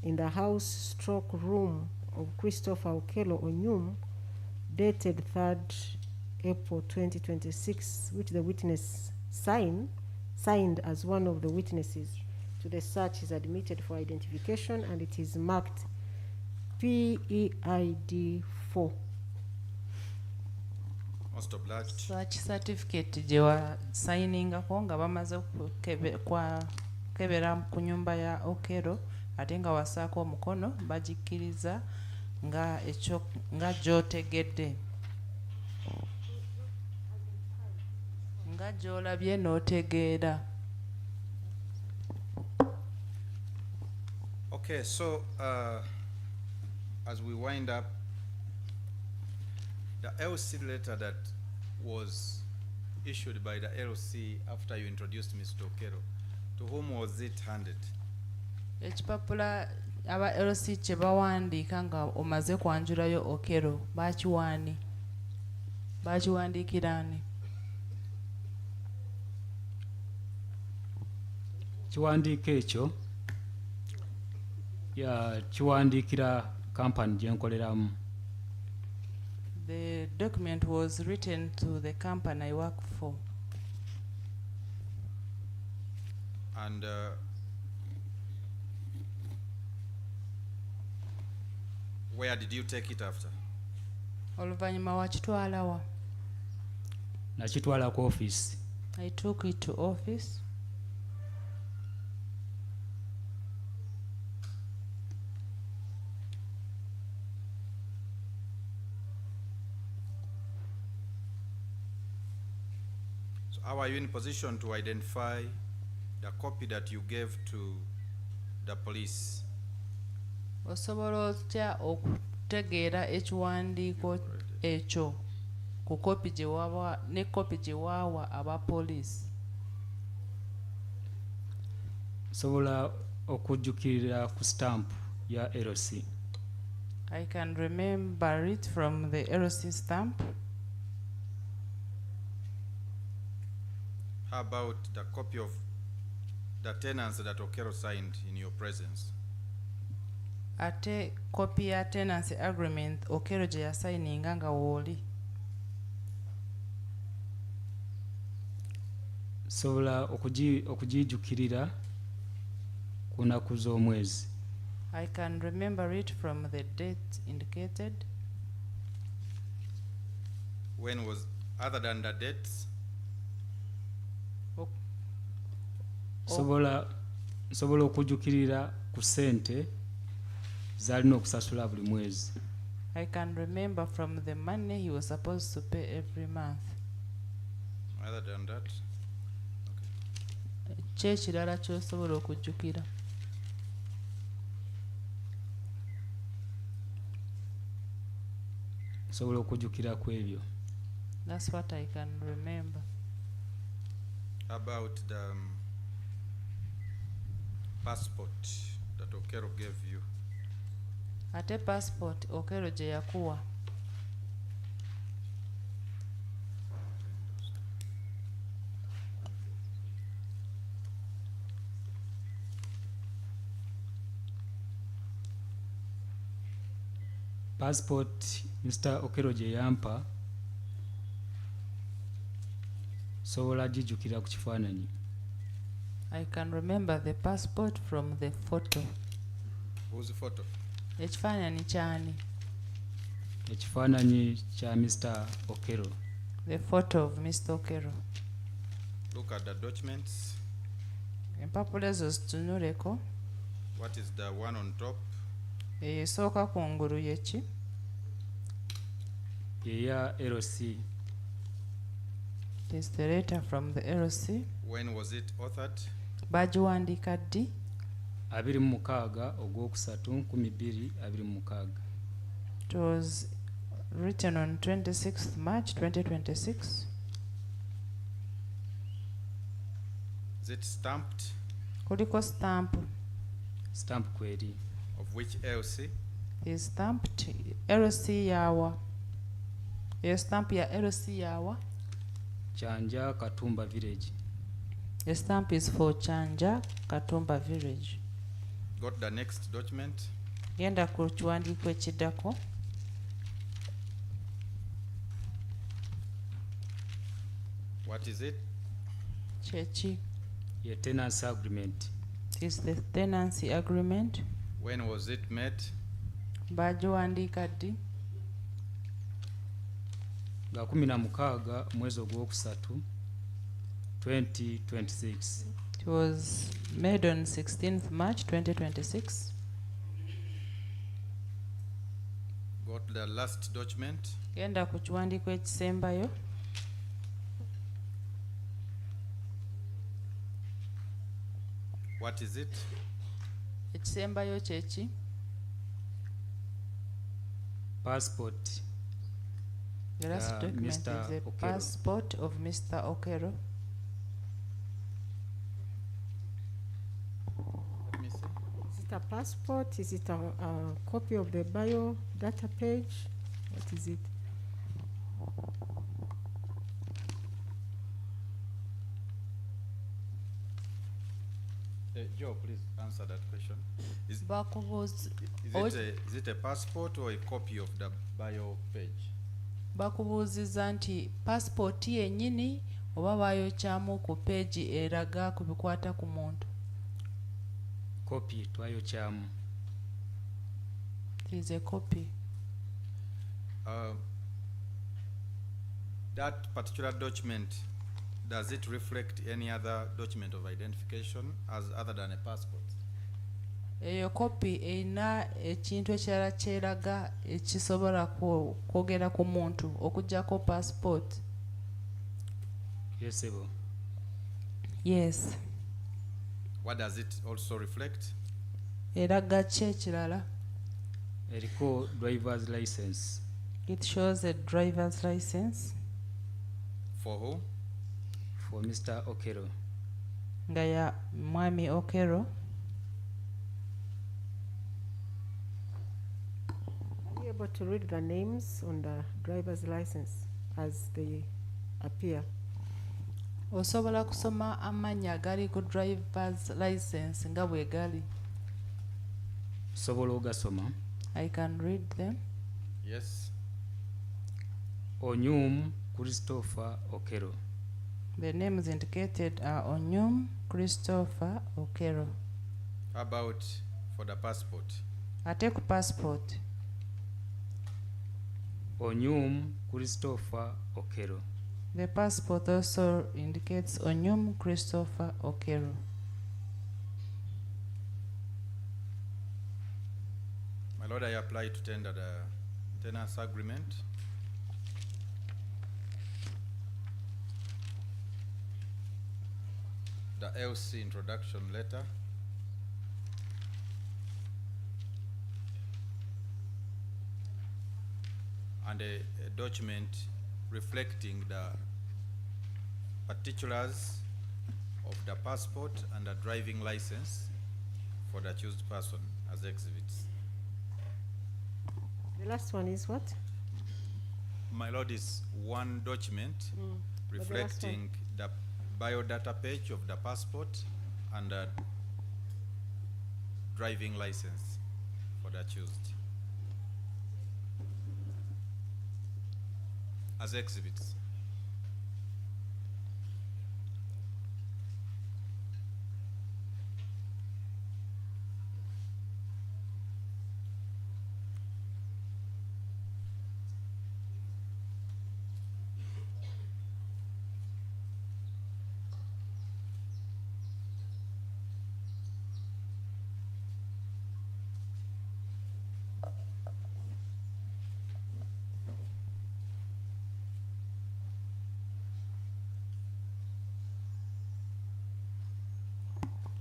in the house stroke room of Christopher Okello Onyum, dated 3rd April 2026, which the witness signed as one of the witnesses to the search, is admitted for identification, and it is marked PEID 4. Most obliged. Search certificate gye wasayiningako nga bamaze kukebera ku nyumba ya Okello ate nga wasaako omukono bagikkiriza nga ekyo nga gy'otegedde nga gy'olabye n'otegeera. Okay, so as we wind up, the LC letter that was issued by the LC after you introduced Mr. Okello, to whom was it handed? ekipapula aba LC kye bawandiika nga omaze kwanjulayo Okello bakiwaani bakiwandiikira ani? kiwandiiko ekyo kiwandiikira kampani gye nkoleramu. The document was written to the company I work for. And where did you take it after? Oluvannyuma wakitwala wa? Nakitwala ku office. I took it to office. So how are you in position to identify the copy that you gave to the police? Osobola otya okutegeera ekiwandiiko ekyo ku kopi gye wawa ne kopi gye waawa abapoliisi? Sobola okujjukirira ku stamp ya LC. I can remember it from the LC stamp. How about the copy of the tenants that Okello signed in your presence? Ate kopi ya tenancy agreement Okello gye yasayininga nga wooli? Sobola okugijjukirira ku nnaku z'omwezi. I can remember it from the date indicated. When was, other than the dates? Sobola okujjukirira ku ssente z'alina okusasula buli mwezi. I can remember from the money he was supposed to pay every month. Other than that? Ki ekirala ky'osobola okujjukira? Sobola okujjukira ku ebyo. That's what I can remember. About the passport that Okello gave you? Ate passport Okello gye yakuwa? Passport Mr. Okello gye yampa sobola gijjukira ku kifaananyi. I can remember the passport from the photo. Whose photo? Ekifaananyi kyani? Ekifaananyi kya Mr. Okello. The photo of Mr. Okello. Look at the documents. Empapula ezo zitunuleko. What is the one on top? Esooka kungulu yeki? Yeya LC. It is the letter from the LC. When was it authored? Bagiwandiika ddi? 26 Ogwokusatu 2026. It was written on 26th March 2026. Is it stamped? Kuliko stamp. Stamp kweri. Of which LC? Is stamped LC yawa? Your stamp ya LC yawa? Chanja Katumba Village. The stamp is for Chanja Katumba Village. Got the next document? Genda ku kiwandiiko ekiddako. What is it? Kyeki? Ye tenancy agreement. It is the tenancy agreement. When was it made? Bagiwandiika ddi? Nga 16 mwezi Ogwokusatu 2026. It was made on 16th March 2026. Got the last document? Genda ku kiwandiiko ekisembayo. What is it? Ekisembayo kyeki? Passport The last document is Mr. the Okello. passport of Mr. Okello. Let me see. Is it a passport? Is it a copy of the bio data page? What is it? Joe, please answer that question. Is Bakubuuza is it a passport or a copy of the bio page? bakubuuzizza nti paasipooti yennyini oba baayokyamu ku peegi eraga ku bikwata ku muntu. Copy twayokyamu. It is a copy. That particular document, does it reflect any other document of identification as other than a passport? Eyo kopi erina ekintu ekirala kyeraga ekisobola kwogera ku muntu okuggyako passport. Yes, ebo. Yes. What does it also reflect? Eraga ki ekirala? Eriko driver's license. It shows a driver's license For who? For Mr. Okello. nga ya mwami Okello. Are you able to read the names on the driver's license as they appear? Osobola kusoma amannya agali ku driver's license nga bwe gali. Sobola ogasoma. I can read them. Yes. Onyum Christopher Okello. The names indicated are Onyum Christopher Okello. How about for the passport? Ate ku passport Onyum Christopher Okello. the passport also indicates Onyum Christopher Okello. My Lord, I apply to tender the tenants agreement. The LC introduction letter. And a document reflecting the particulars of the passport and the driving license for the accused person as exhibits. The last one is what? My Lord, is one document But the last one? reflecting the biodata page of the passport and the driving license for the accused as exhibits.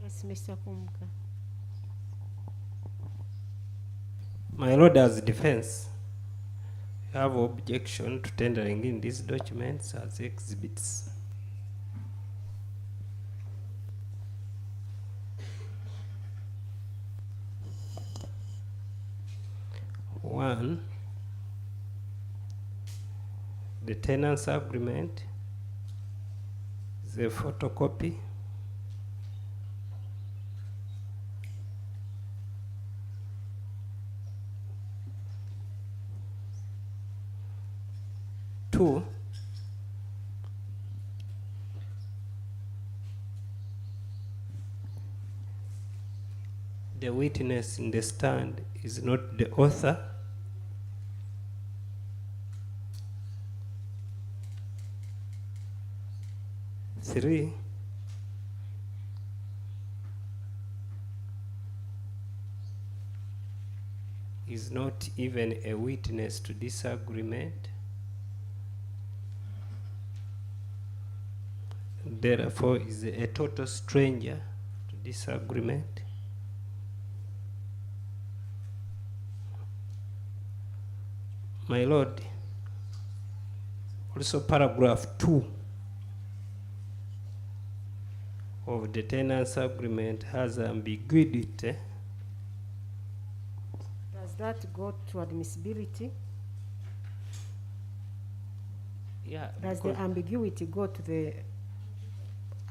Yes, Mr. Kumka. My Lord, as defense, I have objection to tendering in these documents as exhibits. One, the tenants agreement is a photocopy. Two, the witness in the stand is not the author. Three, is not even a witness to this agreement. Therefore, is a total stranger to this agreement. My Lord, Also paragraph 2 of the tenancy agreement has ambiguity. Does that go to admissibility? Yeah, Does the ambiguity go to the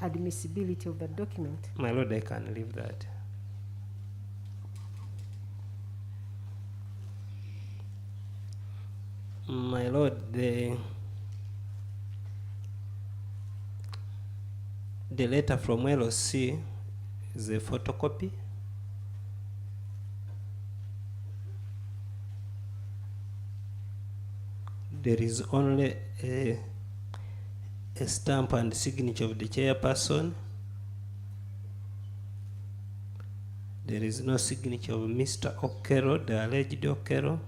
admissibility of the document? my lord, I can leave that. My lord, the letter from LOC is a photocopy. There is only a stamp and signature of the chairperson. There is no signature of Mr. Okello, the alleged Okello.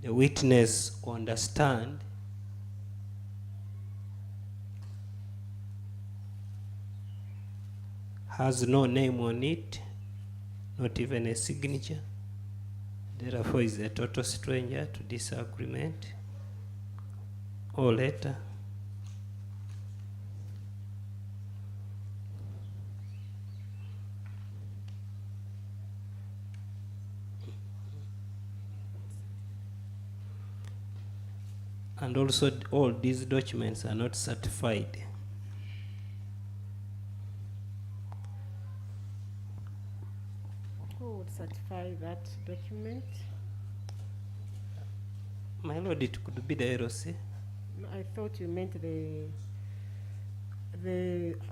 The witness on the stand has no name on it, not even a signature. Therefore, is a total stranger to this agreement or letter. And also, all these documents are not certified. Who would certify that document? My lord, it could be the LOC. I thought you meant the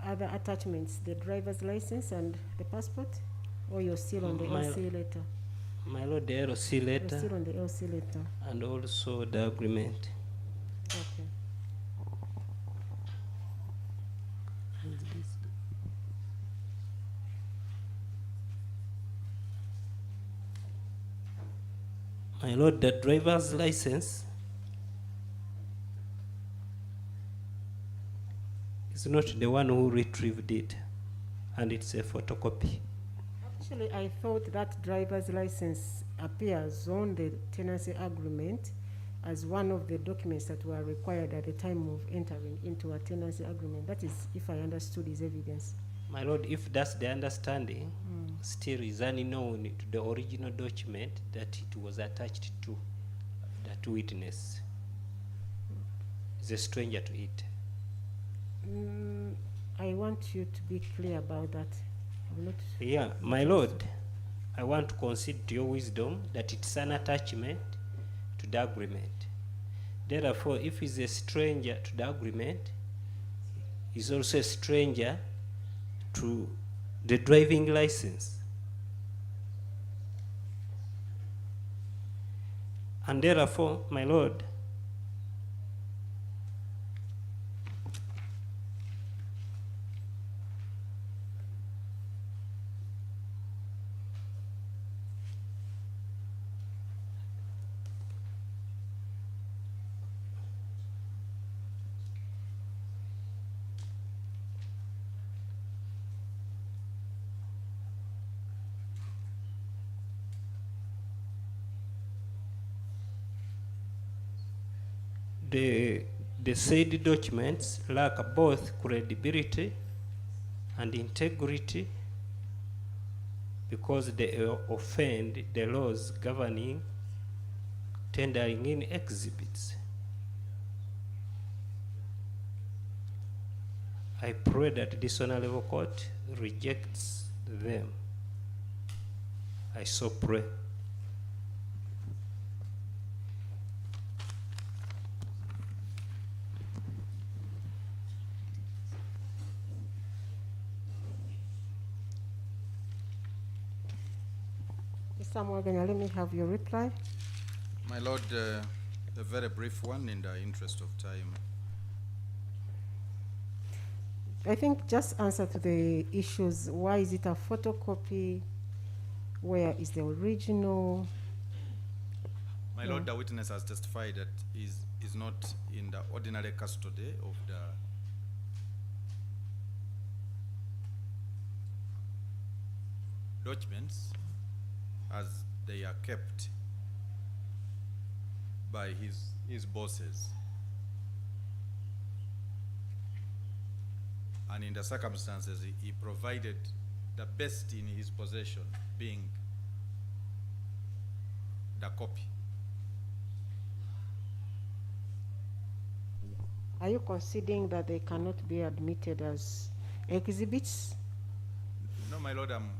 other attachments, the driver's license and the passport, or you're still on the LC letter? My lord, the LOC You're letter still on the LC letter. and also the agreement. Okay. My lord, the driver's license is not the one who retrieved it, and it's a photocopy. Actually, I thought that driver's license appears on the tenancy agreement as one of the documents that were required at the time of entering into a tenancy agreement. That is, if I understood his evidence. My lord, if that's the understanding, still is unknown to the original document that it was attached to that witness. Is a stranger to it. I want you to be clear about that. I'm not. Yeah, my lord, I want to concede to your wisdom that it's an attachment to the agreement. Therefore, if he's a stranger to the agreement, he's also a stranger to the driving license. And therefore, my lord, the said documents lack both credibility and integrity because they offend the laws governing tendering in exhibits. I pray that this honorable court rejects them. I so pray. Mr. Morgan, let me have your reply. My lord, a very brief one in the interest of time. I think just answer to the issues. Why is it a photocopy? Where is the original? My lord, the witness has testified that is not in the ordinary custody of the documents as they are kept by his bosses. And in the circumstances, he provided the best in his possession, being the copy. Are you conceding that they cannot be admitted as exhibits? No, my lord, I'm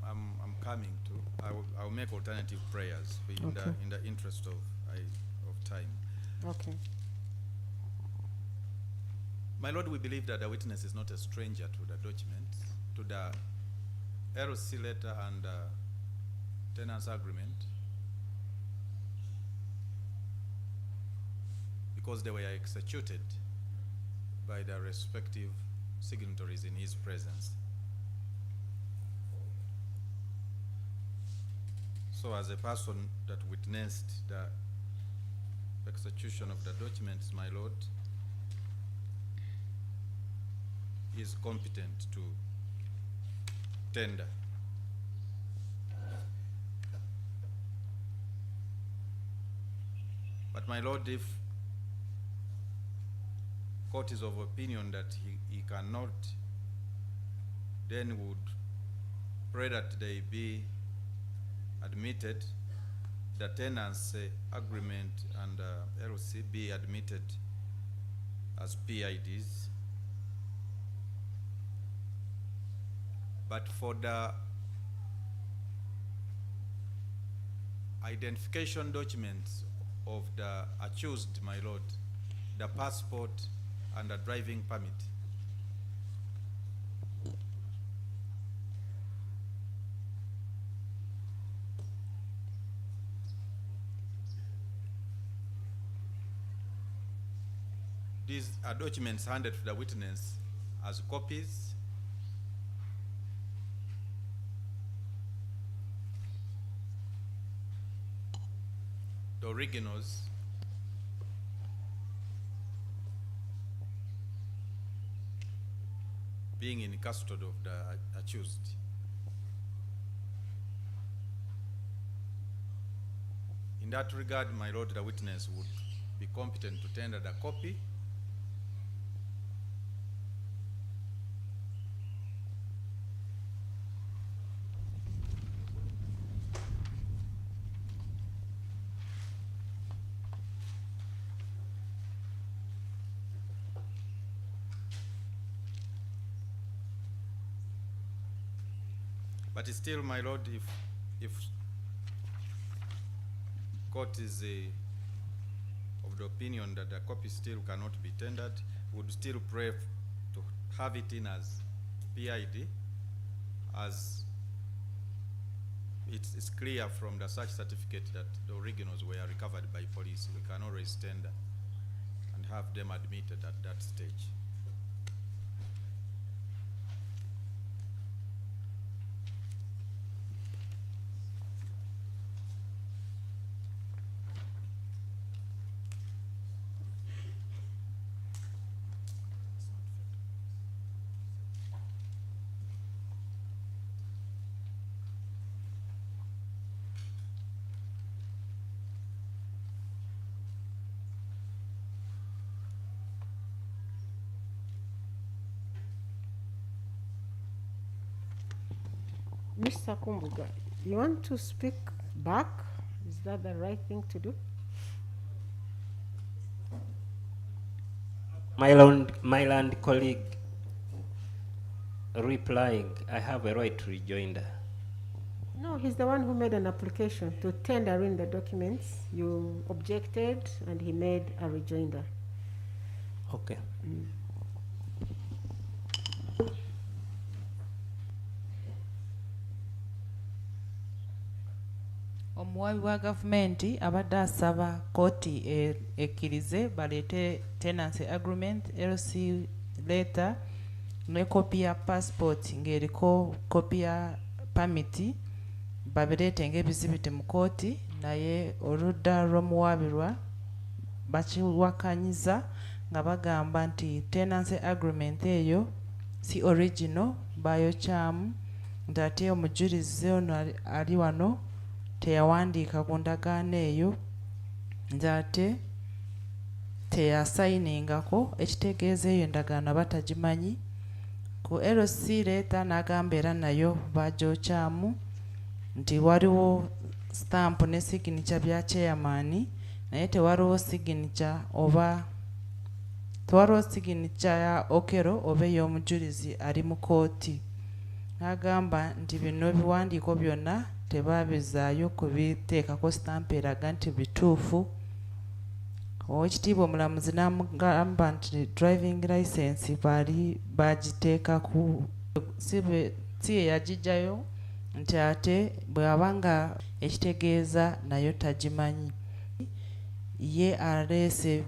coming to. I will make alternative prayers in the interest of time. Okay. My lord, we believe that the witness is not a stranger to the documents, to the LC letter and tenants agreement, because they were executed by the respective signatories in his presence. So as a person that witnessed the execution of the documents, my lord, is competent to tender. But my lord, if court is of opinion that he cannot, then would pray that they be admitted, the tenants agreement and LC be admitted as PIDs. But for the identification documents of the accused, my lord, the passport and the driving permit, these are documents handed to the witness as copies. The originals being in custody of the accused. In that regard, my lord, the witness would be competent to tender the copy but still, my lord, if court is of the opinion that the copy still cannot be tendered, would still pray to have it in as PID, as it's clear from the search certificate that the originals were recovered by police. We can always tender and have them admitted at that stage. Mr. Kumbuga, you want to speak back? Is that the right thing to do? My land colleague replying, I have a right to rejoinder. No, he's the one who made an application to tender in the documents. You objected and he made a rejoinder. Okay. Omuwabi wa gavumenti abadde asaba kooti ekkirize baleete tenancy agreement, LC letter ne kopi ya passport ng'eriko kopi ya permit babireete ng'ebizibiti mu kooti, naye oludda lw'omuwabirwa bakiwakanyiza nga bagamba nti tenancy agreement eyo si original, bayokyamu nti ate omujulizi ono ali wano teyawandiika ku ndagaano eyo nti ate teyasayiningako ekitegeeza eyo endagaano batagimanyi. Ku LC leeta n'agamba era nayo bagyokyamu nti waliwo stamp ne signature bya chairman naye tewaliwo signature oba tewaliwo signature ya Okello oba ey'omujulizi ali mu kooti. N'agamba nti bino biwandiiko byonna tebabizaayo kubiteekako stamp eraga nti bituufu. Oweekitiibwa omulamuzi n'amugamba nti driving license bali bagiteeka ku si ye yagijjayo nti ate bw'aba nga ekitegeeza nayo tagimanyi. Ye aleese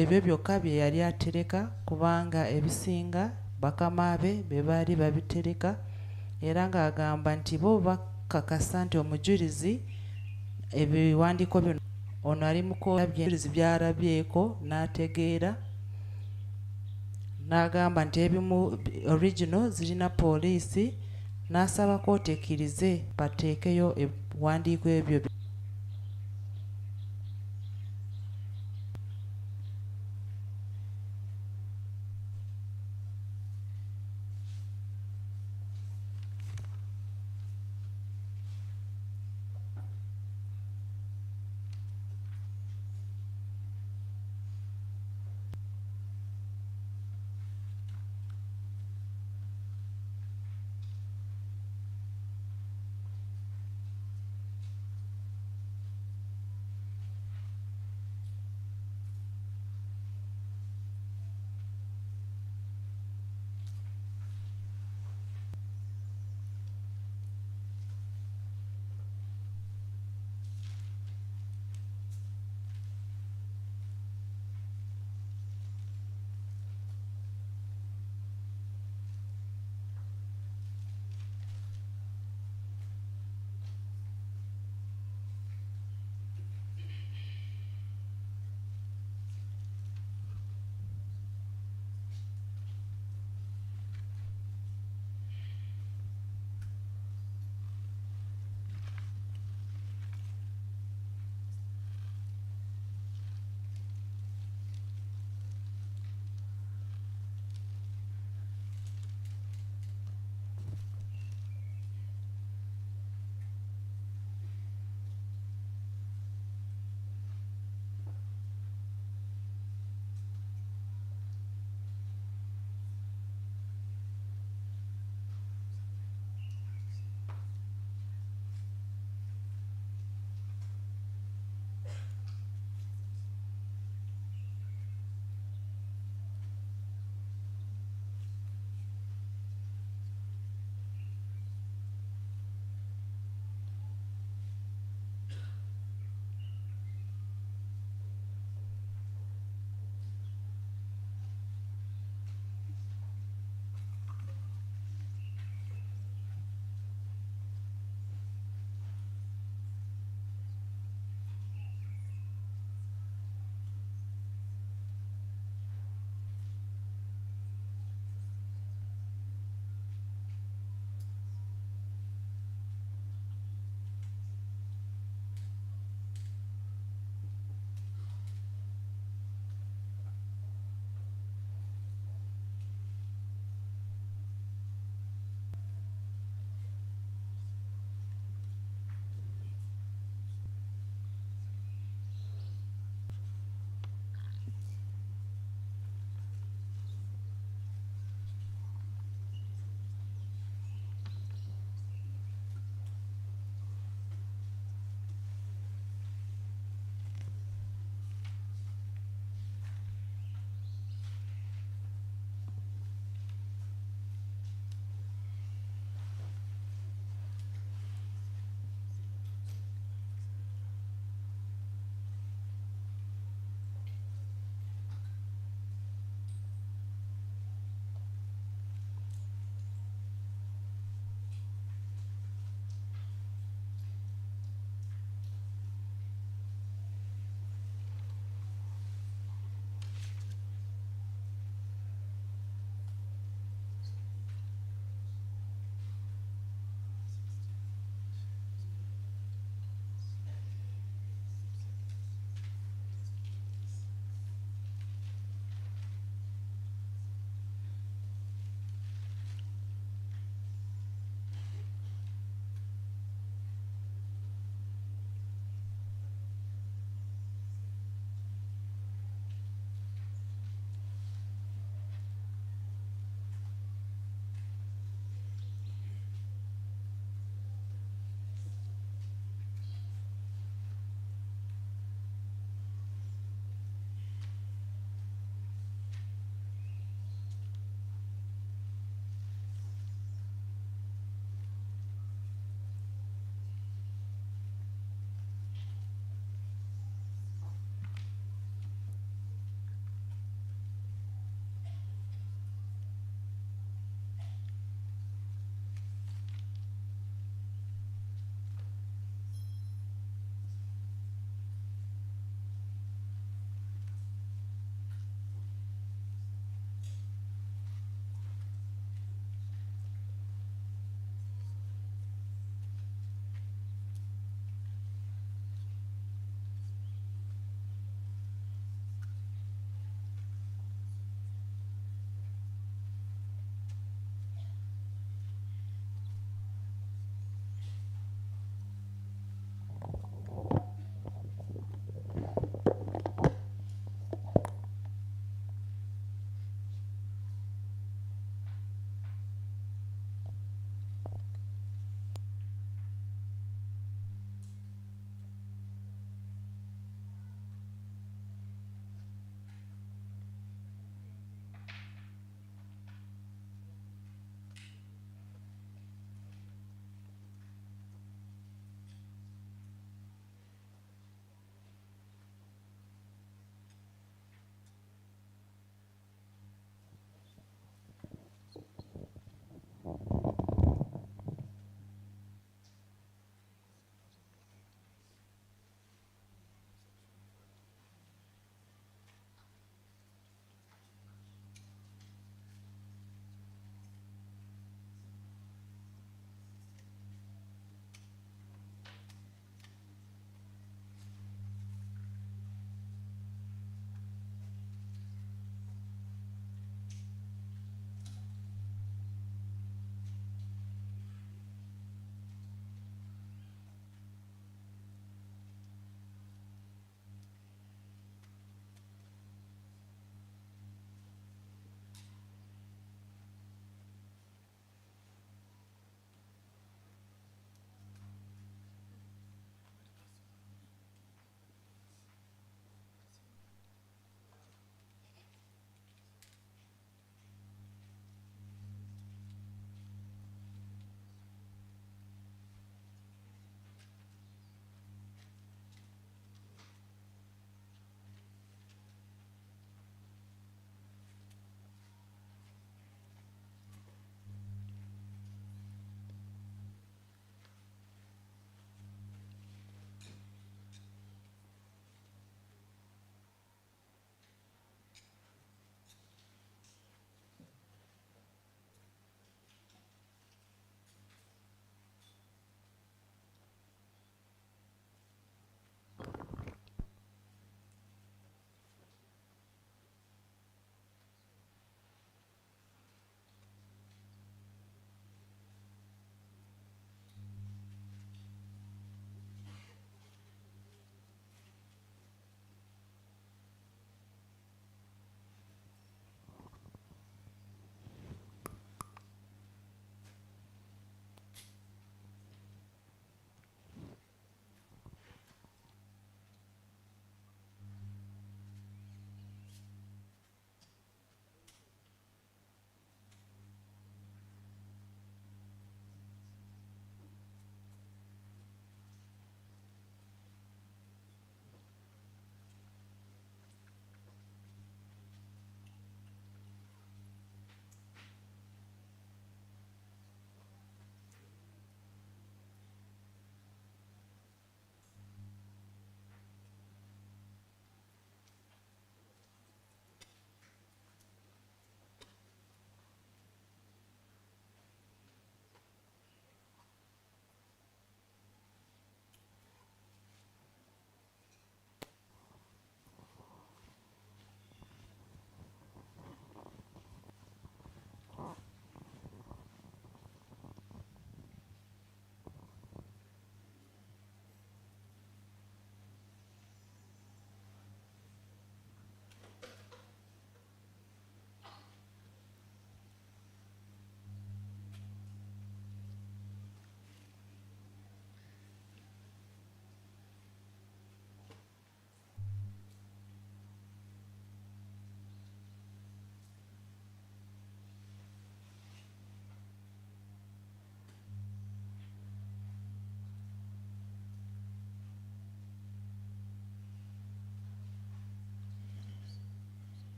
ebyo byokka bye yali atereka kubanga ebisinga bakama be baali babitereka era ng'agamba nti bo bakakasa nti omujulizi ebiwandiiko byonna ono ali mu kooti byalabyeko n'ategeera n'agamba nti ebimu original zirina poliisi n'asaba kooti ekkirize bateekeyo ebiwandiiko ebyo.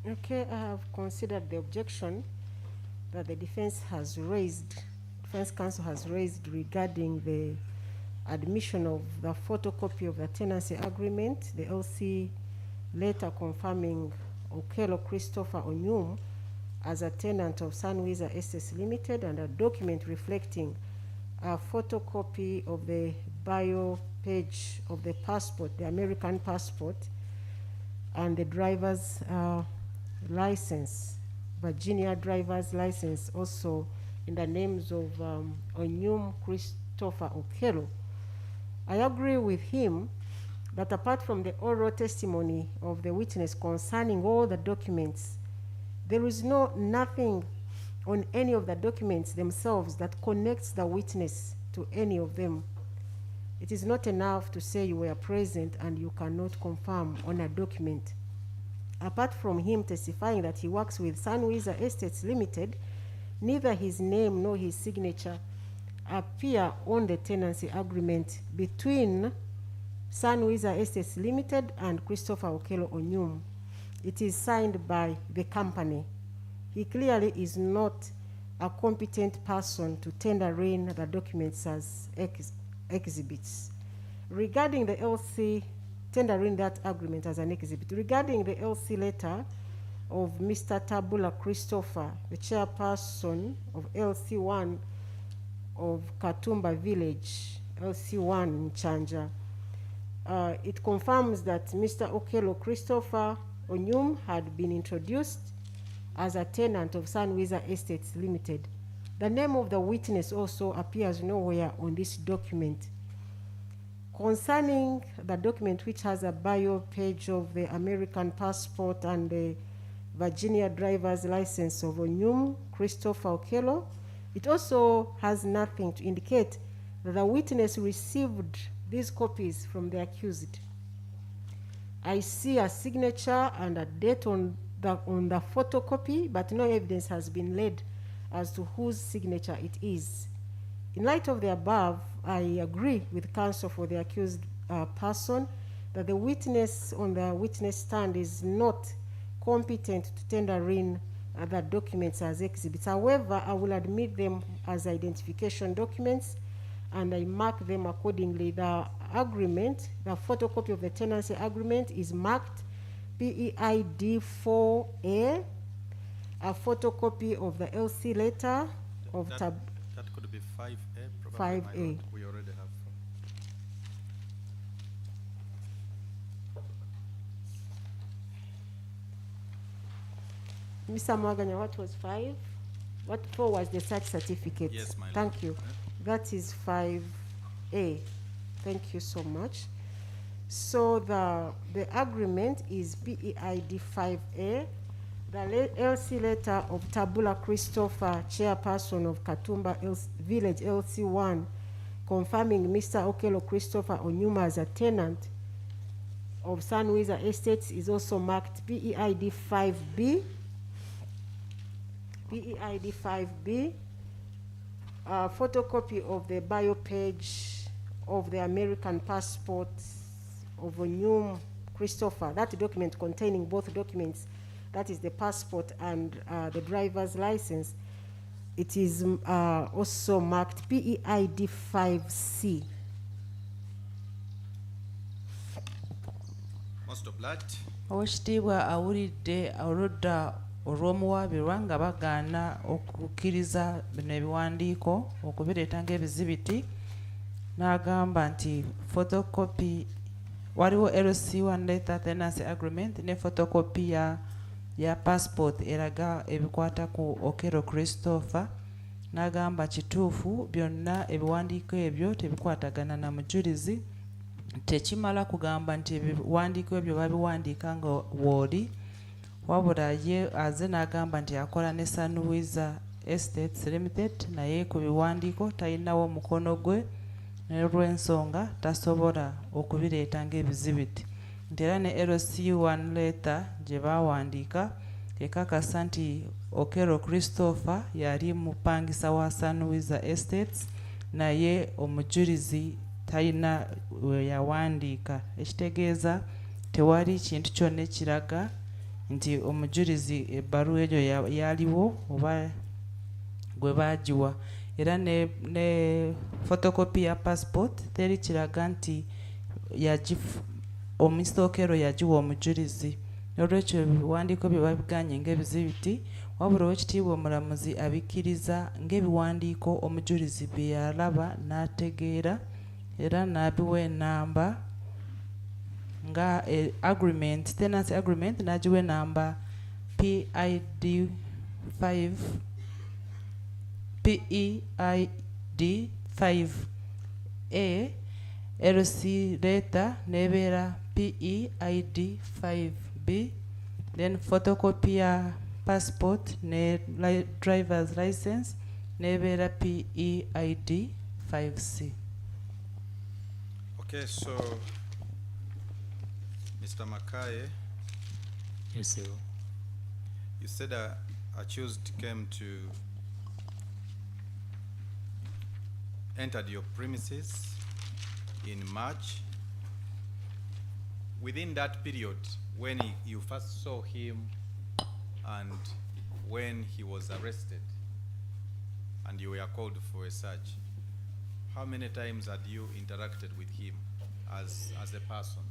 Okay, I have considered the objection that the defense counsel has raised regarding the admission of the photocopy of the tenancy agreement, the LC letter confirming Okello Christopher Onyum as a tenant of Sunwiza Estates Limited, and a document reflecting a photocopy of the bio page of the passport, the American passport, and the driver's license, Virginia driver's license, also in the names of Onyum Christopher Okello. I agree with him that apart from the oral testimony of the witness concerning all the documents, there is nothing on any of the documents themselves that connects the witness to any of them. It is not enough to say you were present and you cannot confirm on a document. Apart from him testifying that he works with Sunwiza Estates Limited, neither his name nor his signature appear on the tenancy agreement between Sunwiza Estates Limited and Christopher Okello Onyum. It is signed by the company. He clearly is not a competent person to tender in the documents as exhibits. Regarding the LC, tendering that agreement as an exhibit. Regarding the LC letter of Mr. Tabula Christopher, the chairperson of LC1 of Katumba Village, LC1 in Chanja, it confirms that Mr. Okello Christopher Onyum had been introduced as a tenant of Sunwiza Estates Limited. The name of the witness also appears nowhere on this document. Concerning the document which has a bio page of the American passport and the Virginia driver's license of Onyum Christopher Okello, it also has nothing to indicate that the witness received these copies from the accused. I see a signature and a date on the photocopy, but no evidence has been laid as to whose signature it is. In light of the above, I agree with counsel for the accused person that the witness on the witness stand is not competent to tender in the documents as exhibits. However, I will admit them as identification documents and I mark them accordingly. The agreement, the photocopy of the tenancy agreement is marked PEID 4A, a photocopy of the LC letter of That could be 5A, probably. 5A. We already have. Mr. Mwaganya, what was 5? What 4 was the search certificate? Yes, my lord. Thank you. That is 5A. Thank you so much. So the agreement is PEID 5A. The LC letter of Tabula Christopher, chairperson of Katumba Village LC1, confirming Mr. Okello Christopher Onyuma as a tenant of Sunwiza Estates is also marked PEID 5B. PEID 5B, a photocopy of the bio page of the American passport of Onyum Christopher, that document containing both documents, that is the passport and the driver's license, it is also marked PEID 5C. Most obliged. Oweekitiibwa awulidde oludda olw'omuwaabirwa nga bagaana okukkiriza bino ebiwandiiko okubireeta ng'ebizibiti, n'agamba nti photocopy waliwo LC1 letter tenancy agreement ne photocopy ya passport eraga ebikwata ku Okello Christopher, n'agamba kituufu byonna ebiwandiiko ebyo tebikwatagana na mujulizi. Tekimala kugamba nti ebiwandiiko ebyo babiwandiika nga wooli, wabula ye aze n'agamba nti akola ne Sunwiza Estates Limited, naye ku biwandiiko talinawo mukono gwe n'olw'ensonga tasobola okubireeta ng'ebizibiti. Nti era ne LC1 letter gye baawandiika ekakasa nti Okello Christopher yali mupangisa wa Sunwiza Estates, naye omujulizi talina we yawandiika ekitegeeza tewali kintu kyonna ekiraga nti omujulizi ebbaluwa eyo yaliwo oba gwe baagiwa era ne photocopy ya passport teri kiraga nti Mr. Okello yagiwa omujulizi olwekyo ebiwandiiko bye babiganye ng'ebizibiti wabula owekitiibwa omulamuzi abikkiriza ng'ebiwandiiko omujulizi bye yalaba n'ategeera era n'abiwa enamba nga agreement tenancy agreement n'agiwa enamba PEID 5A LC letter nebeera PEID 5B then photocopy ya passport ne driver's license nebeera PEID 5C. Okay, so Mr. Makaye, Yes, sir. you said accused came to entered your premises in March. Within that period, when you first saw him and when he was arrested and you were called for a search, how many times had you interacted with him as a person?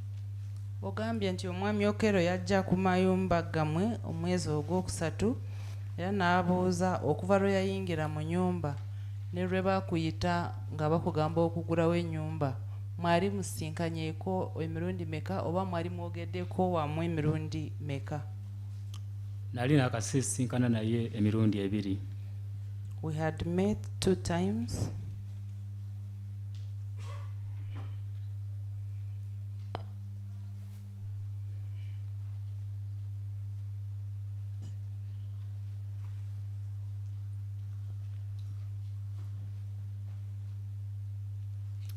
Ogambye nti omwami Okello yajja ku mayumba gammwe omwezi ogwokusatu era n'abuuza okuva lwe yayingira mu nnyumba ne lwe baakuyita nga bakugamba okugulawo ennyumba mwali musinkanyeeko emirundi meka oba mwali mwogeddeko wamu emirundi meka? Nali nakasisinkana naye emirundi 2. We had met 2 times.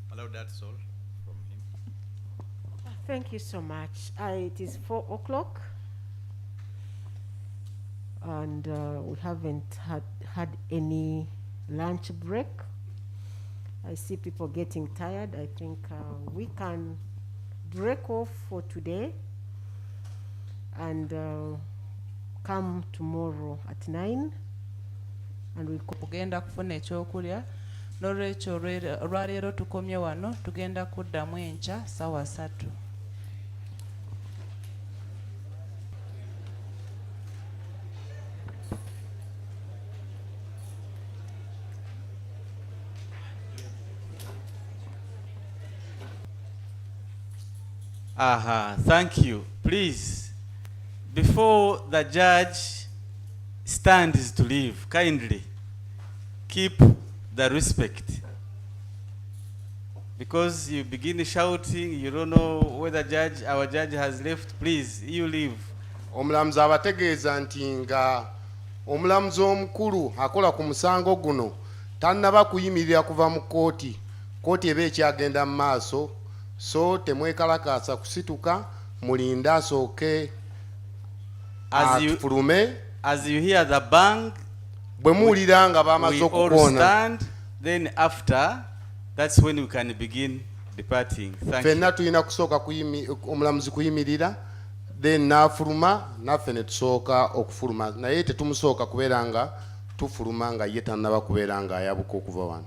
Hello, that's all from him. Thank you so much. It is 4 o'clock. And we haven't had any lunch break. I see people getting tired. I think we can break off for today and come tomorrow at 9. And we Kugenda kufuna ekyokulya n'olwekyo olwaleero tukomye wano tugenda kuddamu enkya ssaawa 3. Thank you. Please, before the judge stands to leave, kindly keep the respect. Because you begin shouting, you don't know whether our judge has left. Please, you leave. Omulamuzi abategeeza nti nga omulamuzi omukulu akola ku musango guno tannaba kuyimirira kuva mu kooti eba ekyagenda mu maaso, so temwekalakaasa kusituka, mulinda asooke atufulume. As you hear the bang, bwe muwulira nga bamaze okukoona, then after, that's when we can begin departing. Thank you. Fenna tulina kusooka omulamuzi kuyimirira, then n'afuluma, naffe ne tusooka okufuluma, naye tetumusooka kubeera nga tufuluma nga ye tannaba kubeera nga ayabuka okuva wano.